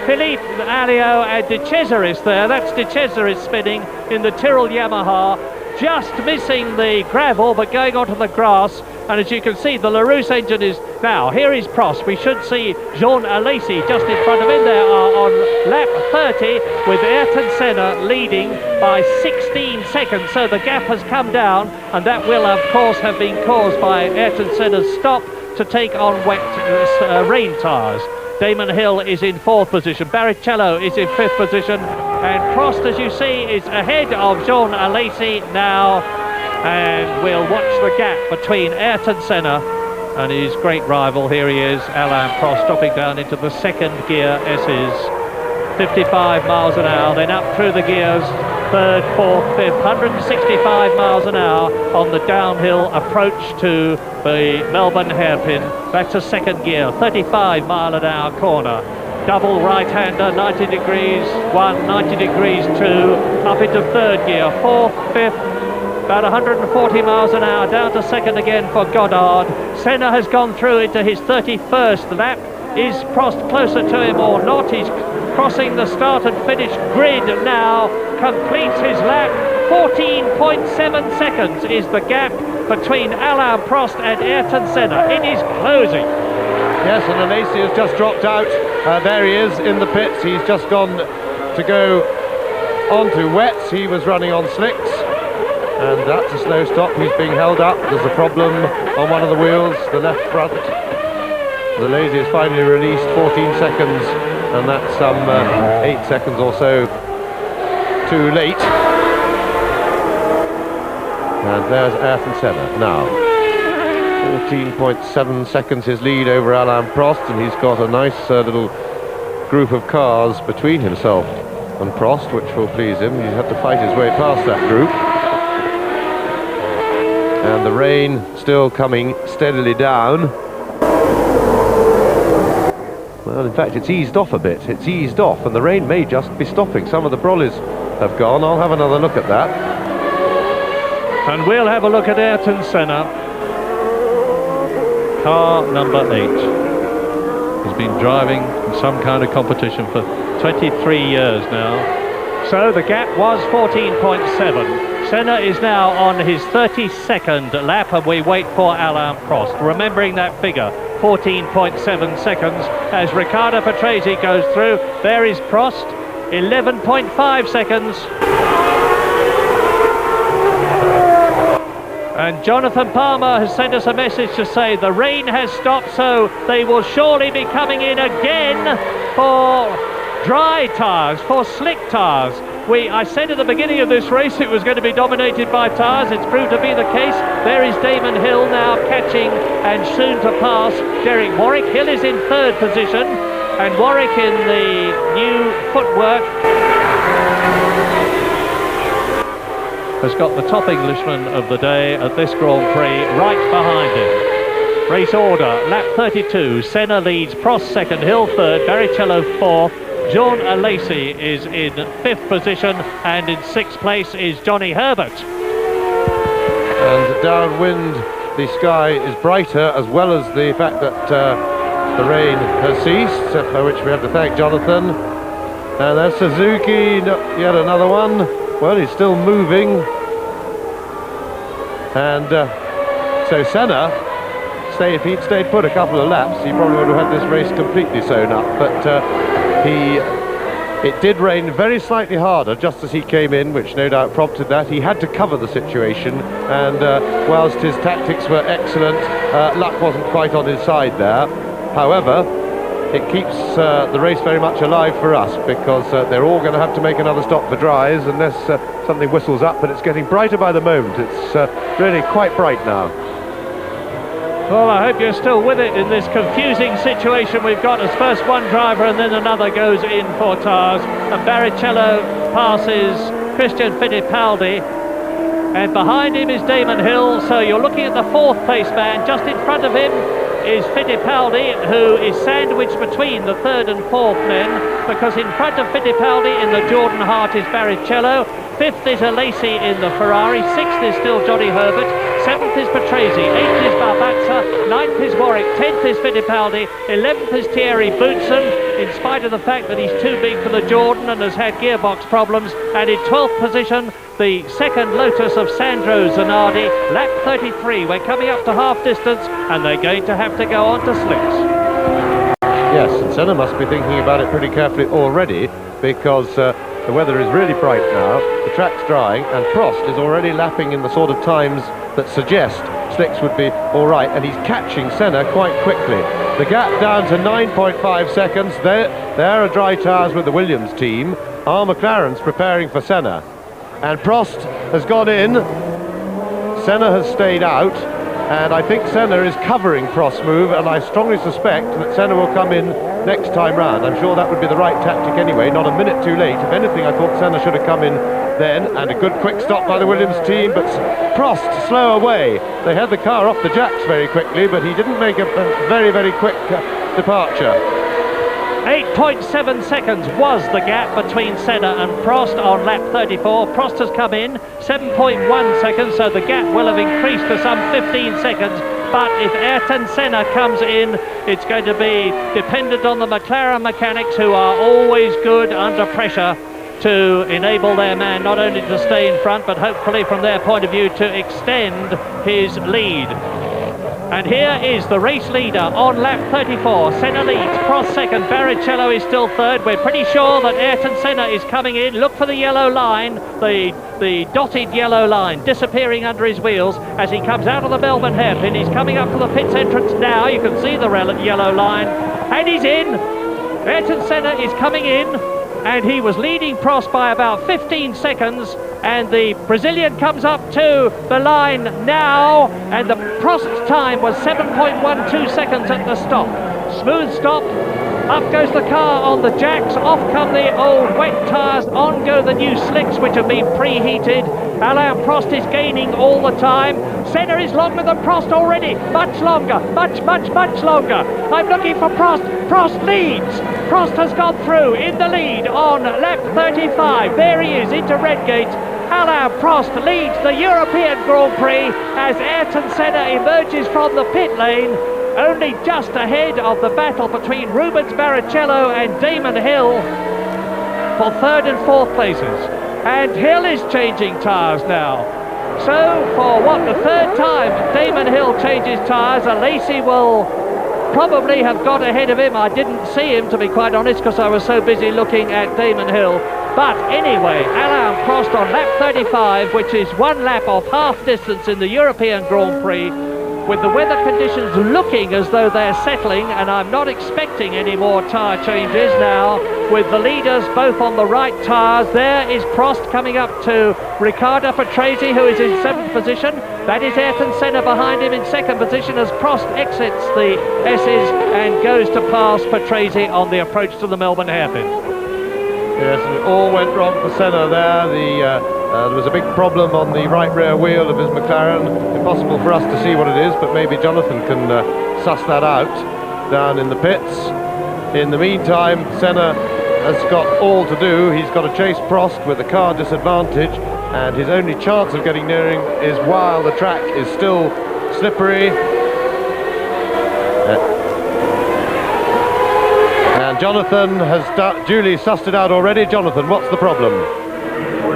Philippe Alliot and De Cesaris there. That's De Cesaris spinning in the Tyrrell Yamaha, just missing the gravel but going onto the grass. And as you can see, the Larousse engine is now. Here is Prost. We should see Jean Alesi just in front of him. They are on lap 30 with Ayrton Senna leading by 16 seconds. So the gap has come down, and that will, of course, have been caused by Ayrton Senna's stop to take on wet rain tyres. Damon Hill is in fourth position. Barrichello is in fifth position. And Prost, as you see, is ahead of Jean Alesi now. And we'll watch the gap between Ayrton Senna and his great rival. Here he is, Alain Prost, dropping down into the second gear S's. 55 miles an hour, then up through the gears, third, fourth, fifth, 165 miles an hour on the downhill approach to the Melbourne hairpin. That's a second gear, 35 mile an hour corner. Double right-hander, 90 degrees, 1, 90 degrees, 2, up into third gear, fourth, fifth, about 140 miles an hour, down to second again for Goddard. Senna has gone through into his 31st lap. Is Prost closer to him or not? He's crossing the start and finish grid now, completes his lap. 14.7 seconds is the gap between Alain Prost and Ayrton Senna. It is closing. Yes, and Alesi has just dropped out. There he is in the pits. He's just gone to go onto wets. He was running on slicks. And that's a slow stop. He's being held up. There's a problem on one of the wheels, the left front. The lazy is finally released, 14 seconds, and that's some 8 seconds or so too late. And there's Ayrton Senna now. 14.7 seconds his lead over Alain Prost, and he's got a nice little group of cars between himself and Prost, which will please him. He's had to fight his way past that group. And the rain still coming steadily down. Well, in fact, it's eased off a bit. It's eased off, and the rain may just be stopping. Some of the brollies have gone. I'll have another look at that. And we'll have a look at Ayrton Senna. Car number 8. He's been driving in some kind of competition for 23 years now. So the gap was 14.7. Senna is now on his 32nd lap, and we wait for Alain Prost. Remembering that figure, 14.7 seconds, as Riccardo Patrese goes through. There is Prost, 11.5 seconds. And Jonathan Palmer has sent us a message to say the rain has stopped, so they will surely be coming in again for dry tyres, for slick tyres. I said at the beginning of this race it was going to be dominated by tyres. It's proved to be the case. There is Damon Hill now catching and soon to pass Derek Warwick. Hill is in 3rd position, and Warwick in the new footwork has got the top Englishman of the day at this Grand Prix right behind him. Race order, lap 32, Senna leads, Prost 2nd, Hill 3rd, Barrichello 4th, John Alesi is in 5th position, and in 6th place is Johnny Herbert. And downwind, the sky is brighter, as well as the fact that the rain has ceased, for which we have to thank Jonathan. And there's Suzuki, yet another one. Well, he's still moving. And so Senna, if he'd stayed put a couple of laps, he probably would have had this race completely sewn up. But it did rain very slightly harder just as he came in, which no doubt prompted that. He had to cover the situation, and whilst his tactics were excellent, luck wasn't quite on his side there. However, it keeps the race very much alive for us, because they're all going to have to make another stop for dries unless something whistles up, but it's getting brighter by the moment. It's really quite bright now. Well, I hope you're still with it in this confusing situation we've got, as first one driver and then another goes in for tyres, and Barrichello passes Christian Fittipaldi, and behind him is Damon Hill. So you're looking at the 4th place man. Just in front of him is Fittipaldi, who is sandwiched between the 3rd and 4th men, because in front of Fittipaldi in the Jordan Hart is Barrichello, 5th is Alesi in the Ferrari, 6th is still Johnny Herbert, 7th is Patrese, 8th is Barbazza, 9th is Warwick, 10th is Fittipaldi, 11th is Thierry Boutsen, in spite of the fact that he's too big for the Jordan and has had gearbox problems, and in 12th position the 2nd Lotus of Sandro Zanardi, lap 33. We're coming up to half distance, and they're going to have to go on to slicks. Yes, and Senna must be thinking about it pretty carefully already, because the weather is really bright now, the track's drying, and Prost is already lapping in the sort of times that suggest slicks would be all right, and he's catching Senna quite quickly. The gap down to 9.5 seconds. There are dry tyres with the Williams team. Our McLaren's preparing for Senna. And Prost has gone in, Senna has stayed out, and I think Senna is covering Prost's move, and I strongly suspect that Senna will come in next time round. I'm sure that would be the right tactic anyway, not a minute too late. If anything, I thought Senna should have come in then, and a good quick stop by the Williams team, but Prost slow away. They had the car off the jacks very quickly, but he didn't make a very, very quick departure. 8.7 seconds was the gap between Senna and Prost on lap 34. Prost has come in 7.1 seconds, so the gap will have increased to some 15 seconds. But if Ayrton Senna comes in, it's going to be dependent on the McLaren mechanics, who are always good under pressure to enable their man not only to stay in front, but hopefully from their point of view to extend his lead. And here is the race leader on lap 34. Senna leads, Prost second, Barrichello is still third. We're pretty sure that Ayrton Senna is coming in. Look for the yellow line, the dotted yellow line disappearing under his wheels as he comes out of the Melbourne hairpin. He's coming up to the pits entrance now. You can see the yellow line, and he's in. Ayrton Senna is coming in, and he was leading Prost by about 15 seconds, and the Brazilian comes up to the line now, and the Prost time was 7.12 seconds at the stop. Smooth stop, up goes the car on the jacks, off come the old wet tyres, on go the new slicks which have been preheated. Alain Prost is gaining all the time. Senna is longer than Prost already, much longer, much longer. I'm looking for Prost. Prost leads. Prost has gone through in the lead on lap 35. There he is into Redgate. Alain Prost leads the European Grand Prix as Ayrton Senna emerges from the pit lane, only just ahead of the battle between Rubens Barrichello and Damon Hill for third and fourth places. And Hill is changing tyres now. So for what, the third time Damon Hill changes tyres, Alesi will probably have got ahead of him. I didn't see him, to be quite honest, because I was so busy looking at Damon Hill. But anyway, Alain Prost on lap 35, which is one lap of half distance in the European Grand Prix, with the weather conditions looking as though they're settling, and I'm not expecting any more tyre changes now, with the leaders both on the right tyres. There is Prost coming up to Riccardo Patrese, who is in 7th position. That is Ayrton Senna behind him in 2nd position as Prost exits the S's and goes to pass Patrese on the approach to the Melbourne hairpin. Yes, and it all went wrong for Senna there. There was a big problem on the right rear wheel of his McLaren. Impossible for us to see what it is, but maybe Jonathan can suss that out down in the pits. In the meantime, Senna has got all to do. He's got to chase Prost with the car disadvantage, and his only chance of getting near him is while the track is still slippery. And Jonathan has duly sussed it out already. Jonathan, what's the problem?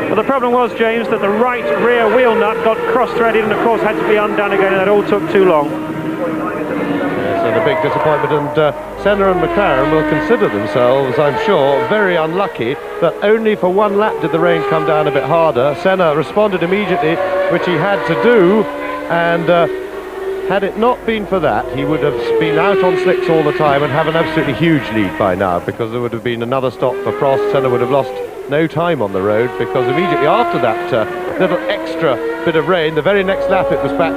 Well, the problem was, James, that the right rear wheel nut got cross-threaded and of course had to be undone again, and that all took too long. Yes, and a big disappointment, and Senna and McLaren will consider themselves, I'm sure, very unlucky that only for one lap did the rain come down a bit harder. Senna responded immediately, which he had to do, and had it not been for that, he would have been out on slicks all the time and have an absolutely huge lead by now, because there would have been another stop for Prost. Senna would have lost no time on the road, because immediately after that little extra bit of rain, the very next lap it was back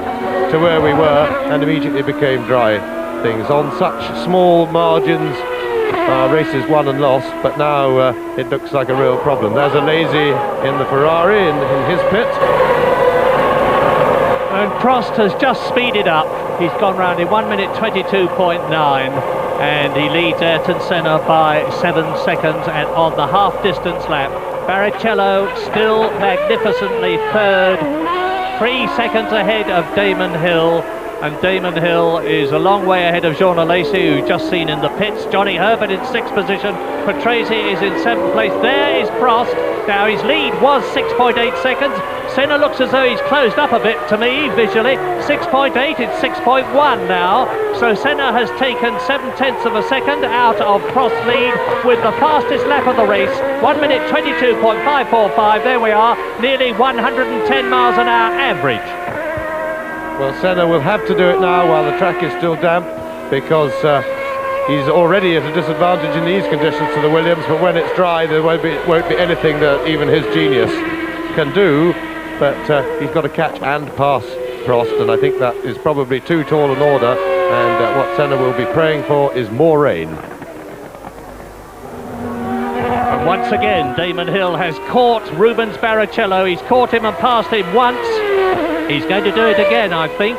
to where we were and immediately became dry. Things on such small margins, races won and lost, but now it looks like a real problem. There's Alesi in the Ferrari in his pit. And Prost has just speeded up. He's gone round in 1 minute 22.9, and he leads Ayrton Senna by 7 seconds, and on the half distance lap, Barrichello still magnificently third, 3 seconds ahead of Damon Hill, and Damon Hill is a long way ahead of Jean Alesi, who just seen in the pits. Johnny Herbert in 6th position, Patrese is in 7th place. There is Prost. Now his lead was 6.8 seconds. Senna looks as though he's closed up a bit to me visually. 6.8, it's 6.1 now. So Senna has taken 7/10 of a second out of Prost's lead with the fastest lap of the race. 1 minute 22.545. There we are, nearly 110 miles an hour average. Well, Senna will have to do it now while the track is still damp, because he's already at a disadvantage in these conditions to the Williams, but when it's dry there won't be anything that even his genius can do. But he's got to catch and pass Prost, and I think that is probably too tall an order, and what Senna will be praying for is more rain. And once again, Damon Hill has caught Rubens Barrichello. He's caught him and passed him once. He's going to do it again, I think.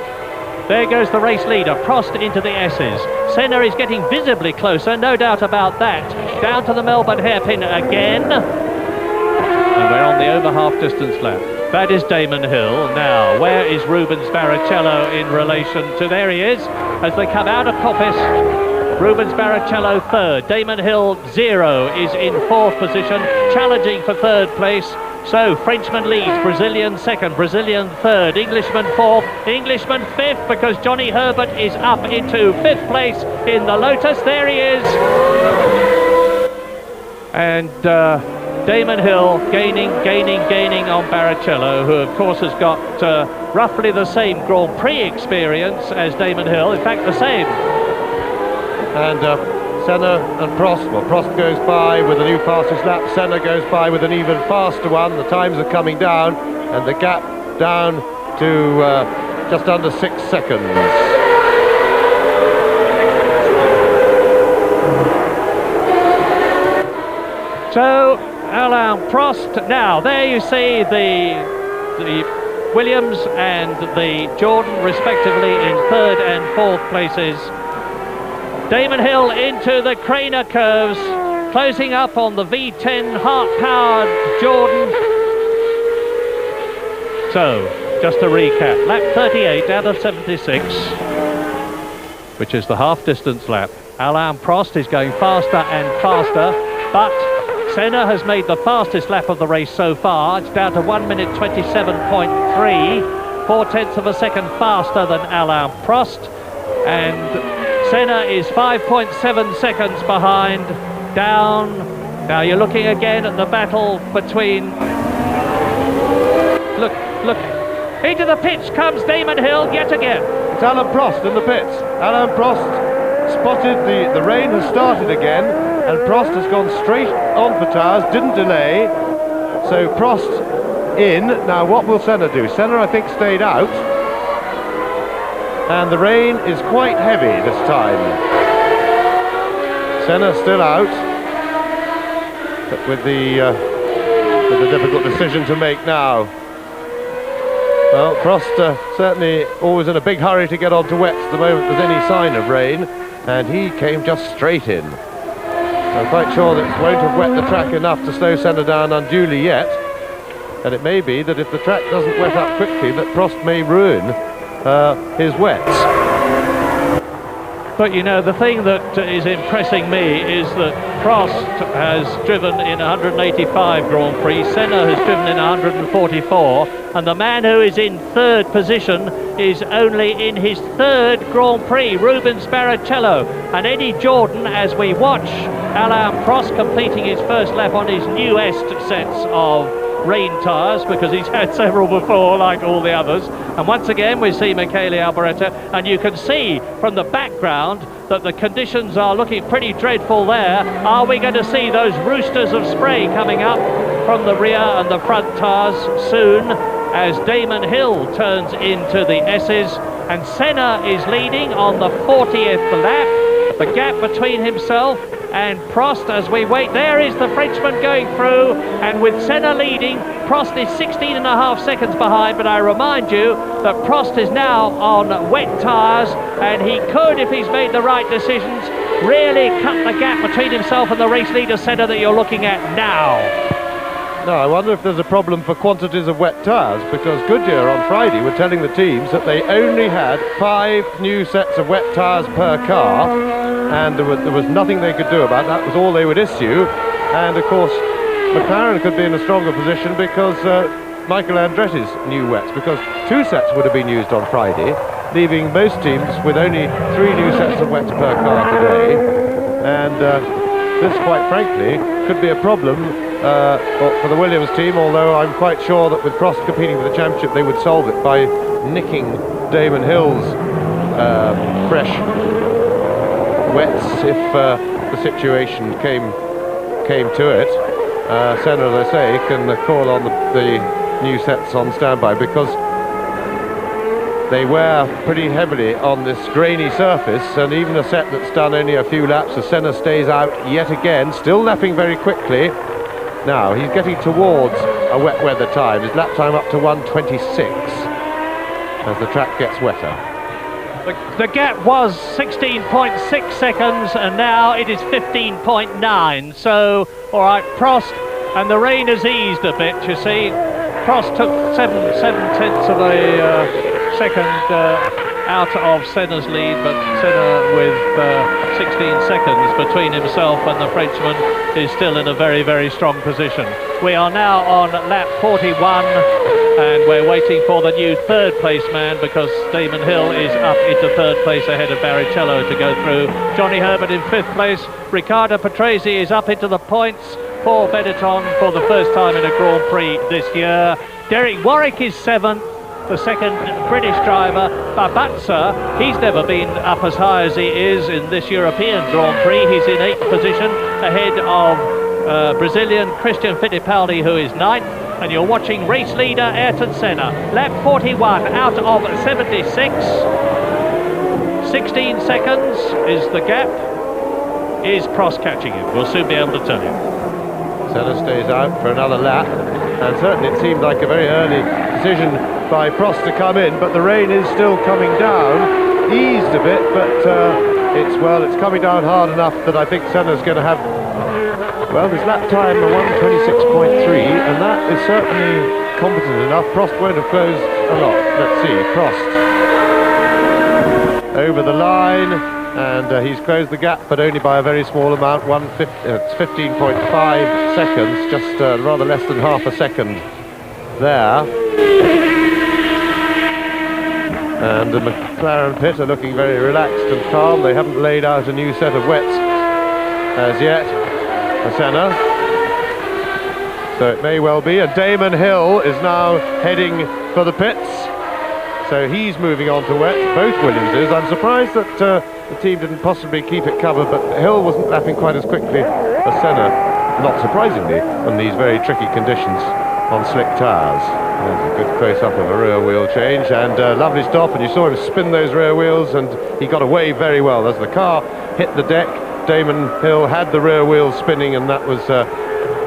There goes the race leader, Prost into the S's. Senna is getting visibly closer, no doubt about that. Down to the Melbourne hairpin again. And we're on the over half distance lap. That is Damon Hill. Now, where is Rubens Barrichello in relation to... There he is, as they come out of Coppice. Rubens Barrichello third. Damon Hill 0 is in 4th position, challenging for 3rd place. So Frenchman leads, Brazilian second, Brazilian third, Englishman fourth, Englishman fifth, because Johnny Herbert is up into fifth place in the Lotus. There he is. And Damon Hill gaining on Barrichello, who of course has got roughly the same Grand Prix experience as Damon Hill, in fact the same. And Senna and Prost, well, Prost goes by with a new fastest lap, Senna goes by with an even faster one. The times are coming down, and the gap down to just under 6 seconds. So Alain Prost, now there you see the Williams and the Jordan respectively in third and fourth places. Damon Hill into the Craner curves, closing up on the V10 Hart-powered Jordan. So, just to recap, lap 38 out of 76, which is the half-distance lap. Alain Prost is going faster and faster, but Senna has made the fastest lap of the race so far. It's down to 1 minute 27.3, 4/10 of a second faster than Alain Prost, and Senna is 5.7 seconds behind, down. Now you're looking again at the battle between... Look, into the pits comes Damon Hill yet again. It's Alain Prost in the pits. Alain Prost spotted the rain has started again, and Prost has gone straight on for tyres, didn't delay. So Prost in. Now what will Senna do? Senna, I think, stayed out. And the rain is quite heavy this time. Senna still out, but with the difficult decision to make now. Well, Prost certainly always in a big hurry to get onto wets the moment there's any sign of rain, and he came just straight in. I'm quite sure that it won't have wet the track enough to slow Senna down unduly yet, and it may be that if the track doesn't wet up quickly that Prost may ruin his wets. But you know, the thing that is impressing me is that Prost has driven in 185 Grand Prix, Senna has driven in 144, and the man who is in third position is only in his third Grand Prix, Rubens Barrichello. And Eddie Jordan, as we watch Alain Prost completing his first lap on his newest sets of rain tyres, because he's had several before like all the others, and once again we see Michele Alboreto, and you can see from the background that the conditions are looking pretty dreadful there. Are we going to see those roosters of spray coming up from the rear and the front tyres soon, as Damon Hill turns into the S's, and Senna is leading on the 40th lap. The gap between himself and Prost as we wait, there is the Frenchman going through, and with Senna leading, Prost is 16.5 seconds behind, but I remind you that Prost is now on wet tyres, and he could, if he's made the right decisions, really cut the gap between himself and the race leader Senna that you're looking at now. Now, I wonder if there's a problem for quantities of wet tyres, because Goodyear on Friday were telling the teams that they only had 5 new sets of wet tyres per car, and there was nothing they could do about that. Was all they would issue. And of course McLaren could be in a stronger position because Michael Andretti's new wets, because 2 sets would have been used on Friday, leaving most teams with only 3 new sets of wets per car today. And this, quite frankly, could be a problem for the Williams team, although I'm quite sure that with Prost competing for the championship they would solve it by nicking Damon Hill's fresh wets if the situation came to it. Senna, as I say, can call on the new sets on standby, because they wear pretty heavily on this grainy surface, and even a set that's done only a few laps, as Senna stays out yet again, still lapping very quickly. Now he's getting towards a wet weather time, his lap time up to 1:26 as the track gets wetter. The gap was 16.6 seconds, and now it is 15.9. So, all right, Prost, and the rain has eased a bit, you see. Prost took 7/10 of a second out of Senna's lead, but Senna with 16 seconds between himself and the Frenchman is still in a very, very strong position. We are now on lap 41 and we're waiting for the new third place man, because Damon Hill is up into third place ahead of Barrichello to go through. Johnny Herbert in fifth place. Riccardo Patrese is up into the points for Benetton for the first time in a Grand Prix this year. Derek Warwick is seventh, the second British driver. Babazza, he's never been up as high as he is in this European Grand Prix. He's in eighth position ahead of Brazilian Christian Fittipaldi, who is ninth. And you're watching race leader Ayrton Senna. Lap 41 out of 76. 16 seconds is the gap. Is Prost catching him? We'll soon be able to tell you. Senna stays out for another lap, and certainly it seemed like a very early decision by Prost to come in, but the rain is still coming down, eased a bit, but it's coming down hard enough that I think Senna's going to have, well, his lap time of 1:26.3, and that is certainly competent enough. Prost won't have closed a lot. Let's see, Prost over the line, and he's closed the gap, but only by a very small amount. 15.5 seconds, just rather less than half a second there. And the McLaren pit are looking very relaxed and calm. They haven't laid out a new set of wets as yet for Senna, so it may well be. And Damon Hill is now heading for the pits, so he's moving on to wet. Both Williamses. I'm surprised that the team didn't possibly keep it covered, but Hill wasn't lapping quite as quickly as Senna, not surprisingly, on these very tricky conditions on slick tyres. There's a good close-up of a rear wheel change, and lovely stop, and you saw him spin those rear wheels, and he got away very well. As the car hit the deck, Damon Hill had the rear wheels spinning, and that was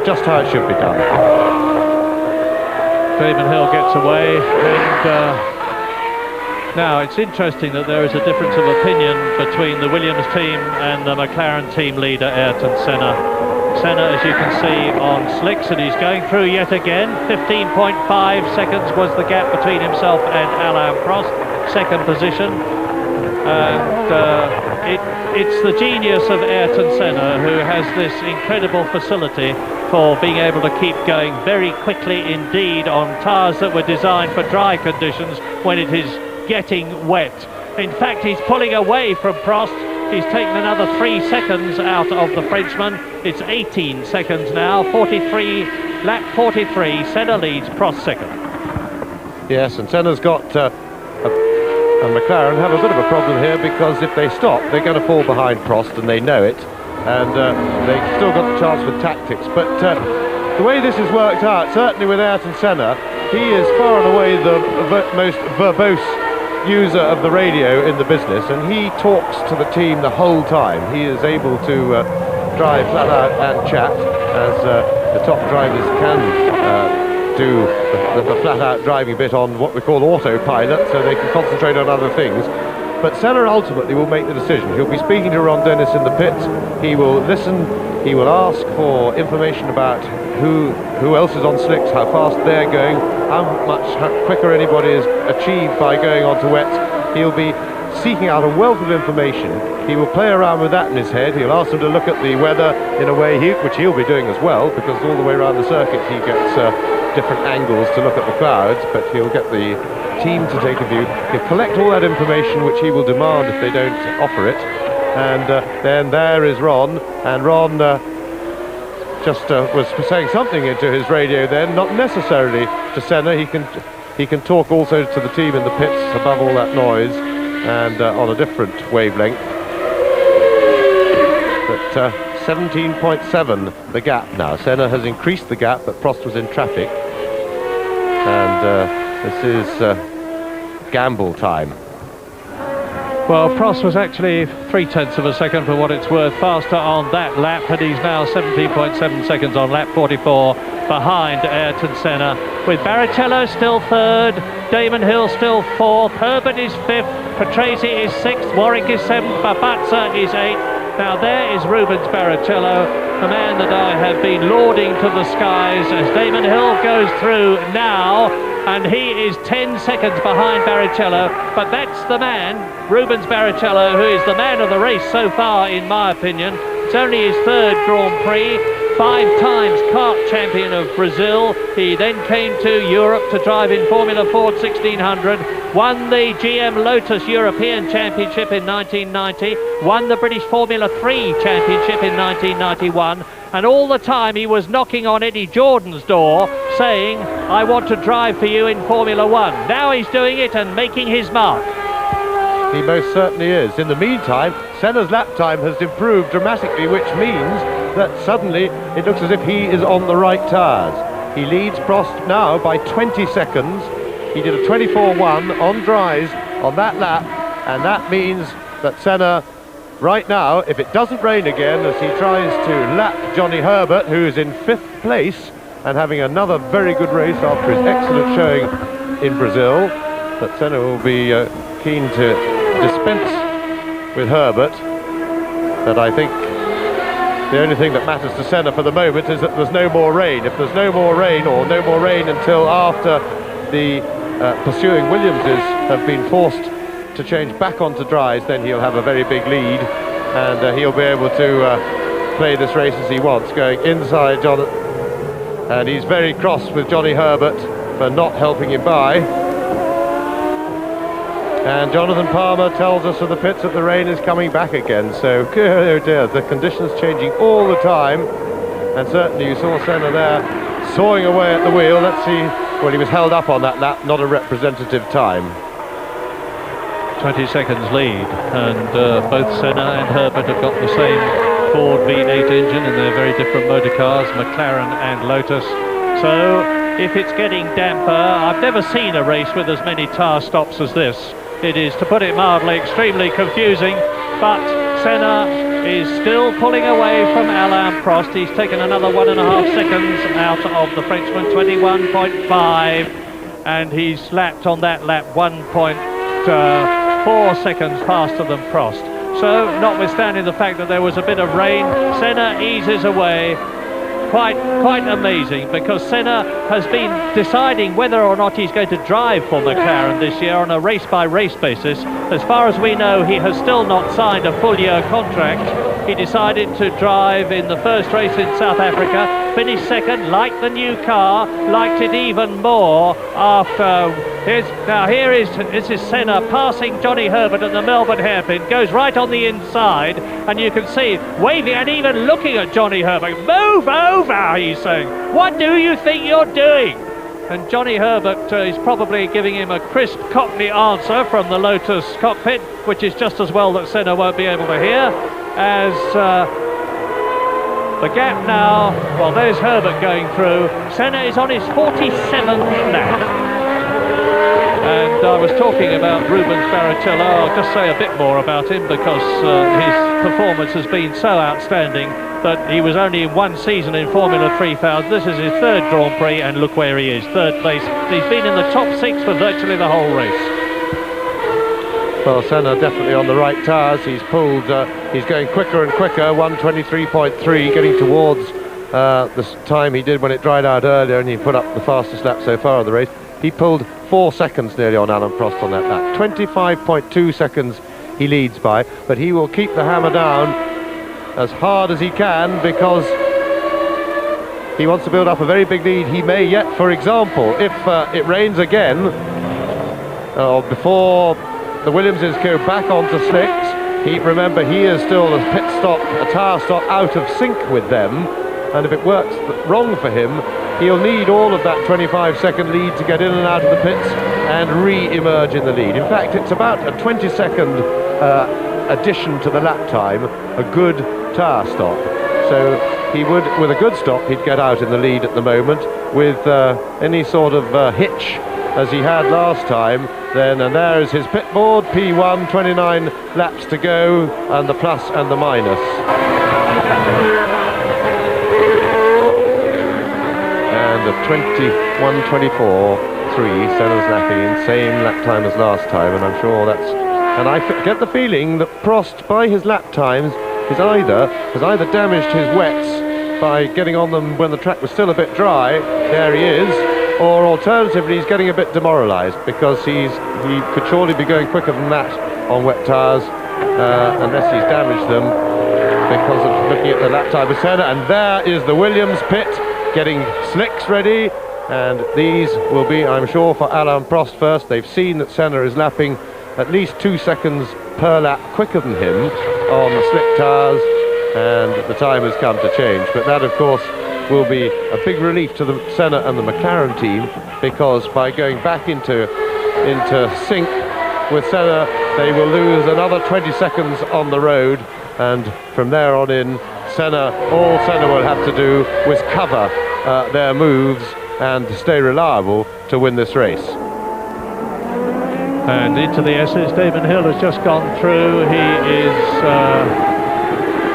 just how it should be done. Damon Hill gets away, and now it's interesting that there is a difference of opinion between the Williams team and the McLaren team leader Ayrton Senna. Senna, as you can see, on slicks, and he's going through yet again. 15.5 seconds was the gap between himself and Alain Prost, second position. And it's the genius of Ayrton Senna, who has this incredible facility for being able to keep going very quickly indeed on tyres that were designed for dry conditions when it is getting wet. In fact, he's pulling away from Prost. He's taken another 3 seconds out of the Frenchman. It's 18 seconds now. 43, lap 43. Senna leads, Prost second. Yes, and Senna's got and McLaren have a bit of a problem here, because if they stop, they're going to fall behind Prost, and they know it. And they've still got the chance with tactics. But the way this has worked out, certainly with Ayrton Senna, he is far and away the most verbose user of the radio in the business, and he talks to the team the whole time. He is able to drive flat out and chat, as the top drivers can do the flat out driving bit on what we call autopilot, so they can concentrate on other things. But Senna ultimately will make the decision. He'll be speaking to Ron Dennis in the pits. He will listen, he will ask for information about who else is on slicks, how fast they're going, how quicker anybody is achieved by going onto wets. He'll be seeking out a wealth of information. He will play around with that in his head. He'll ask them to look at the weather in a way which he'll be doing as well, because all the way around the circuit he gets different angles to look at the clouds, but he'll get the team to take a view. He'll collect all that information which he will demand if they don't offer it, and then there is Ron, and Ron just was saying something into his radio then, not necessarily to Senna. He can talk also to the team in the pits above all that noise, and on a different wavelength. But 17.7 the gap now. Senna has increased the gap, but Prost was in traffic, and this is gamble time. Well, Prost was actually 0.3 of a second, for what it's worth, faster on that lap, and he's now 17.7 seconds on lap 44 behind Ayrton Senna, with Barrichello still third, Damon Hill still fourth, Herbert is fifth, Patrese is sixth, Warwick is seventh, Babazza is eighth. Now there is Rubens Barrichello, the man that I have been lauding to the skies, as Damon Hill goes through now, and he is 10 seconds behind Barrichello, but that's the man, Rubens Barrichello, who is the man of the race so far, in my opinion. It's only his third Grand Prix, 5 times kart champion of Brazil. He then came to Europe to drive in Formula Ford 1600, won the GM Lotus European Championship in 1990, won the British Formula 3 Championship in 1991, and all the time he was knocking on Eddie Jordan's door saying, I want to drive for you in Formula 1. Now he's doing it and making his mark. He most certainly is. In the meantime, Senna's lap time has improved dramatically, which means that suddenly it looks as if he is on the right tyres. He leads Prost now by 20 seconds. He did a 24.1 on dries on that lap, and that means that Senna, right now, if it doesn't rain again, as he tries to lap Johnny Herbert, who is in 5th place and having another very good race after his excellent showing in Brazil, that Senna will be keen to dispense with Herbert. But I think the only thing that matters to Senna for the moment is that there's no more rain. If there's no more rain, or no more rain until after the pursuing Williamses have been forced to change back onto dries, then he'll have a very big lead, and he'll be able to play this race as he wants, going inside Jonathan. And he's very cross with Johnny Herbert for not helping him by. And Jonathan Palmer tells us of the pits that the rain is coming back again, so oh dear, the conditions changing all the time. And certainly you saw Senna there sawing away at the wheel. Let's see, well, he was held up on that lap, not a representative time. 20 seconds lead, and both Senna and Herbert have got the same Ford V8 engine in their very different motor cars, McLaren and Lotus. So if it's getting damper, I've never seen a race with as many tyre stops as this. It is, to put it mildly, extremely confusing, but Senna is still pulling away from Alain Prost. He's taken another 1.5 seconds out of the Frenchman, 21.5, and he's lapped on that lap 1.4 seconds faster than Prost. So, notwithstanding the fact that there was a bit of rain, Senna eases away. Quite amazing, because Senna has been deciding whether or not he's going to drive for McLaren this year on a race-by-race basis. As far as we know, he has still not signed a full-year contract. He decided to drive in the first race in South Africa, finished second, liked the new car, liked it even more after... This is Senna passing Johnny Herbert at the Melbourne hairpin, goes right on the inside, and you can see waving and even looking at Johnny Herbert. Move over, he's saying. What do you think you're doing? And Johnny Herbert is probably giving him a crisp Cockney answer from the Lotus cockpit, which is just as well that Senna won't be able to hear, as the gap now, well, there's Herbert going through. Senna is on his 47th lap. And I was talking about Rubens Barrichello. I'll just say a bit more about him, because his performance has been so outstanding that he was only in one season in Formula 3000. This is his third Grand Prix, and look where he is, third place. He's been in the top 6 for virtually the whole race. Well, Senna definitely on the right tyres. He's pulled, he's going quicker and quicker, 1:23.3, getting towards the time he did when it dried out earlier, and he put up the fastest lap so far of the race. He pulled 4 seconds nearly on Alain Prost on that lap. 25.2 seconds he leads by, but he will keep the hammer down as hard as he can, because he wants to build up a very big lead. He may yet, for example, if it rains again, before the Williamses go back onto slicks, remember, he is still a tyre stop out of sync with them, and if it works wrong for him, he'll need all of that 25-second lead to get in and out of the pits and re-emerge in the lead. In fact, it's about a 20-second addition to the lap time, a good tyre stop. So he would, with a good stop, he'd get out in the lead at the moment. With any sort of hitch, as he had last time, then, and there is his pit board, P1, 29 laps to go, and the plus and the minus. And a 21:24.3, Senna's lapping in, same lap time as last time, and I'm sure that's... And I get the feeling that Prost, by his lap times, has either damaged his wets by getting on them when the track was still a bit dry. There he is. or alternatively he's getting a bit demoralised, because he could surely be going quicker than that on wet tyres, unless he's damaged them because of looking at the lap time of Senna. And there is the Williams pit getting slicks ready, and these will be, I'm sure, for Alain Prost first. They've seen that Senna is lapping at least 2 seconds per lap quicker than him on the slick tyres, and the time has come to change. But that, of course, will be a big relief to the Senna and the McLaren team, because by going back into sync with Senna, they will lose another 20 seconds on the road, and from there on in, all Senna will have to do is cover their moves and stay reliable to win this race. And into the S's, Damon Hill has just gone through. He is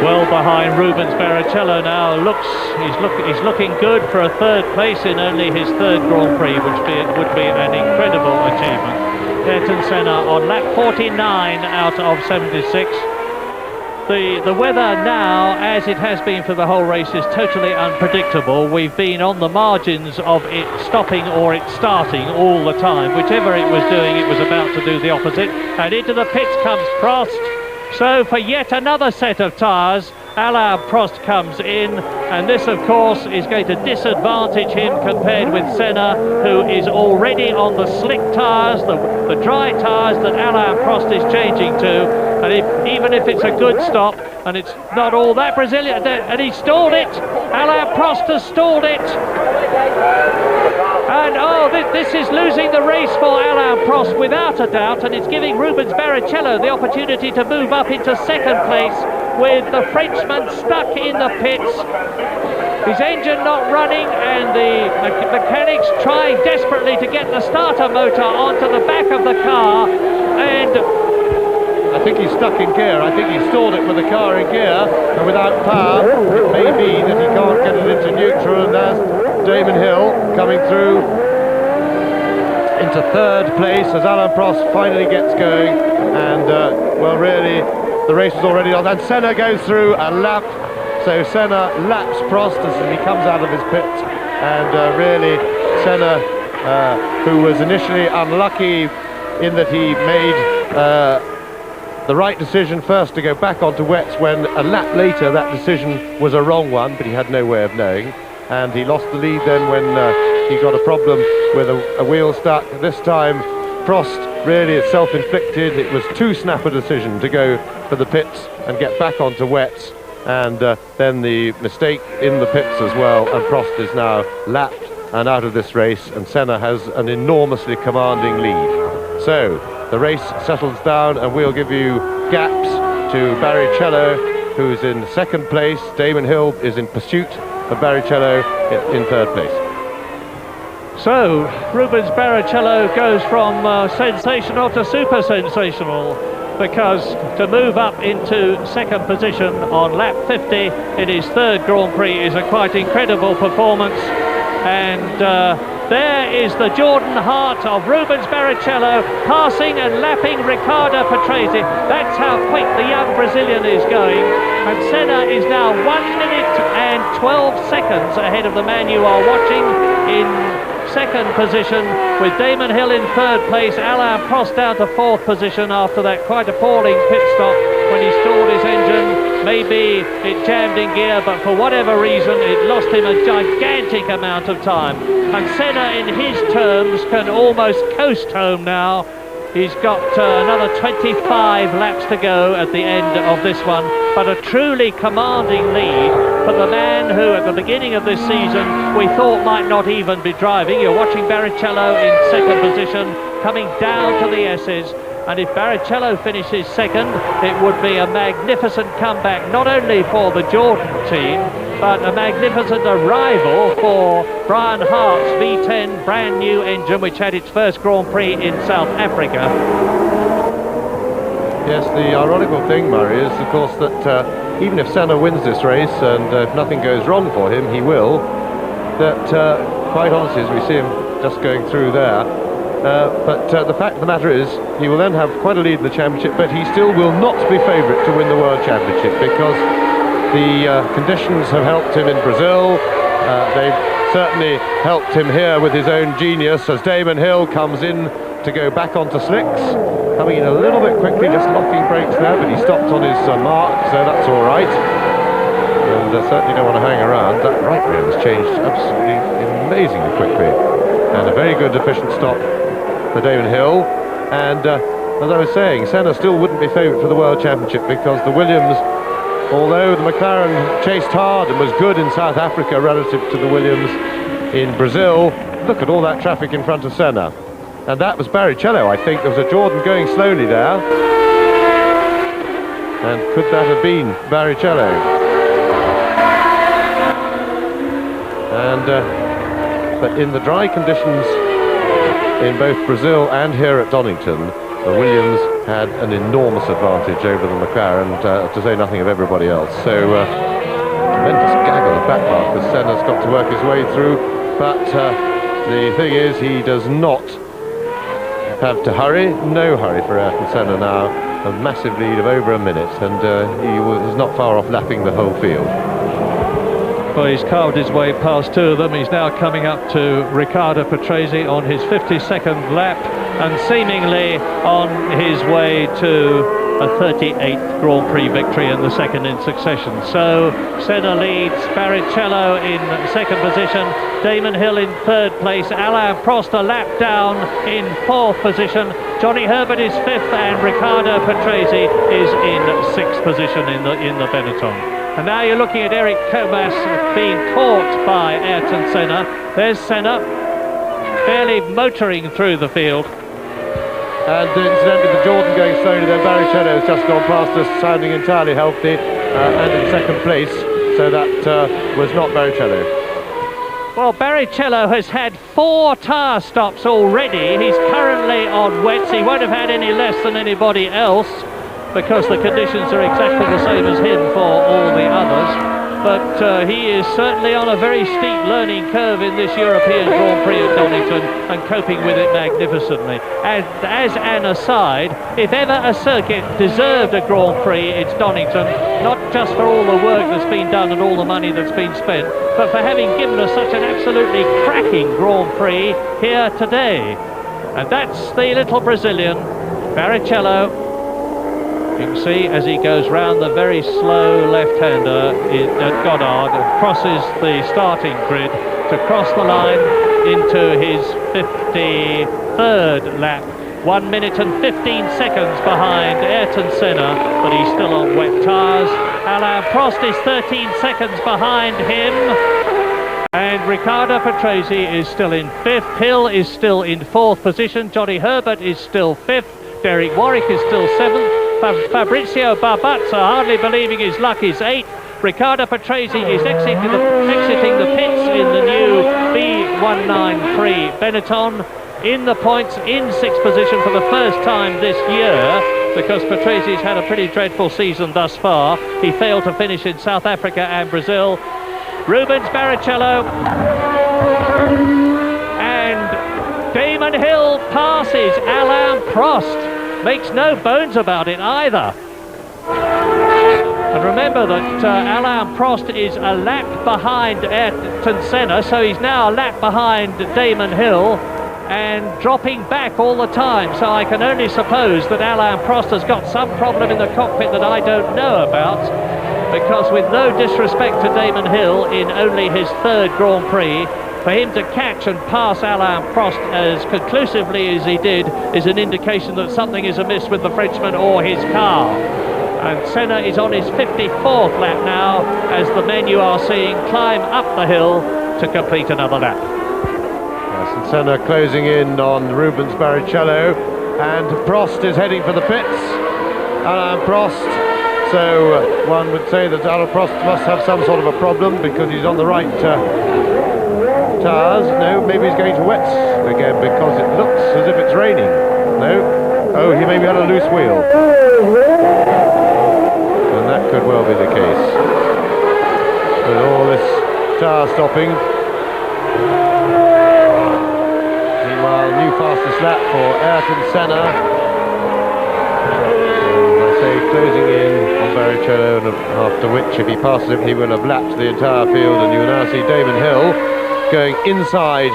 well behind Rubens Barrichello now. He's looking good for a third place in only his third Grand Prix, which would be an incredible achievement. Ayrton Senna on lap 49 out of 76. The weather now, as it has been for the whole race, is totally unpredictable. We've been on the margins of it stopping or it starting all the time. Whichever it was doing, it was about to do the opposite. And into the pits comes Prost. So for yet another set of tyres, Alain Prost comes in, and this of course is going to disadvantage him compared with Senna, who is already on the slick tyres, the dry tyres that Alain Prost is changing to. And even if it's a good stop, and it's not all that Brazilian, and he stalled it. Alain Prost has stalled it. And this is losing the race for Alain Prost without a doubt, and it's giving Rubens Barrichello the opportunity to move up into second place, with the Frenchman stuck in the pits. His engine not running, and the mechanics trying desperately to get the starter motor onto the back of the car, and I think he's stuck in gear. I think he stalled it with the car in gear, and without power, it may be that he can't get it into neutral. And there's Damon Hill coming through into third place as Alain Prost finally gets going. And well, really, the race was already on. And Senna goes through a lap. So Senna laps Prost as he comes out of his pit. And really, Senna, who was initially unlucky in that he made the right decision first to go back onto wets, when a lap later that decision was a wrong one, but he had no way of knowing, and he lost the lead then when he got a problem with a wheel stuck. This time Prost, really, it's self-inflicted. It was too snap a decision to go for the pits and get back onto wets, and then the mistake in the pits as well, and Prost is now lapped and out of this race, and Senna has an enormously commanding lead. So the race settles down, and we'll give you gaps to Barrichello, who's in second place. Damon Hill is in pursuit of Barrichello in third place. So Rubens Barrichello goes from sensational to super sensational, because to move up into second position on lap 50 in his third Grand Prix is a quite incredible performance. And there is the Jordan Hart of Rubens Barrichello, passing and lapping Riccardo Patrese. That's how quick the young Brazilian is going. And Senna is now 1 minute and 12 seconds ahead of the man you are watching in second position, with Damon Hill in third place. Alain Prost down to fourth position after that quite appalling pit stop when he stalled his engine. Maybe it jammed in gear, but for whatever reason it lost him a gigantic amount of time. And Senna, in his terms, can almost coast home now. He's got another 25 laps to go at the end of this one, but a truly commanding lead for the man who at the beginning of this season we thought might not even be driving. You're watching Barrichello in second position, coming down to the S's. And if Barrichello finishes second, it would be a magnificent comeback, not only for the Jordan team, but a magnificent arrival for Brian Hart's V10 brand new engine, which had its first Grand Prix in South Africa. Yes, the ironical thing, Murray, is of course that even if Senna wins this race, and if nothing goes wrong for him, he will, that quite honestly, as we see him just going through there, but the fact of the matter is, he will then have quite a lead in the championship, but he still will not be favourite to win the World Championship, because the conditions have helped him in Brazil. certainly helped him here with his own genius as Damon Hill comes in to go back onto slicks. Coming in a little bit quickly, just locking brakes there, but he stopped on his mark, so that's all right. And certainly don't want to hang around. That right rear has changed absolutely amazingly quickly. And a very good efficient stop for Damon Hill. And as I was saying, Senna still wouldn't be favourite for the World Championship because the Williams, although the McLaren chased hard and was good in South Africa relative to the Williams in Brazil, look at all that traffic in front of Senna. And that was Barrichello, I think. There was a Jordan going slowly there. And could that have been Barrichello? And but in the dry conditions in both Brazil and here at Donington, the Williams had an enormous advantage over the McLaren, to say nothing of everybody else. So tremendous gaggle of back mark as Senna's got to work his way through. But the thing is, he does not have to hurry. No hurry for Ayrton Senna now. A massive lead of over a minute, and he is not far off lapping the whole field. Well, he's carved his way past two of them. He's now coming up to Riccardo Patrese on his 52nd lap and seemingly on his way to a 38th Grand Prix victory and the second in succession. So Senna leads, Barrichello in second position, Damon Hill in third place, Alain Prost a lap down in fourth position, Johnny Herbert is fifth, and Riccardo Patrese is in sixth position in the Benetton. And now you're looking at Eric Comas being caught by Ayrton Senna. There's Senna, barely motoring through the field. And incidentally, the Jordan going slowly there. Barrichello has just gone past us, sounding entirely healthy, and in second place. So that was not Barrichello. Well, Barrichello has had 4 tyre stops already. He's currently on wets. He won't have had any less than anybody else, because the conditions are exactly the same as him for all the others. But he is certainly on a very steep learning curve in this European Grand Prix at Donington and coping with it magnificently. And as an aside, if ever a circuit deserved a Grand Prix, it's Donington, not just for all the work that's been done and all the money that's been spent, but for having given us such an absolutely cracking Grand Prix here today. And that's the little Brazilian, Barrichello. You can see as he goes round the very slow left-hander at Goddard and crosses the starting grid to cross the line into his 53rd lap. 1 minute and 15 seconds behind Ayrton Senna, but he's still on wet tyres. Alain Prost is 13 seconds behind him. And Riccardo Patrese is still in fifth. Hill is still in fourth position. Johnny Herbert is still fifth. Derek Warwick is still seventh. Fabrizio Barbazza, hardly believing his luck, is 8th. Riccardo Patrese is exiting the pits in the new B193 Benetton. In the points, in 6th position for the first time this year, because Patrese's had a pretty dreadful season thus far. He failed to finish in South Africa and Brazil. Rubens Barrichello. And Damon Hill passes Alain Prost. Makes no bones about it either. And remember that Alain Prost is a lap behind Ayrton Senna, so he's now a lap behind Damon Hill and dropping back all the time. So I can only suppose that Alain Prost has got some problem in the cockpit that I don't know about, because with no disrespect to Damon Hill, in only his 3rd Grand Prix, for him to catch and pass Alain Prost as conclusively as he did is an indication that something is amiss with the Frenchman or his car. And Senna is on his 54th lap now, as the men you are seeing climb up the hill to complete another lap. Yes, and Senna closing in on Rubens Barrichello, and Prost is heading for the pits. Alain Prost. So one would say that Alain Prost must have some sort of a problem, because he's on the right tyres. No, maybe he's going to wets again, because it looks as if it's raining. No. Oh, he maybe had a loose wheel. And that could well be the case. With all this tyre stopping. Meanwhile, new fastest lap for Ayrton Senna. Closing in on Barrichello, after which, if he passes him, he will have lapped the entire field, and you will now see Damon Hill going inside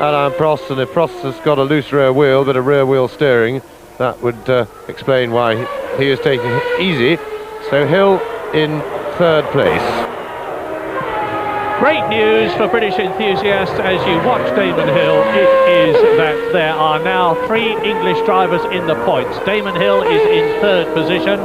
Alain Prost, and if Prost has got a loose rear wheel, bit of rear wheel steering, that would explain why he is taking it easy. So Hill in third place. Great news for British enthusiasts as you watch Damon Hill. It is that there are now 3 English drivers in the points. Damon Hill is in third position,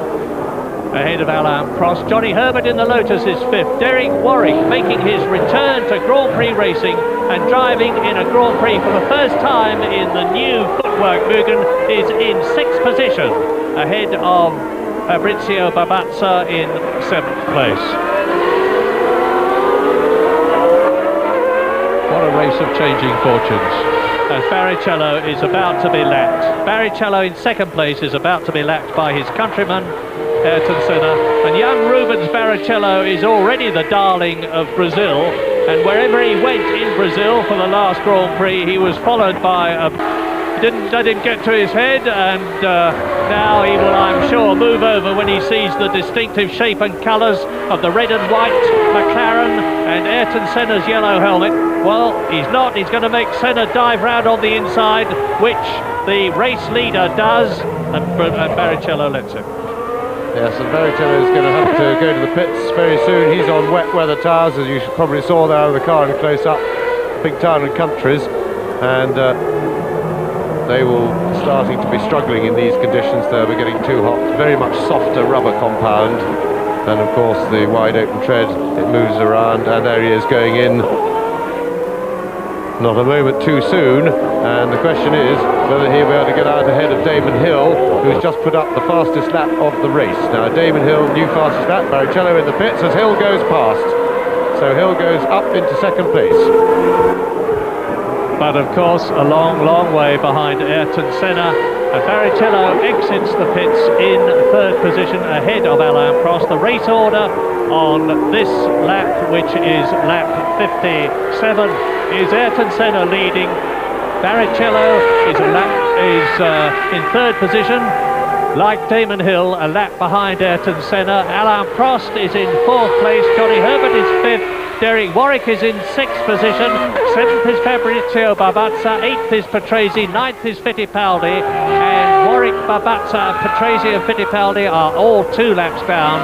ahead of Alain Prost. Johnny Herbert in the Lotus is 5th. Derek Warwick making his return to Grand Prix racing and driving in a Grand Prix for the first time in the new footwork Mugen is in 6th position, ahead of Fabrizio Babazza in 7th place. What a race of changing fortunes, as Barrichello is about to be lapped. Barrichello in 2nd place is about to be lapped by his countryman Ayrton Senna, and young Rubens Barrichello is already the darling of Brazil, and wherever he went in Brazil for the last Grand Prix, he was followed by a... didn't let him get to his head, and now he will, I'm sure, move over when he sees the distinctive shape and colours of the red and white McLaren and Ayrton Senna's yellow helmet. Well, he's not. He's going to make Senna dive round on the inside, which the race leader does, and Barrichello lets him. Yes, and Barrichello is going to have to go to the pits very soon. He's on wet weather tyres, as you probably saw there with the car in close-up, big town and countries, and they will starting to be struggling in these conditions. They'll be getting too hot. Very much softer rubber compound, and of course the wide open tread, it moves around, and there he is going in. Not a moment too soon, and the question is whether he'll be able to get out ahead of Damon Hill, who's just put up the fastest lap of the race. Now Damon Hill, new fastest lap, Barrichello in the pits as Hill goes past. So Hill goes up into 2nd place. But of course a long, long way behind Ayrton Senna, and Barrichello exits the pits in 3rd position ahead of Alain Prost. The race order on this lap, which is lap 57, is Ayrton Senna leading. Barrichello is in 3rd position, like Damon Hill, a lap behind Ayrton Senna. Alain Prost is in 4th place, Johnny Herbert is 5th, Derek Warwick is in 6th position, 7th is Fabrizio Babazza, 8th is Patrese, 9th is Fittipaldi, and Warwick, Babazza, Patrese and Fittipaldi are all 2 laps down.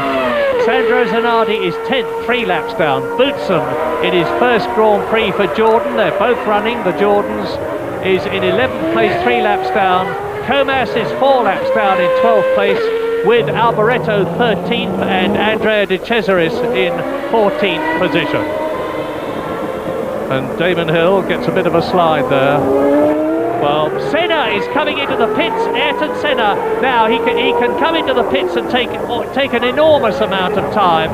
Sandro Zanardi is 10th, 3 laps down. Boutsen in his first Grand Prix for Jordan, they're both running, the Jordans, is in 11th place, 3 laps down. Comas is 4 laps down in 12th place, with Alboreto 13th and Andrea De Cesaris in 14th position. And Damon Hill gets a bit of a slide there. Well, Senna is coming into the pits. Ayrton Senna now he can come into the pits and take an enormous amount of time,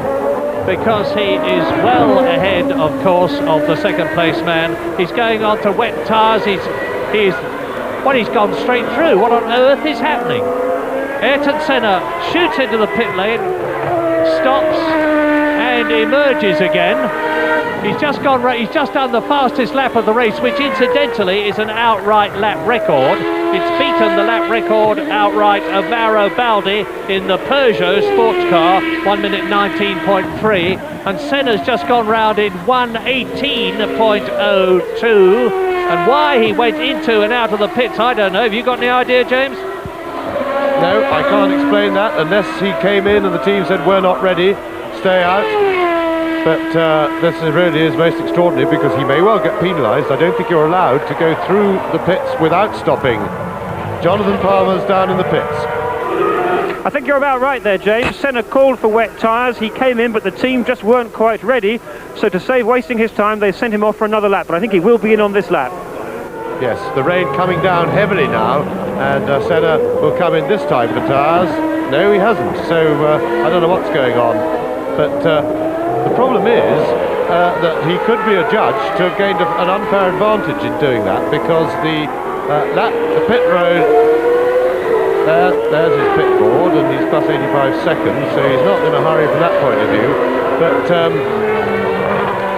because he is well ahead, of course, of the 2nd place man. He's going on to wet tyres. He's gone straight through. What on earth is happening? Ayrton Senna shoots into the pit lane, stops and emerges again. He's just done the fastest lap of the race, which incidentally is an outright lap record. It's beaten the lap record outright of Mauro Baldi in the Peugeot sports car, 1 minute 19.3, and Senna's just gone round in 1:18.02. And why he went into and out of the pits, I don't know. Have you got any idea, James? No, I can't explain that unless he came in and the team said we're not ready, stay out. But this really is most extraordinary, because he may well get penalised. I don't think you're allowed to go through the pits without stopping. Jonathan Palmer's down in the pits. I think you're about right there, James. Senna called for wet tyres. He came in, but the team just weren't quite ready. So to save wasting his time, they sent him off for another lap. But I think he will be in on this lap. Yes, the rain coming down heavily now, and Senna will come in this time for tyres. No, he hasn't. So I don't know what's going on. But the problem is that he could be adjudged to have gained an unfair advantage in doing that, because the pit road, there's his pit board, and he's plus 85 seconds, so he's not in a hurry from that point of view. But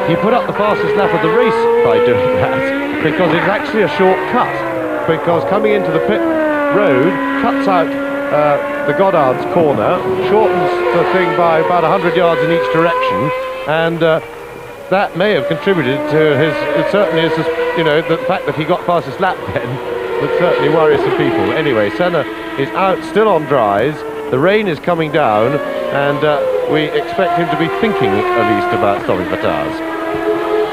he put up the fastest lap of the race by doing that, because it's actually a shortcut, because coming into the pit road cuts out the Goddard's corner, shortens the thing by about 100 yards in each direction, and that may have contributed to his, it certainly is, you know, the fact that he got past his lap then would certainly worry some people. Anyway, Senna is out, still on dries, the rain is coming down, and we expect him to be thinking at least about stopping for tires.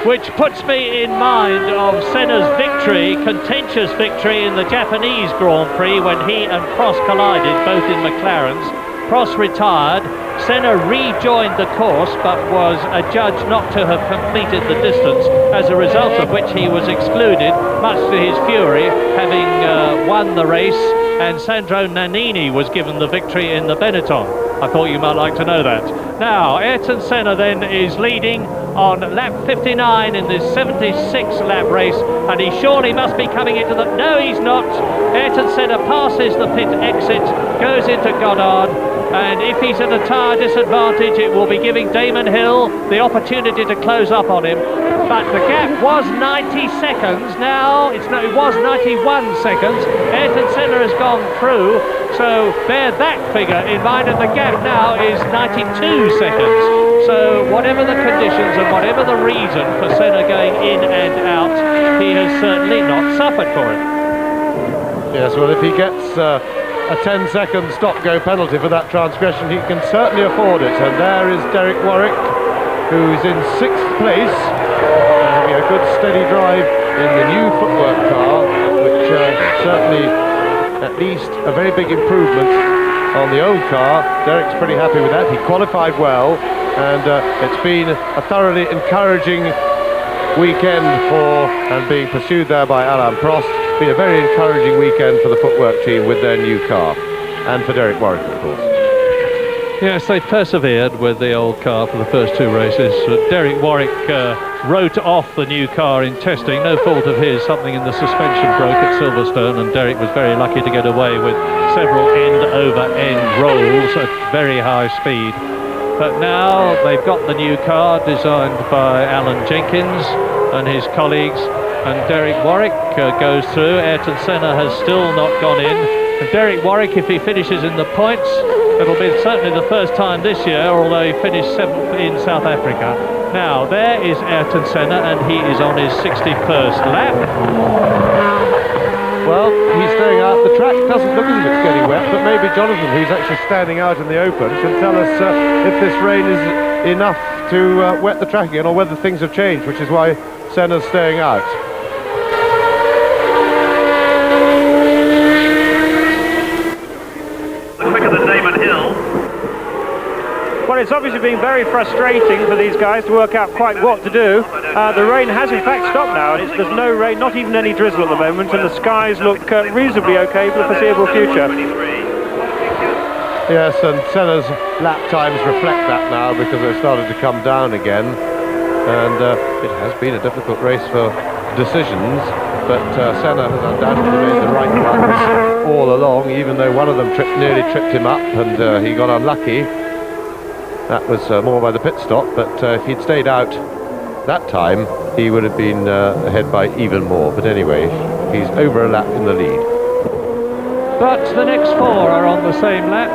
Which puts me in mind of Senna's victory, contentious victory in the Japanese Grand Prix when he and Prost collided, both in McLarens. Prost retired, Senna rejoined the course but was adjudged not to have completed the distance, as a result of which he was excluded, much to his fury, having won the race, and Sandro Nannini was given the victory in the Benetton. I thought you might like to know that. Now, Ayrton Senna then is leading on lap 59 in this 76 lap race, and he surely must be coming into the... No, he's not. Ayrton Senna passes the pit exit, goes into Goddard, and if he's at a tyre disadvantage, it will be giving Damon Hill the opportunity to close up on him. But the gap was 90 seconds. Now, it was 91 seconds. Ayrton Senna has gone through, so bear that figure in mind, and the gap now is 92 seconds. So whatever the conditions and whatever the reason for Senna going in and out, he has certainly not suffered for it. Yes, well, if he gets a 10-second stop-go penalty for that transgression, he can certainly afford it. And there is Derek Warwick, who's in 6th place, having a good steady drive in the new footwork car, which certainly at least a very big improvement on the old car. Derek's pretty happy with that. He qualified well, and it's been a thoroughly encouraging weekend for, and being pursued there by Alain Prost. Been a very encouraging weekend for the footwork team with their new car, and for Derek Warwick, of course. Yes, they persevered with the old car for the first 2 races. Derek Warwick wrote off the new car in testing, no fault of his. Something in the suspension broke at Silverstone, and Derek was very lucky to get away with several end-over-end rolls at very high speed. But now they've got the new car designed by Alan Jenkins and his colleagues, and Derek Warwick goes through. Ayrton Senna has still not gone in, and Derek Warwick, if he finishes in the points, it'll be certainly the first time this year, although he finished 7th in South Africa. Now there is Ayrton Senna, and he is on his 61st lap. Well, he's staying out. The track doesn't look as if it's getting wet, but maybe Jonathan, who's actually standing out in the open, can tell us if this rain is enough to wet the track again, or whether things have changed, which is why Senna's staying out. Quicker than Damon Hill. Well, it's obviously been very frustrating for these guys to work out quite what to do. The rain has in fact stopped now, and there's no rain, not even any drizzle at the moment, and the skies look reasonably okay for the foreseeable future. Yes, and Senna's lap times reflect that now, because they've started to come down again, and it has been a difficult race for decisions, but Senna has undoubtedly made the right ones all along, even though one of them nearly tripped him up, and he got unlucky. That was more by the pit stop, but if he'd stayed out that time, he would have been ahead by even more. But anyway, he's over a lap in the lead. But the next 4 are on the same lap.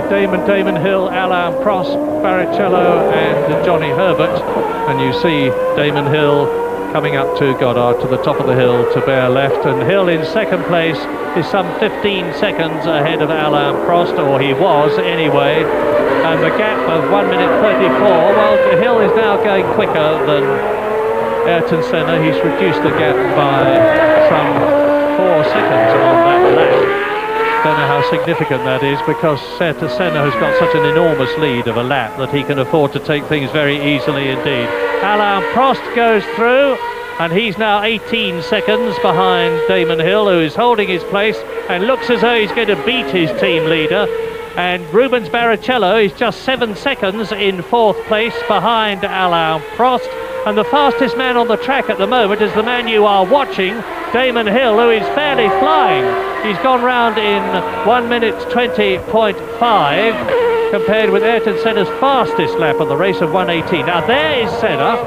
Damon Hill, Alain Prost, Barrichello and Johnny Herbert. And you see Damon Hill coming up to Goddard, to the top of the hill, to bear left. And Hill in 2nd place is some 15 seconds ahead of Alain Prost, or he was anyway. And the gap of 1 minute 34, well, Hill is now going quicker than Ayrton Senna. He's reduced the gap by some 4 seconds on that lap. Don't know how significant that is, because Ayrton Senna has got such an enormous lead of a lap that he can afford to take things very easily indeed. Alain Prost goes through, and he's now 18 seconds behind Damon Hill, who is holding his place and looks as though he's going to beat his team leader. And Rubens Barrichello is just 7 seconds in 4th place behind Alain Prost. And the fastest man on the track at the moment is the man you are watching, Damon Hill, who is fairly flying. He's gone round in 1 minute 20.5 compared with Ayrton Senna's fastest lap on the race of 1:18. Now there is Senna,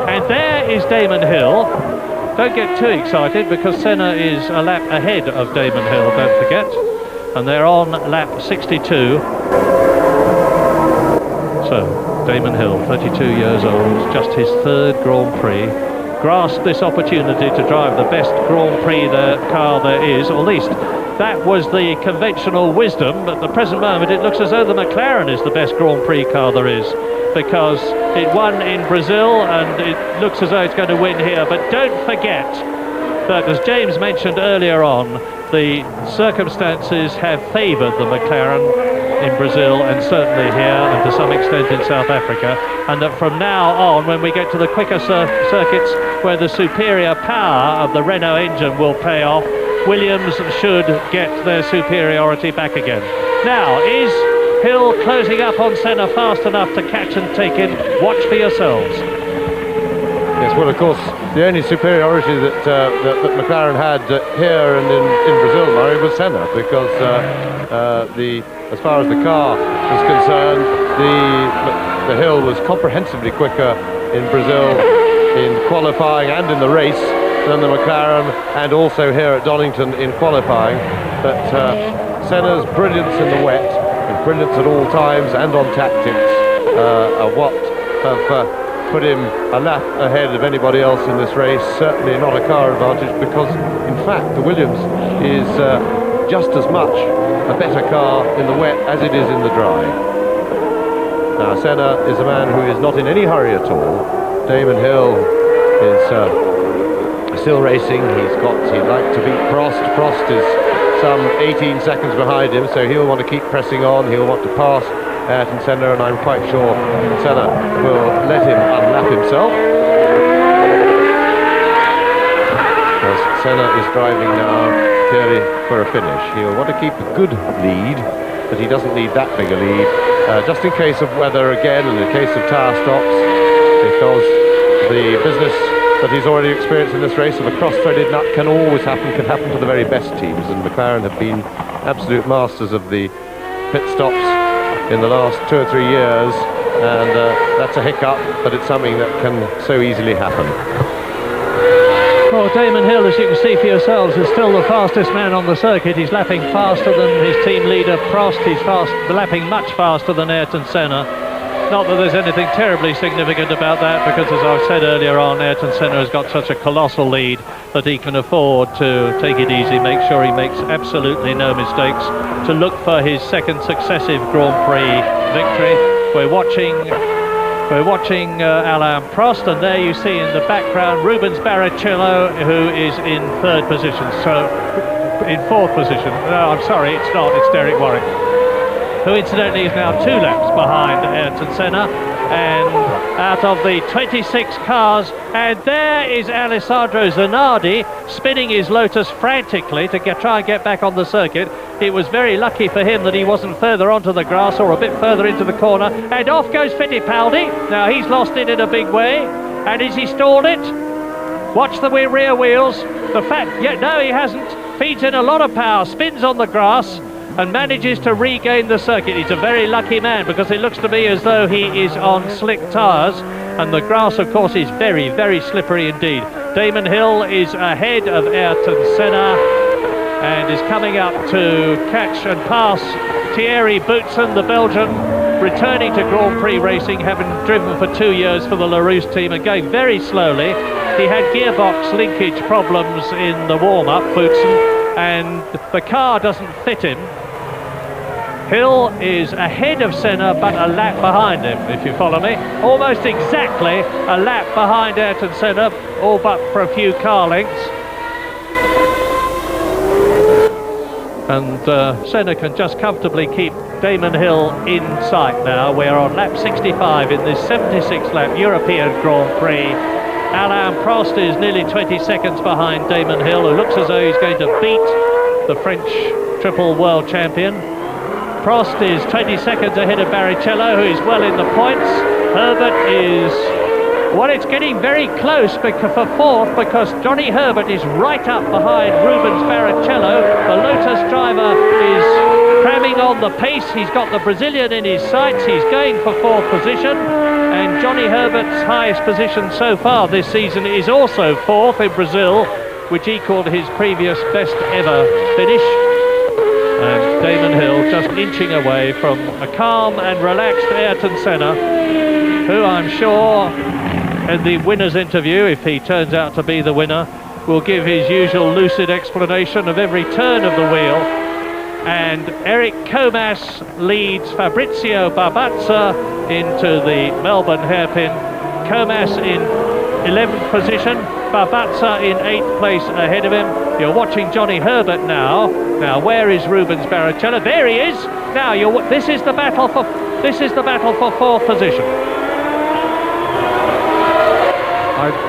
and there is Damon Hill. Don't get too excited, because Senna is a lap ahead of Damon Hill, don't forget. And they're on lap 62. So Damon Hill, 32 years old, just his third Grand Prix, grasped this opportunity to drive the best Grand Prix car there is, or at least that was the conventional wisdom. But at the present moment it looks as though the McLaren is the best Grand Prix car there is, because it won in Brazil and it looks as though it's going to win here. But don't forget that, as James mentioned earlier on, the circumstances have favoured the McLaren in Brazil and certainly here and to some extent in South Africa, and that from now on, when we get to the quicker circuits where the superior power of the Renault engine will pay off, Williams should get their superiority back again. Now, is Hill closing up on Senna fast enough to catch and take him? Watch for yourselves. Yes, well, of course, the only superiority that McLaren had here and in Brazil, Murray, was Senna, because as far as the car was concerned, the Hill was comprehensively quicker in Brazil in qualifying and in the race than the McLaren, and also here at Donington in qualifying. But Senna's brilliance in the wet, and brilliance at all times and on tactics, are what have put him a lap ahead of anybody else in this race. Certainly not a car advantage, because in fact the Williams is just as much a better car in the wet as it is in the dry. Now Senna is a man who is not in any hurry at all. Damon Hill is still racing. He'd like to beat Prost. Prost is some 18 seconds behind him, so he'll want to keep pressing on. He'll want to pass Ayrton Senna, and I'm quite sure Senna will let him unlap himself. As Senna is driving now clearly for a finish. He'll want to keep a good lead, but he doesn't need that big a lead, just in case of weather again, and in case of tyre stops, because the business that he's already experienced in this race of a cross-threaded nut can always happen, can happen to the very best teams, and McLaren have been absolute masters of the pit stops in the last 2 or 3 years, and that's a hiccup, but it's something that can so easily happen. Well, Damon Hill, as you can see for yourselves, is still the fastest man on the circuit. He's lapping faster than his team leader Prost. He's lapping much faster than Ayrton Senna. Not that there's anything terribly significant about that, because as I've said earlier on, Ayrton Senna has got such a colossal lead that he can afford to take it easy, make sure he makes absolutely no mistakes, to look for his second successive Grand Prix victory. We're watching Alain Prost, and there you see in the background Rubens Barrichello, who is in third position, so in fourth position. No, I'm sorry, it's not, it's Derek Warwick, who incidentally is now 2 laps behind Ayrton Senna, and out of the 26 cars, and there is Alessandro Zanardi spinning his Lotus frantically to try and get back on the circuit. It was very lucky for him that he wasn't further onto the grass or a bit further into the corner, and off goes Fittipaldi. Now he's lost it in a big way, and has he stalled it? Watch the rear wheels. No, he hasn't. Feeds in a lot of power, spins on the grass, and manages to regain the circuit. He's a very lucky man, because it looks to me as though he is on slick tyres, and the grass of course is very, very slippery indeed. Damon Hill is ahead of Ayrton Senna and is coming up to catch and pass Thierry Boutsen, the Belgian, returning to Grand Prix racing, having driven for 2 years for the Larousse team and going very slowly. He had gearbox linkage problems in the warm-up, Boutsen, and the car doesn't fit him. Hill is ahead of Senna, but a lap behind him, if you follow me. Almost exactly a lap behind Ayrton Senna, all but for a few car lengths. And Senna can just comfortably keep Damon Hill in sight now. We're on lap 65 in this 76 lap European Grand Prix. Alain Prost is nearly 20 seconds behind Damon Hill, who looks as though he's going to beat the French triple world champion. Prost is 20 seconds ahead of Barrichello, who is well in the points. Herbert is... well, it's getting very close for fourth, because Johnny Herbert is right up behind Rubens Barrichello. The Lotus driver is cramming on the pace. He's got the Brazilian in his sights. He's going for fourth position. And Johnny Herbert's highest position so far this season is also fourth in Brazil, which equalled his previous best ever finish. And Damon Hill just inching away from a calm and relaxed Ayrton Senna. who I'm sure in the winner's interview, if he turns out to be the winner, will give his usual lucid explanation of every turn of the wheel. And Eric Comas leads Fabrizio Barbazza into the Melbourne hairpin. Comas in 11th position, Barbazza in 8th place ahead of him. You're watching Johnny Herbert now. Now, where is Rubens Barrichello? There he is. Now, this is the battle for 4th position.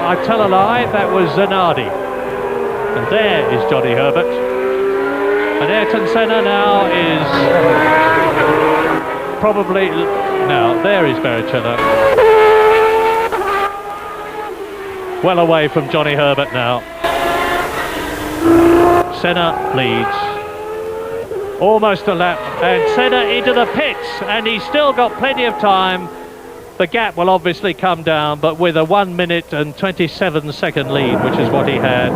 I tell a lie. That was Zanardi. And there is Johnny Herbert. And Ayrton Senna now is probably... Now, there is Barrichello. Well away from Johnny Herbert now. Senna leads. Almost a lap. And Senna into the pits. And he's still got plenty of time. The gap will obviously come down, but with a 1 minute and 27 second lead, which is what he had,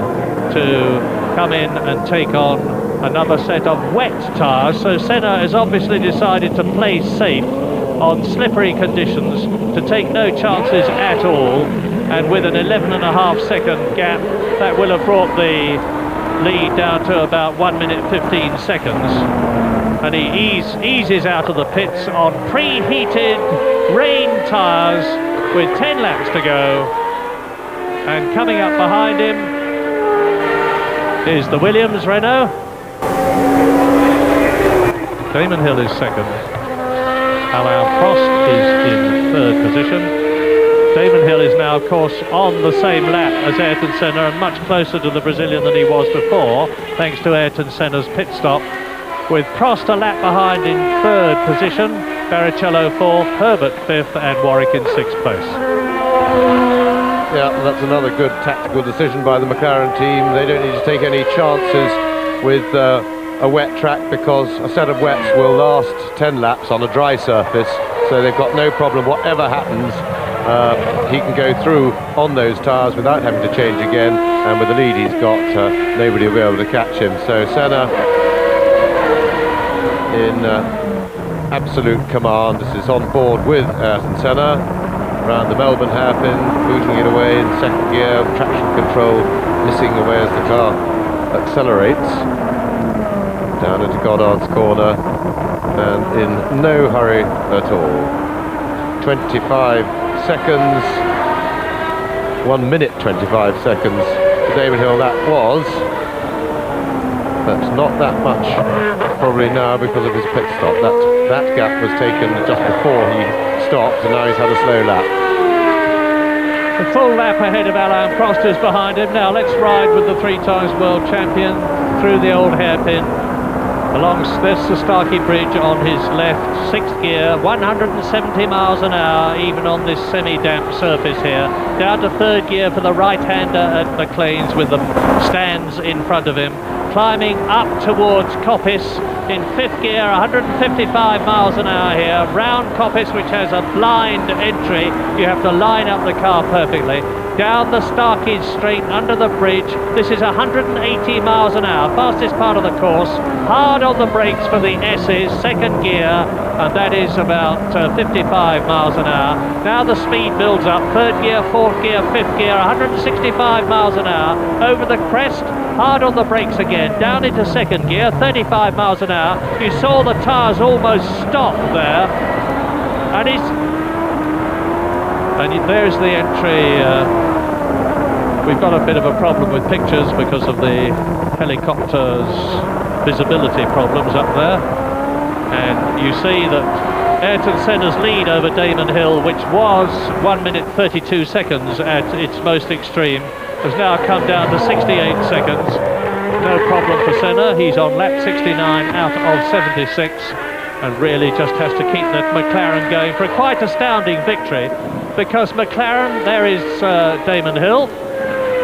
to come in and take on another set of wet tyres. So Senna has obviously decided to play safe on slippery conditions, to take no chances at all, and with an 11.5 second gap, that will have brought the lead down to about 1 minute 15 seconds. And he eases out of the pits on preheated rain tyres with 10 laps to go. And coming up behind him is the Williams Renault. Damon Hill is second. Alain Prost is in 3rd position. Damon Hill is now, of course, on the same lap as Ayrton Senna and much closer to the Brazilian than he was before, thanks to Ayrton Senna's pit stop. With Prost a lap behind in 3rd position, Barrichello 4th, Herbert 5th and Warwick in 6th place. Yeah, that's another good tactical decision by the McLaren team. They don't need to take any chances with a wet track, because a set of wets will last 10 laps on a dry surface, so they've got no problem. Whatever happens, he can go through on those tyres without having to change again, and with the lead he's got, nobody will be able to catch him. So Senna in absolute command. This is on board with Ayrton Senna around the Melbourne hairpin, booting it away in 2nd gear, traction control missing away as the car accelerates down into Goddard's corner, and in no hurry at all. 25 seconds, 1 minute 25 seconds to Damon Hill that was. That's not that much probably now because of his pit stop. That gap was taken just before he stopped, and now he's had a slow lap. The full lap ahead of Alain Prost is behind him. Now let's ride with the 3 times world champion through the old hairpin. There's the Starkey Bridge on his left, 6th gear, 170 miles an hour, even on this semi-damp surface here. Down to 3rd gear for the right-hander at McLean's with the stands in front of him. Climbing up towards Coppice in 5th gear, 155 miles an hour here, round Coppice, which has a blind entry. You have to line up the car perfectly. Down the Starkey Straight under the bridge. This is 180 miles an hour, fastest part of the course. Hard on the brakes for the S's, 2nd gear, and that is about 55 miles an hour. Now the speed builds up, 3rd gear, 4th gear, 5th gear, 165 miles an hour. Over the crest, hard on the brakes again, down into 2nd gear, 35 miles an hour. You saw the tyres almost stop there, and there's the entry. We've got a bit of a problem with pictures because of the helicopter's visibility problems up there, and you see that Ayrton Senna's lead over Damon Hill, which was 1 minute 32 seconds at its most extreme, has now come down to 68 seconds. No problem for Senna. He's on lap 69 out of 76, and really just has to keep that McLaren going for a quite astounding victory, because McLaren, there is Damon Hill,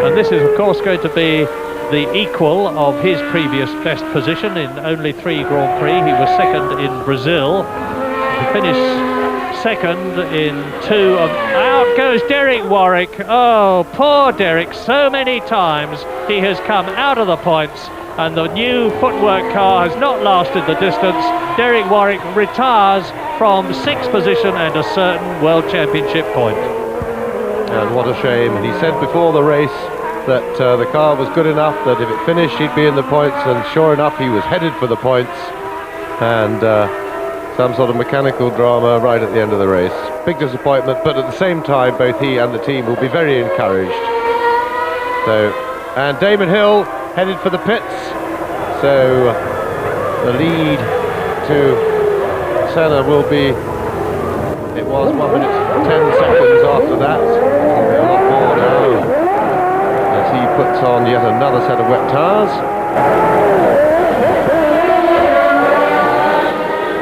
and this is of course going to be the equal of his previous best position in only 3 Grand Prix. He was 2nd in Brazil. He finished 2nd in 2 of... Out goes Derek Warwick. Oh, poor Derek. So many times he has come out of the points, and the new footwork car has not lasted the distance. Derek Warwick retires from sixth position and a certain World Championship point. And what a shame. He said before the race that the car was good enough that if it finished he'd be in the points, and sure enough he was headed for the points, and some sort of mechanical drama right at the end of the race. Big disappointment, but at the same time both he and the team will be very encouraged. So, and Damon Hill headed for the pits, so the lead to Senna will be, it was 1 minute 10 seconds after that. It'll be a lot more now as he puts on yet another set of wet tyres.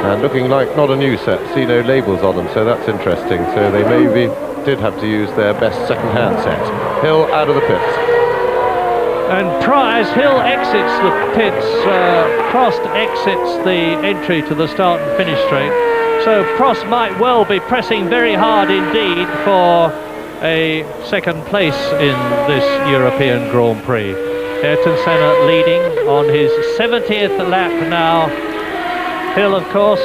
And looking like not a new set, see no labels on them, so that's interesting. So they maybe did have to use their best second-hand set. Hill out of the pits. And as Hill exits the pits, Prost exits the entry to the start and finish straight. So Prost might well be pressing very hard indeed for a second place in this European Grand Prix. Ayrton Senna leading on his 70th lap now. Hill, of course,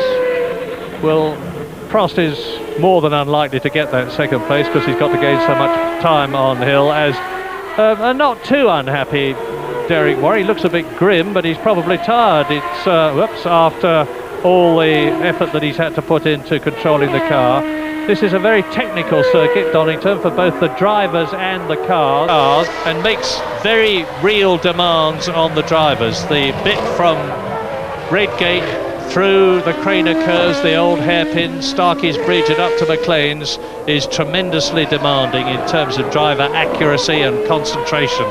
Prost is more than unlikely to get that second place because he's got to gain so much time on Hill, as a not too unhappy Derek Warwick. He looks a bit grim, but he's probably tired. It's after all the effort that he's had to put into controlling the car. This is a very technical circuit, Donington, for both the drivers and the cars, and makes very real demands on the drivers. The bit from Redgate through the Craner curves, the old hairpin, Starkey's Bridge and up to McLean's is tremendously demanding in terms of driver accuracy and concentration.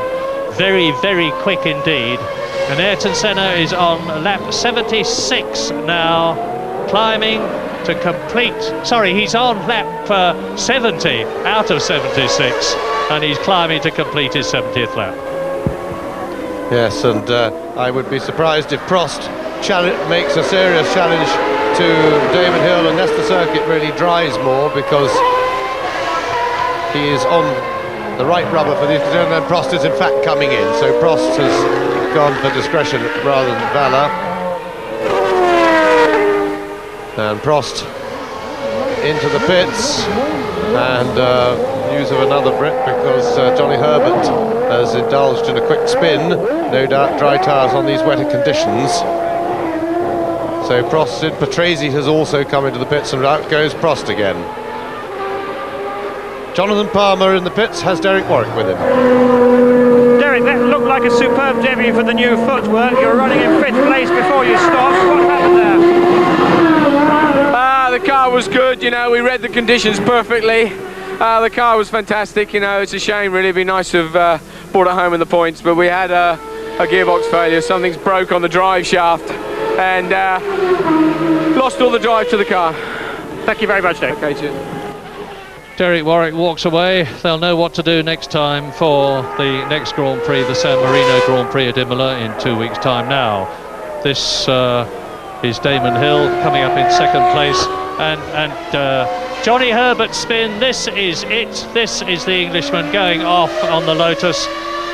Very, very quick indeed. And Ayrton Senna is on lap 76 now, climbing to complete, he's on lap 70 out of 76, and he's climbing to complete his 70th lap. Yes, and I would be surprised if Prost makes a serious challenge to Damon Hill unless the circuit really dries more, because he is on the right rubber for this, and then Prost is in fact coming in, so Prost has gone for discretion rather than valour. And Prost into the pits, and news of another Brit, because Johnny Herbert has indulged in a quick spin, no doubt dry tyres on these wetter conditions. So Prost, Patrese has also come into the pits, and out goes Prost again. Jonathan Palmer in the pits has Derek Warwick with him. Derek, that looked like a superb debut for the new footwork. You're running in fifth place before you stopped. What happened there? The car was good, you know, we read the conditions perfectly. The car was fantastic, you know, it's a shame really, it'd be nice to have brought it home in the points, but we had a gearbox failure, something's broke on the drive shaft, and lost all the drive to the car. Thank you very much, Dave. Okay, cheers. Derek Warwick walks away. They'll know what to do next time for the next Grand Prix, the San Marino Grand Prix at Imola in 2 weeks' time now. This is Damon Hill coming up in second place, and Johnny Herbert's spin. This is it. This is the Englishman going off on the Lotus,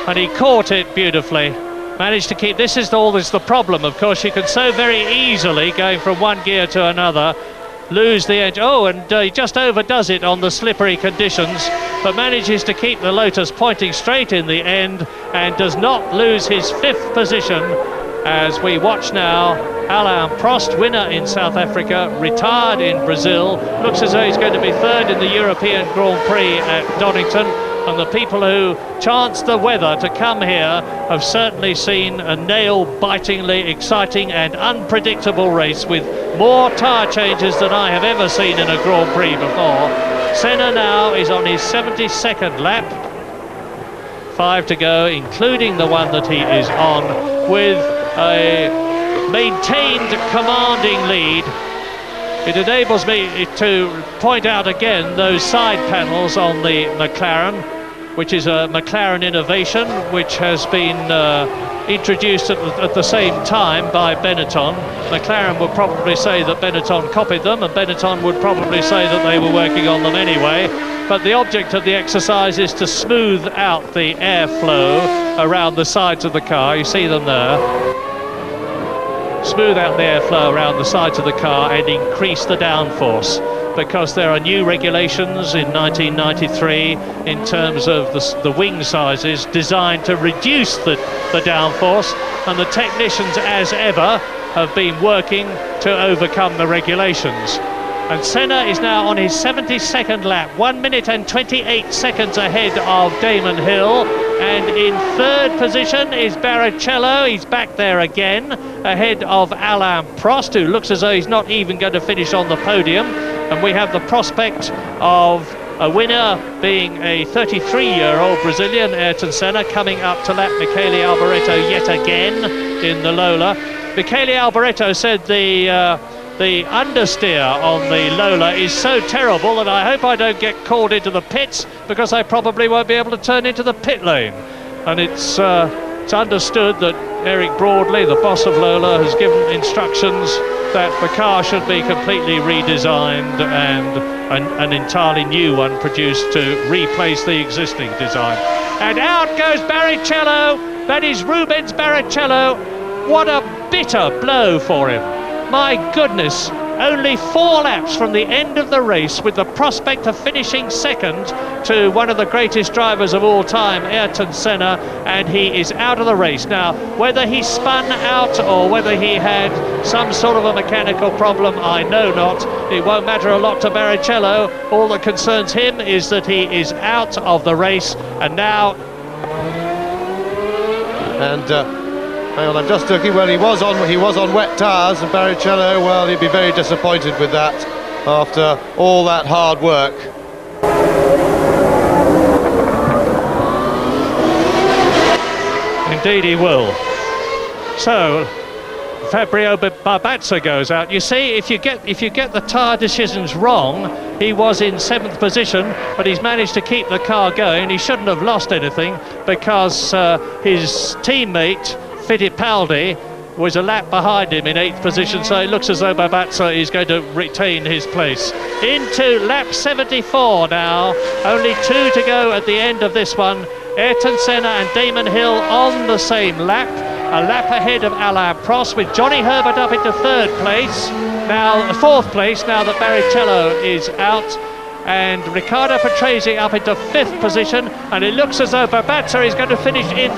and he caught it beautifully. Managed to keep. This is the problem, of course. You can so very easily, going from one gear to another, lose the edge. And he just overdoes it on the slippery conditions, but manages to keep the Lotus pointing straight in the end, and does not lose his fifth position. As we watch now, Alain Prost, winner in South Africa, retired in Brazil, looks as though he's going to be third in the European Grand Prix at Donington. And the people who chanced the weather to come here have certainly seen a nail-bitingly exciting and unpredictable race with more tyre changes than I have ever seen in a Grand Prix before. Senna now is on his 72nd lap. 5 to go, including the one that he is on, with a maintained commanding lead. It enables me to point out again those side panels on the McLaren, which is a McLaren innovation which has been introduced at the same time by Benetton. McLaren would probably say that Benetton copied them, and Benetton would probably say that they were working on them anyway. But the object of the exercise is to smooth out the airflow around the sides of the car. You see them there. smooth out the airflow around the sides of the car and increase the downforce, because there are new regulations in 1993 in terms of the wing sizes designed to reduce the downforce, and the technicians, as ever, have been working to overcome the regulations. And Senna is now on his 72nd lap, 1 minute and 28 seconds ahead of Damon Hill. And in third position is Barrichello. He's back there again, ahead of Alain Prost, who looks as though he's not even going to finish on the podium. And we have the prospect of a winner being a 33-year-old Brazilian, Ayrton Senna, coming up to lap Michele Alboreto yet again in the Lola. Michele Alboreto said the understeer on the Lola is so terrible that I hope I don't get called into the pits, because I probably won't be able to turn into the pit lane. And it's understood that Eric Broadley, the boss of Lola, has given instructions that the car should be completely redesigned and an entirely new one produced to replace the existing design. And out goes Barrichello. That is Rubens Barrichello. What a bitter blow for him. My goodness, only 4 laps from the end of the race, with the prospect of finishing second to one of the greatest drivers of all time, Ayrton Senna, and he is out of the race. Now, whether he spun out or whether he had some sort of a mechanical problem, I know not. It won't matter a lot to Barrichello. All that concerns him is that he is out of the race, and now... Hang on, I'm just looking. Well, he was on wet tyres, and Barrichello, well, he'd be very disappointed with that after all that hard work. Indeed he will. So Fabio Barbazza goes out. You see, if you get the tyre decisions wrong, he was in 7th position, but he's managed to keep the car going. He shouldn't have lost anything, because his teammate Fittipaldi was a lap behind him in 8th position, so it looks as though Barbazza is going to retain his place. Into lap 74 now, only 2 to go at the end of this one. Ayrton Senna and Damon Hill on the same lap, a lap ahead of Alain Prost, with Johnny Herbert up into 3rd place, now 4th place now that Barrichello is out, and Riccardo Patrese up into 5th position, and it looks as though Barbazza is going to finish in...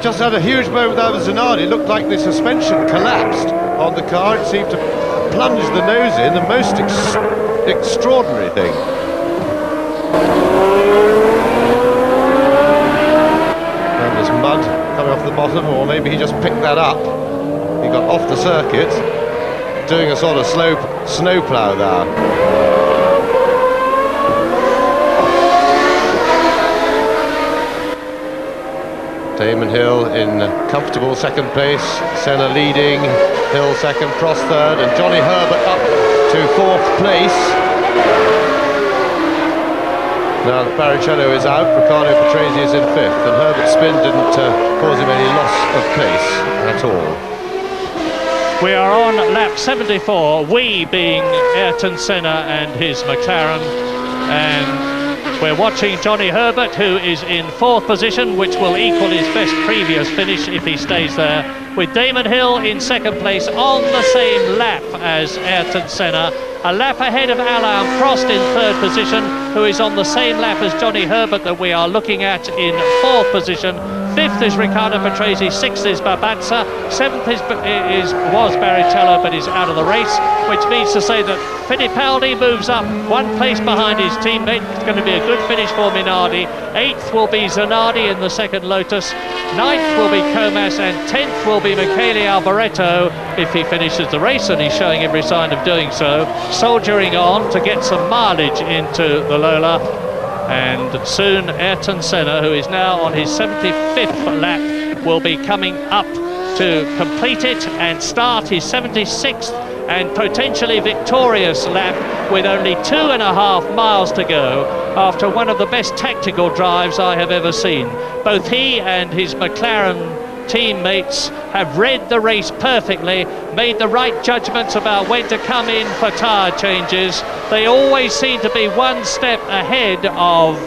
Just had a huge moment there with Zanardi. It looked like the suspension collapsed on the car. It seemed to plunge the nose in, the most extraordinary thing. And there's mud coming off the bottom, or maybe he just picked that up. He got off the circuit, doing a sort of slow snowplow there. Damon Hill in comfortable 2nd place, Senna leading, Hill 2nd, Prost 3rd, and Johnny Herbert up to 4th place. Now that Barrichello is out, Riccardo Patrese is in 5th, and Herbert's spin didn't cause him any loss of pace at all. We are on lap 74, we being Ayrton Senna and his McLaren, and we're watching Johnny Herbert, who is in 4th position, which will equal his best previous finish if he stays there, with Damon Hill in 2nd place on the same lap as Ayrton Senna, a lap ahead of Alain Prost in 3rd position, who is on the same lap as Johnny Herbert that we are looking at in 4th position. 5th is Riccardo Patrese, 6th is Barbazza, 7th was Barrichello, but is out of the race, which means to say that Fittipaldi moves up 1 place behind his teammate. It's going to be a good finish for Minardi. 8th will be Zanardi in the 2nd Lotus, 9th will be Comas, and 10th will be Michele Alboreto if he finishes the race, and he's showing every sign of doing so, soldiering on to get some mileage into the Lola. And soon Ayrton Senna, who is now on his 75th lap, will be coming up to complete it and start his 76th and potentially victorious lap, with only 2.5 miles to go, after one of the best tactical drives I have ever seen. Both he and his McLaren teammates have read the race perfectly, made the right judgments about when to come in for tyre changes. They always seem to be 1 step ahead of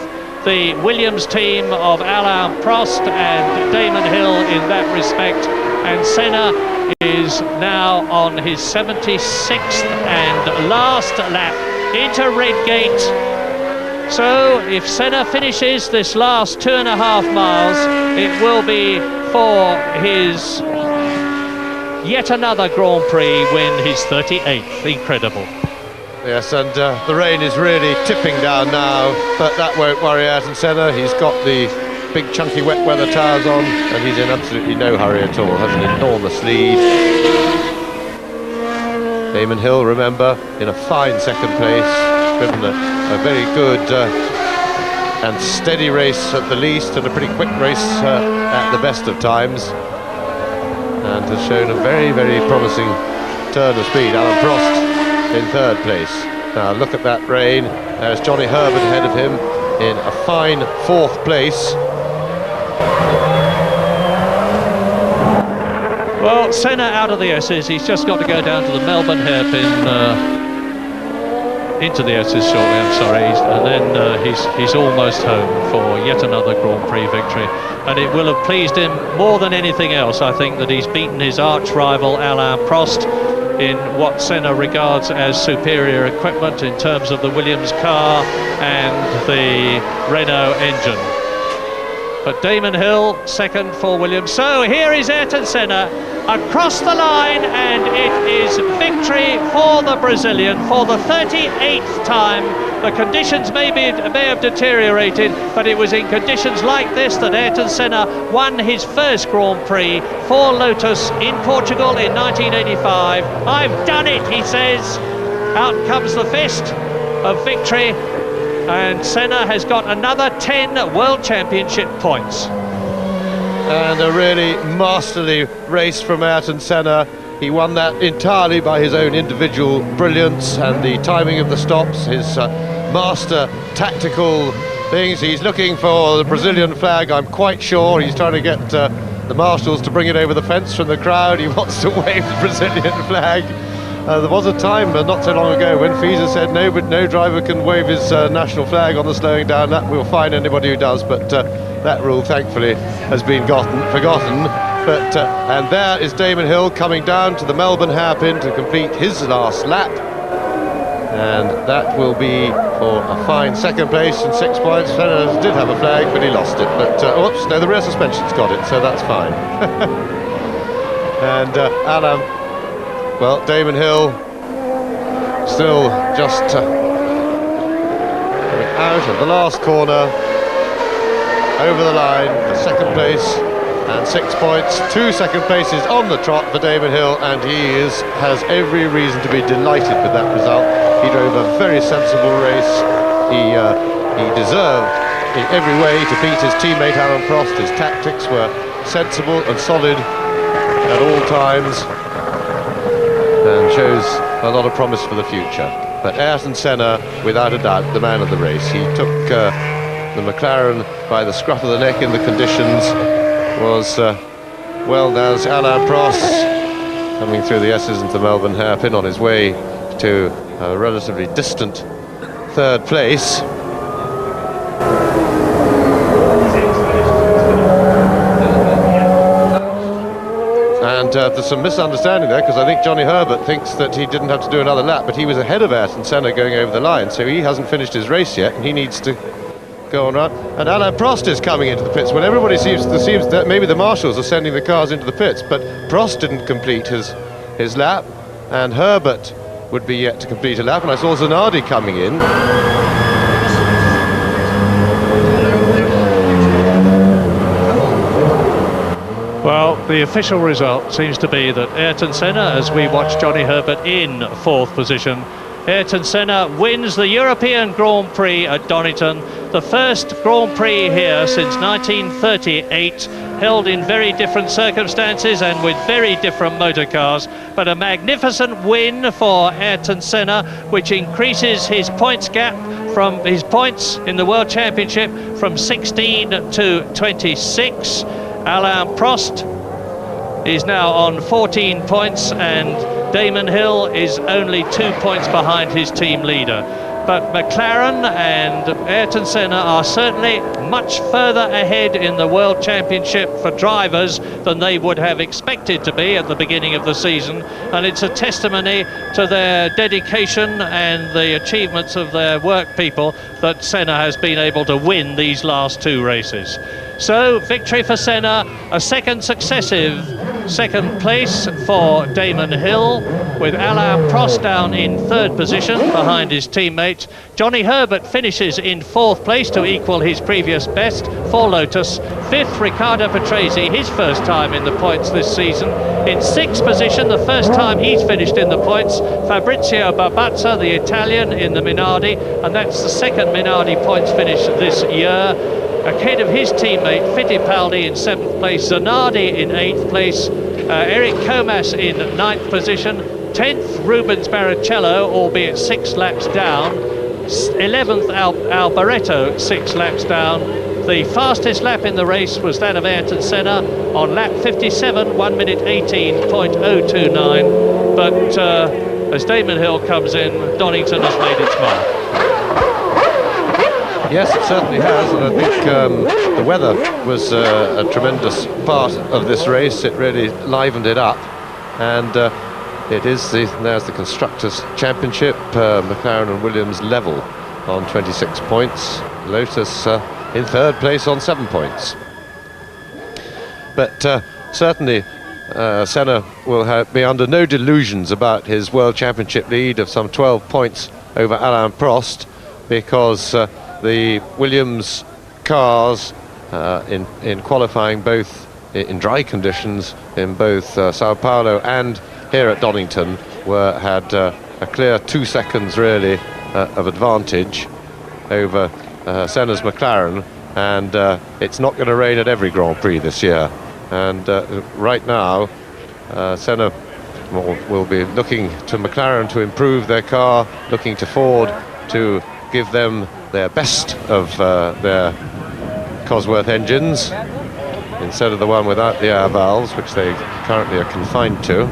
the Williams team of Alain Prost and Damon Hill in that respect, and Senna is now on his 76th and last lap into Redgate. So if Senna finishes this last 2.5 miles, it will be for his yet another Grand Prix win, his 38th. Incredible. Yes, and the rain is really tipping down now, but that won't worry Ayrton Senna. He's got the big chunky wet weather tyres on, and he's in absolutely no hurry at all. Has an enormous lead. Damon Hill, remember, in a fine second place, driven a very good and steady race at the least, and a pretty quick race at the best of times, and has shown a very, very promising turn of speed. Alan Prost in third place. Now look at that rain. There's Johnny Herbert ahead of him in a fine fourth place. Well, Senna out of the S's. He's just got to go down to the Melbourne hairpin, into the S's shortly, I'm sorry, and then he's almost home for yet another Grand Prix victory. And it will have pleased him more than anything else, I think, that he's beaten his arch rival Alain Prost in what Senna regards as superior equipment in terms of the Williams car and the Renault engine. But Damon Hill second for Williams. So here is Ayrton Senna across the line, and it is victory for the Brazilian for the 38th time. The conditions may have deteriorated, but it was in conditions like this that Ayrton Senna won his first Grand Prix for Lotus in Portugal in 1985. I've done it, he says. Out comes the fist of victory, and Senna has got another 10 World Championship points. And a really masterly race from Ayrton Senna. He won that entirely by his own individual brilliance and the timing of the stops, his master tactical things. He's looking for the Brazilian flag, I'm quite sure. He's trying to get the marshals to bring it over the fence from the crowd. He wants to wave the Brazilian flag. There was a time not so long ago when FISA said no driver can wave his national flag on the slowing down lap. We'll fine anybody who does, but that rule thankfully has been forgotten. But and there is Damon Hill coming down to the Melbourne hairpin to complete his last lap, and that will be for a fine second place and 6 points. Senna did have a flag, but he lost it. But oops, no, the rear suspension's got it, so that's fine. And Alan. Well, Damon Hill still just out of the last corner, over the line for second place and 6 points. 2 second places on the trot for Damon Hill, and he has every reason to be delighted with that result. He drove a very sensible race. He deserved in every way to beat his teammate Alain Prost. His tactics were sensible and solid at all times, and shows a lot of promise for the future. But Ayrton Senna, without a doubt, the man of the race. He took the McLaren by the scruff of the neck in the conditions. Was well, there's Alain Prost coming through the S's into Melbourne hairpin on his way to a relatively distant third place. And there's some misunderstanding there, because I think Johnny Herbert thinks that he didn't have to do another lap, but he was ahead of Ayrton Senna going over the line, so he hasn't finished his race yet, and he needs to go on right. And Alain Prost is coming into the pits when everybody seems that maybe the marshals are sending the cars into the pits, but Prost didn't complete his lap, and Herbert would be yet to complete a lap, and I saw Zanardi coming in. Well, the official result seems to be that Ayrton Senna, as we watch Johnny Herbert in fourth position, Ayrton Senna wins the European Grand Prix at Donington, the first Grand Prix here since 1938, held in very different circumstances and with very different motor cars, but a magnificent win for Ayrton Senna, which increases his points gap from his points in the World Championship from 16 to 26. Alain Prost is now on 14 points, and Damon Hill is only 2 points behind his team leader. But McLaren and Ayrton Senna are certainly much further ahead in the World Championship for drivers than they would have expected to be at the beginning of the season, and it's a testimony to their dedication and the achievements of their work people that Senna has been able to win these last 2 races. So, victory for Senna, a second successive second place for Damon Hill, with Alain Prost down in 3rd position behind his teammates. Johnny Herbert finishes in 4th place to equal his previous best for Lotus. 5th, Riccardo Patrese, his first time in the points this season. In 6th position, the first time he's finished in the points, Fabrizio Barbazza, the Italian, in the Minardi, and that's the second Minardi points finish this year. Ahead of his teammate Fittipaldi in 7th place, Zanardi in 8th place, Eric Comas in 9th position, 10th Rubens Barrichello, albeit 6 laps down, 11th Alboreto, 6 laps down. The fastest lap in the race was that of Ayrton Senna on lap 57, 1 minute 18.029, but as Damon Hill comes in, Donington has made its mark. Yes, it certainly has, and I think the weather was a tremendous part of this race. It really livened it up, and it is there's the Constructors' Championship. McLaren and Williams level on 26 points. Lotus in 3rd place on 7 points. But certainly Senna will be under no delusions about his World Championship lead of some 12 points over Alain Prost, because the Williams cars in qualifying, both in dry conditions in both Sao Paulo and here at Donington, had a clear 2 seconds really of advantage over Senna's McLaren, and it's not going to rain at every Grand Prix this year, and right now Senna will be looking to McLaren to improve their car, looking to Ford to give them their best of their Cosworth engines instead of the one without the air valves, which they currently are confined to,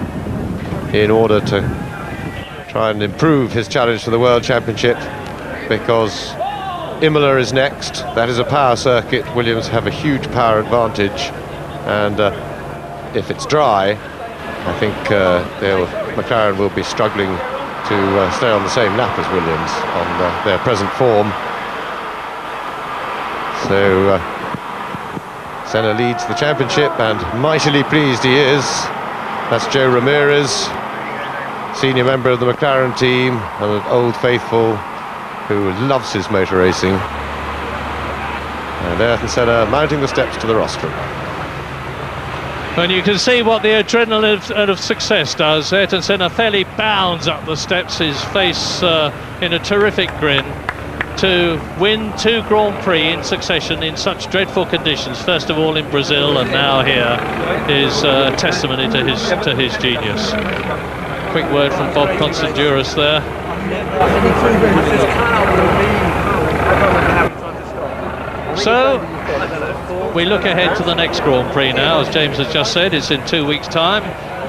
in order to try and improve his challenge for the World Championship, because Imola is next. That is a power circuit. Williams have a huge power advantage, and if it's dry, I think McLaren will be struggling to stay on the same lap as Williams on their present form. So Senna leads the championship, and mightily pleased he is. That's Joe Ramirez, senior member of the McLaren team and an old faithful who loves his motor racing. And Ayrton Senna mounting the steps to the rostrum. And you can see what the adrenaline of success does. Ayrton Senna fairly bounds up the steps, his face in a terrific grin, to win 2 Grand Prix in succession in such dreadful conditions. First of all in Brazil, and now here is testimony to his genius. Quick word from Bob Constanduros there. So we look ahead to the next Grand Prix now. As James has just said, it's in 2 weeks' time.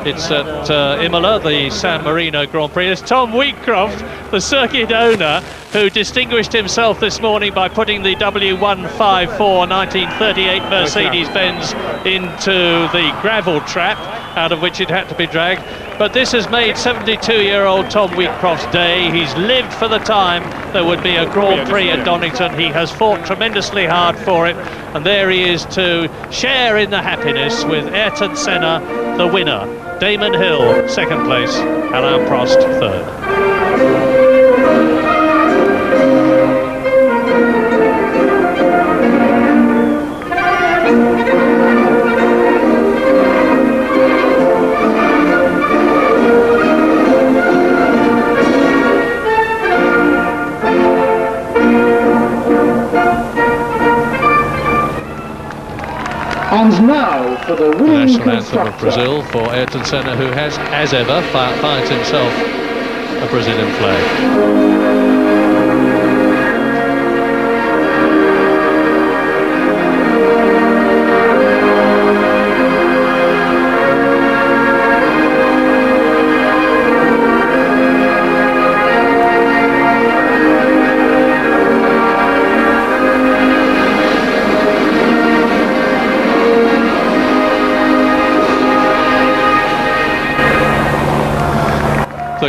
It's at Imola, the San Marino Grand Prix. It's Tom Wheatcroft, the circuit owner, who distinguished himself this morning by putting the W154 1938 Mercedes-Benz into the gravel trap, out of which it had to be dragged. But this has made 72-year-old Tom Wheatcroft's day. He's lived for the time there would be a Grand Prix at Donington. He has fought tremendously hard for it, and there he is to share in the happiness with Ayrton Senna, the winner. Damon Hill, 2nd place, Alain Prost, 3rd. And now for the winning National anthem of Brazil for Ayrton Senna, who has, as ever, finds himself a Brazilian flag.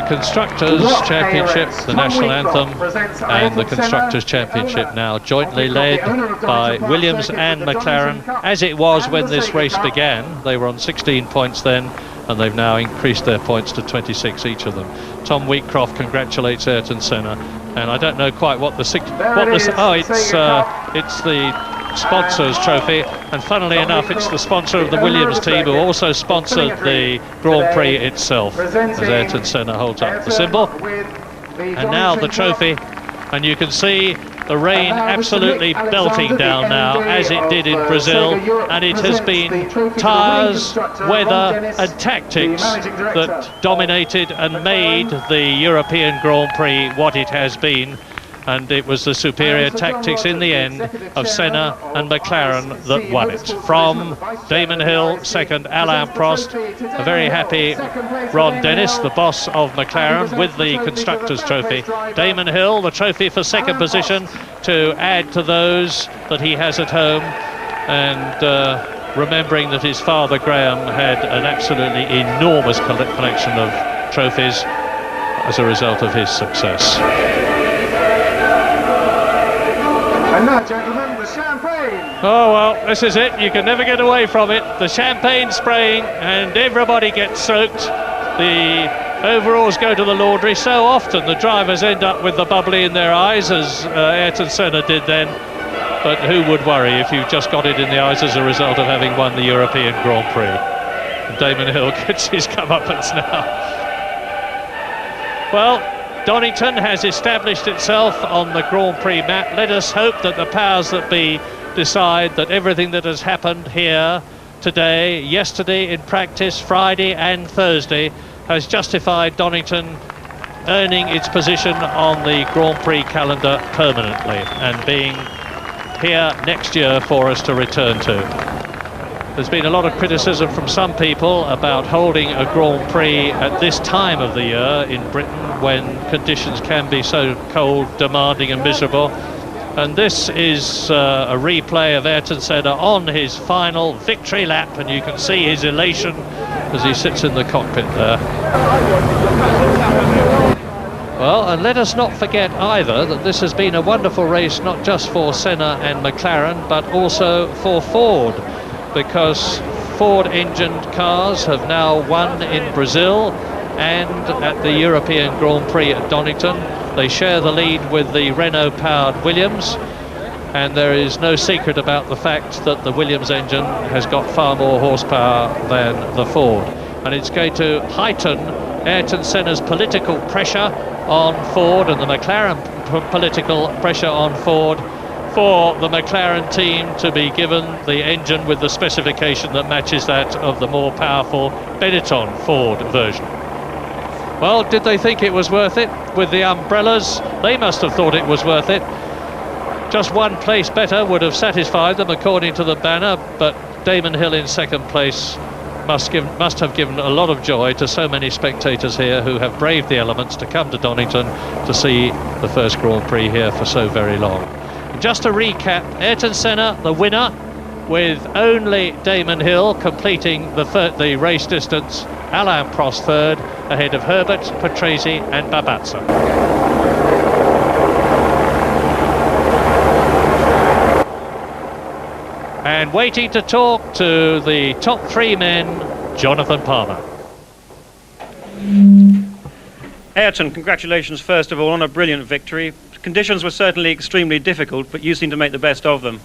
Constructors' Championship, the national anthem, and the Constructors' Championship now jointly led by Williams and McLaren, as it was when this race began. They were on 16 points then, and they've now increased their points to 26 each of them. Tom Wheatcroft congratulates Ayrton Senna, and I don't know quite what the it's the sponsors trophy, and funnily enough it's the sponsor of the Williams team who also sponsored the Grand Prix itself, as Ayrton Senna holds up the symbol. And now the trophy, and you can see the rain absolutely belting down now, as it did in Brazil, and it has been tyres, weather and tactics that dominated and made the European Grand Prix what it has been. And it was the superior tactics in the end of Senna and McLaren that won it. From Damon Hill, second Alain Prost, a very happy Ron Dennis, the boss of McLaren, with the Constructors' Trophy. Damon Hill, the trophy for second position, to add to those that he has at home, and remembering that his father Graham had an absolutely enormous collection of trophies as a result of his success. And now, gentlemen, the champagne. Oh, well, this is it. You can never get away from it. The champagne spraying, and everybody gets soaked. The overalls go to the laundry. So often the drivers end up with the bubbly in their eyes, as Ayrton Senna did then. But who would worry if you've just got it in the eyes as a result of having won the European Grand Prix? And Damon Hill gets his comeuppance now. Well, Donington has established itself on the Grand Prix map. Let us hope that the powers that be decide that everything that has happened here today, yesterday in practice, Friday and Thursday, has justified Donington earning its position on the Grand Prix calendar permanently and being here next year for us to return to. There's been a lot of criticism from some people about holding a Grand Prix at this time of the year in Britain, when conditions can be so cold, demanding and miserable. And this is a replay of Ayrton Senna on his final victory lap, and you can see his elation as he sits in the cockpit there. Well, and let us not forget either that this has been a wonderful race, not just for Senna and McLaren, but also for Ford, because Ford-engined cars have now won in Brazil and at the European Grand Prix at Donington. They share the lead with the Renault-powered Williams, and there is no secret about the fact that the Williams engine has got far more horsepower than the Ford, and it's going to heighten Ayrton Senna's political pressure on Ford and the McLaren political pressure on Ford, for the McLaren team to be given the engine with the specification that matches that of the more powerful Benetton Ford version. Well, did they think it was worth it with the umbrellas? They must have thought it was worth it. Just one place better would have satisfied them according to the banner, but Damon Hill in second place must have given a lot of joy to so many spectators here who have braved the elements to come to Donington to see the first Grand Prix here for so very long. Just to recap, Ayrton Senna, the winner, with only Damon Hill completing the race distance, Alain Prost third, ahead of Herbert, Patrese and Babazza. And waiting to talk to the top three men, Jonathan Palmer. Ayrton, congratulations first of all on a brilliant victory. Conditions were certainly extremely difficult, but you seem to make the best of them.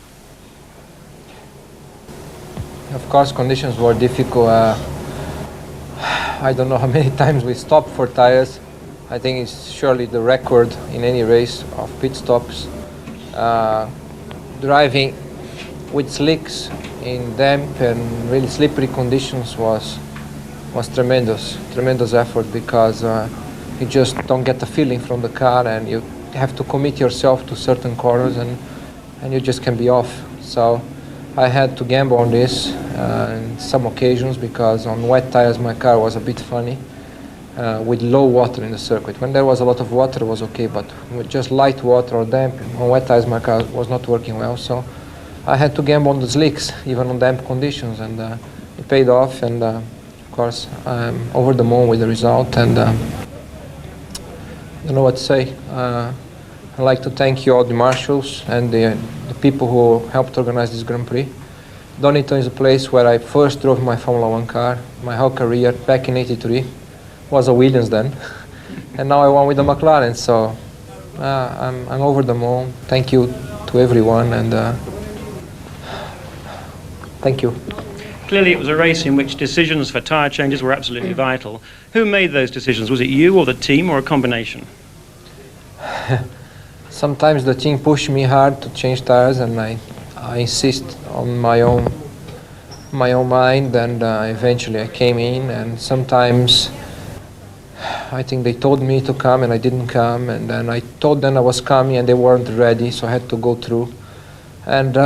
Of course, conditions were difficult. I don't know how many times we stopped for tires. I think it's surely the record in any race of pit stops. Driving with slicks in damp and really slippery conditions was tremendous effort, because you just don't get the feeling from the car, and you have to commit yourself to certain corners, and you just can be off. So I had to gamble on this in some occasions, because on wet tires my car was a bit funny with low water in the circuit. When there was a lot of water it was okay, but with just light water or damp on wet tires my car was not working well. So I had to gamble on the slicks even on damp conditions, and it paid off. And of course I'm over the moon with the result, and don't know what to say. I'd like to thank you all the marshals and the people who helped organize this Grand Prix. Donington is a place where I first drove my Formula 1 car, my whole career, back in '83. Was a Williams then. And now I won with the McLaren, so I'm over the moon. Thank you to everyone, and thank you. Clearly it was a race in which decisions for tyre changes were absolutely vital. Who made those decisions? Was it you or the team or a combination? Sometimes the team pushed me hard to change tires, and I insist on my own mind, and eventually I came in. And sometimes I think they told me to come and I didn't come, and then I told them I was coming and they weren't ready, so I had to go through. And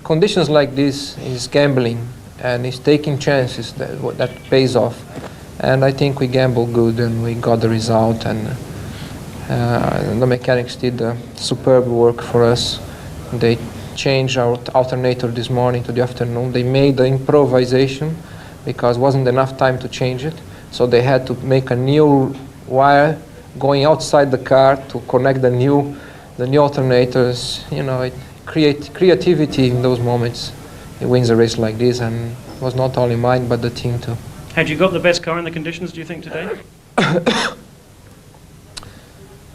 conditions like this is gambling, and it's taking chances that pays off. And I think we gambled good and we got the result, and the mechanics did superb work for us. They changed our alternator this morning to the afternoon. They made the improvisation because wasn't enough time to change it, so they had to make a new wire going outside the car to connect the new alternators. You know, it creativity in those moments. It wins a race like this, and it was not only mine but the team too. Had you got the best car in the conditions, do you think, today?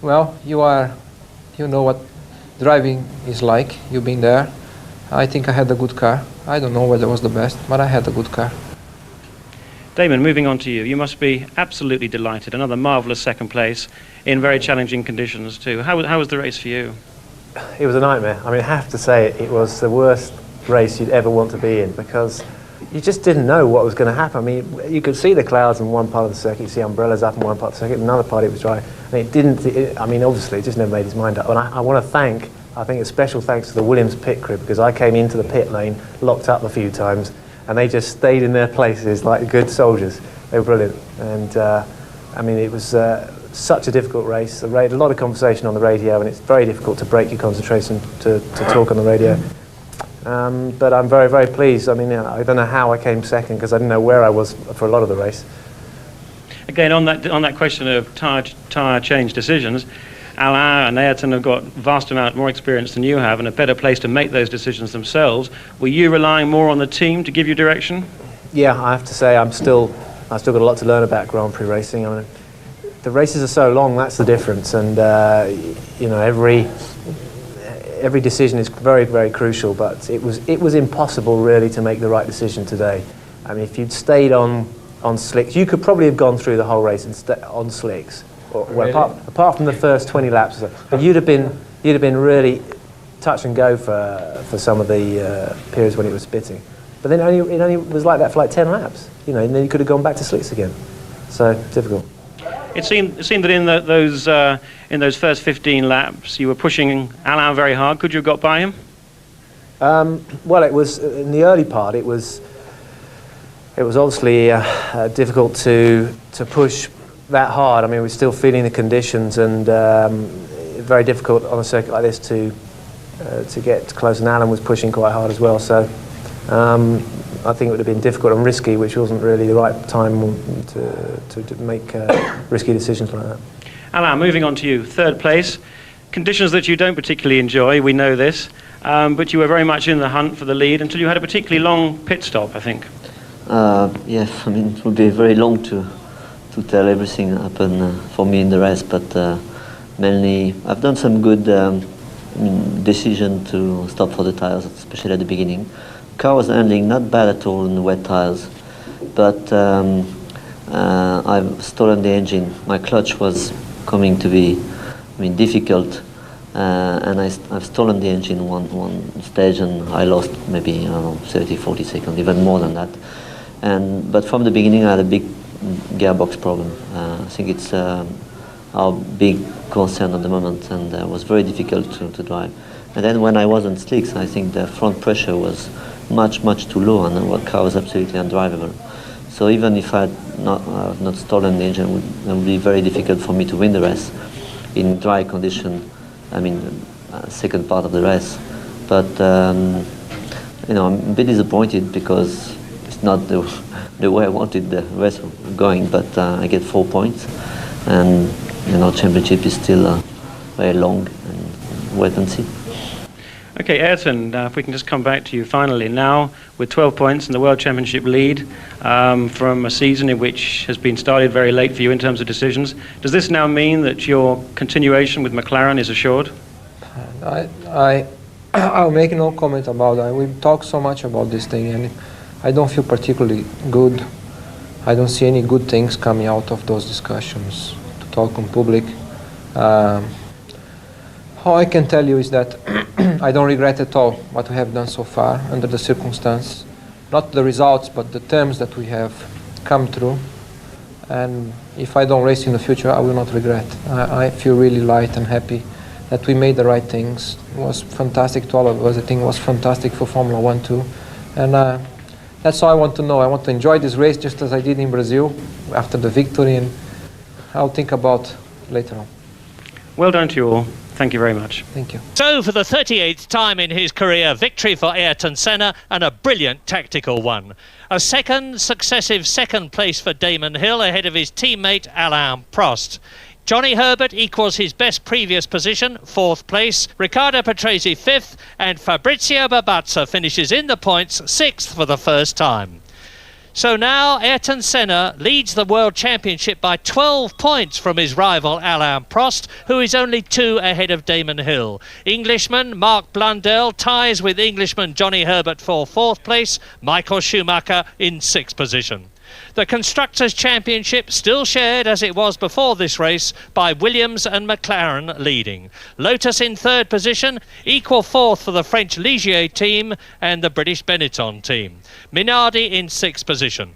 Well, you know what driving is like. You've been there. I think I had a good car. I don't know whether it was the best, but I had a good car. Damon, moving on to you. You must be absolutely delighted. Another marvellous second place in very challenging conditions too. How was the race for you? It was a nightmare. I mean, I have to say it was the worst race you'd ever want to be in, because you just didn't know what was going to happen. I mean, you could see the clouds in one part of the circuit, you see umbrellas up in one part of the circuit, another part it was dry. And obviously, it just never made his mind up. And I want to thank, I think a special thanks to the Williams pit crew, because I came into the pit lane, locked up a few times, and they just stayed in their places like good soldiers. They were brilliant. And it was such a difficult race. A lot of conversation on the radio, and it's very difficult to break your concentration to talk on the radio. But I'm very, very pleased. I mean, I don't know how I came second, because I didn't know where I was for a lot of the race. Again, on that question of tyre change decisions, Alain and Ayrton have got vast amount more experience than you have, and a better place to make those decisions themselves. Were you relying more on the team to give you direction? Yeah, I have to say I've still got a lot to learn about Grand Prix racing. I mean, the races are so long, that's the difference, and every decision is very, very crucial. But it was impossible really to make the right decision today. I mean, if you'd stayed on slicks, you could probably have gone through the whole race on slicks. Well, apart from the first 20 laps or so, but you'd have been really touch and go for some of the periods when it was spitting. But then it only was like that for like 10 laps, and then you could have gone back to slicks again. So difficult. It seemed that in those first 15 laps you were pushing Alain very hard. Could you have got by him? Well, it was in the early part. It was obviously difficult to push that hard. I mean, we're still feeling the conditions, and very difficult on a circuit like this to get close. And Alan was pushing quite hard as well. So I think it would have been difficult and risky, which wasn't really the right time to make risky decisions like that. Alain, moving on to you, third place. Conditions that you don't particularly enjoy, we know this, but you were very much in the hunt for the lead until you had a particularly long pit stop, I think. Yes, I mean, it would be very long to tell everything that happened for me in the race, but mainly I've done some good decision to stop for the tires, especially at the beginning. Car was handling not bad at all in the wet tires, but I've stolen the engine. My clutch was coming to be, difficult, and I've stolen the engine one stage, and I lost maybe 30, 40 seconds, even more than that. But from the beginning, I had a big gearbox problem. I think it's our big concern at the moment, and it was very difficult to drive. And then when I was on slicks, I think the front pressure was much too low, and the car was absolutely undrivable. So even if I had not stolen the engine, it would be very difficult for me to win the race in dry condition. Second part of the race. But I'm a bit disappointed because it's not the way I wanted the race going, but I get 4 points, and championship is still very long, and wait and see. Okay, Ayrton, if we can just come back to you finally now, with 12 points in the World Championship lead from a season in which has been started very late for you in terms of decisions. Does this now mean that your continuation with McLaren is assured? I'll make no comment about that. We've talked so much about this thing, and I don't feel particularly good. I don't see any good things coming out of those discussions to talk in public. All I can tell you is that I don't regret at all what we have done so far under the circumstance. Not the results, but the terms that we have come through. And if I don't race in the future, I will not regret. I feel really light and happy that we made the right things. It was fantastic to all of us. I think it was fantastic for Formula 1 too. And that's all I want to know. I want to enjoy this race just as I did in Brazil after the victory, and I'll think about later on. Well done to you all. Thank you very much. Thank you. So for the 38th time in his career, victory for Ayrton Senna, and a brilliant tactical one. A successive second place for Damon Hill ahead of his teammate Alain Prost. Johnny Herbert equals his best previous position, 4th place. Riccardo Patrese 5th, and Fabrizio Barbazza finishes in the points 6th for the first time. So now Ayrton Senna leads the World Championship by 12 points from his rival Alain Prost, who is only 2 ahead of Damon Hill. Englishman Mark Blundell ties with Englishman Johnny Herbert for 4th place, Michael Schumacher in 6th position. The Constructors' Championship still shared as it was before this race by Williams and McLaren leading. Lotus in 3rd position, equal 4th for the French Ligier team and the British Benetton team. Minardi in 6th position.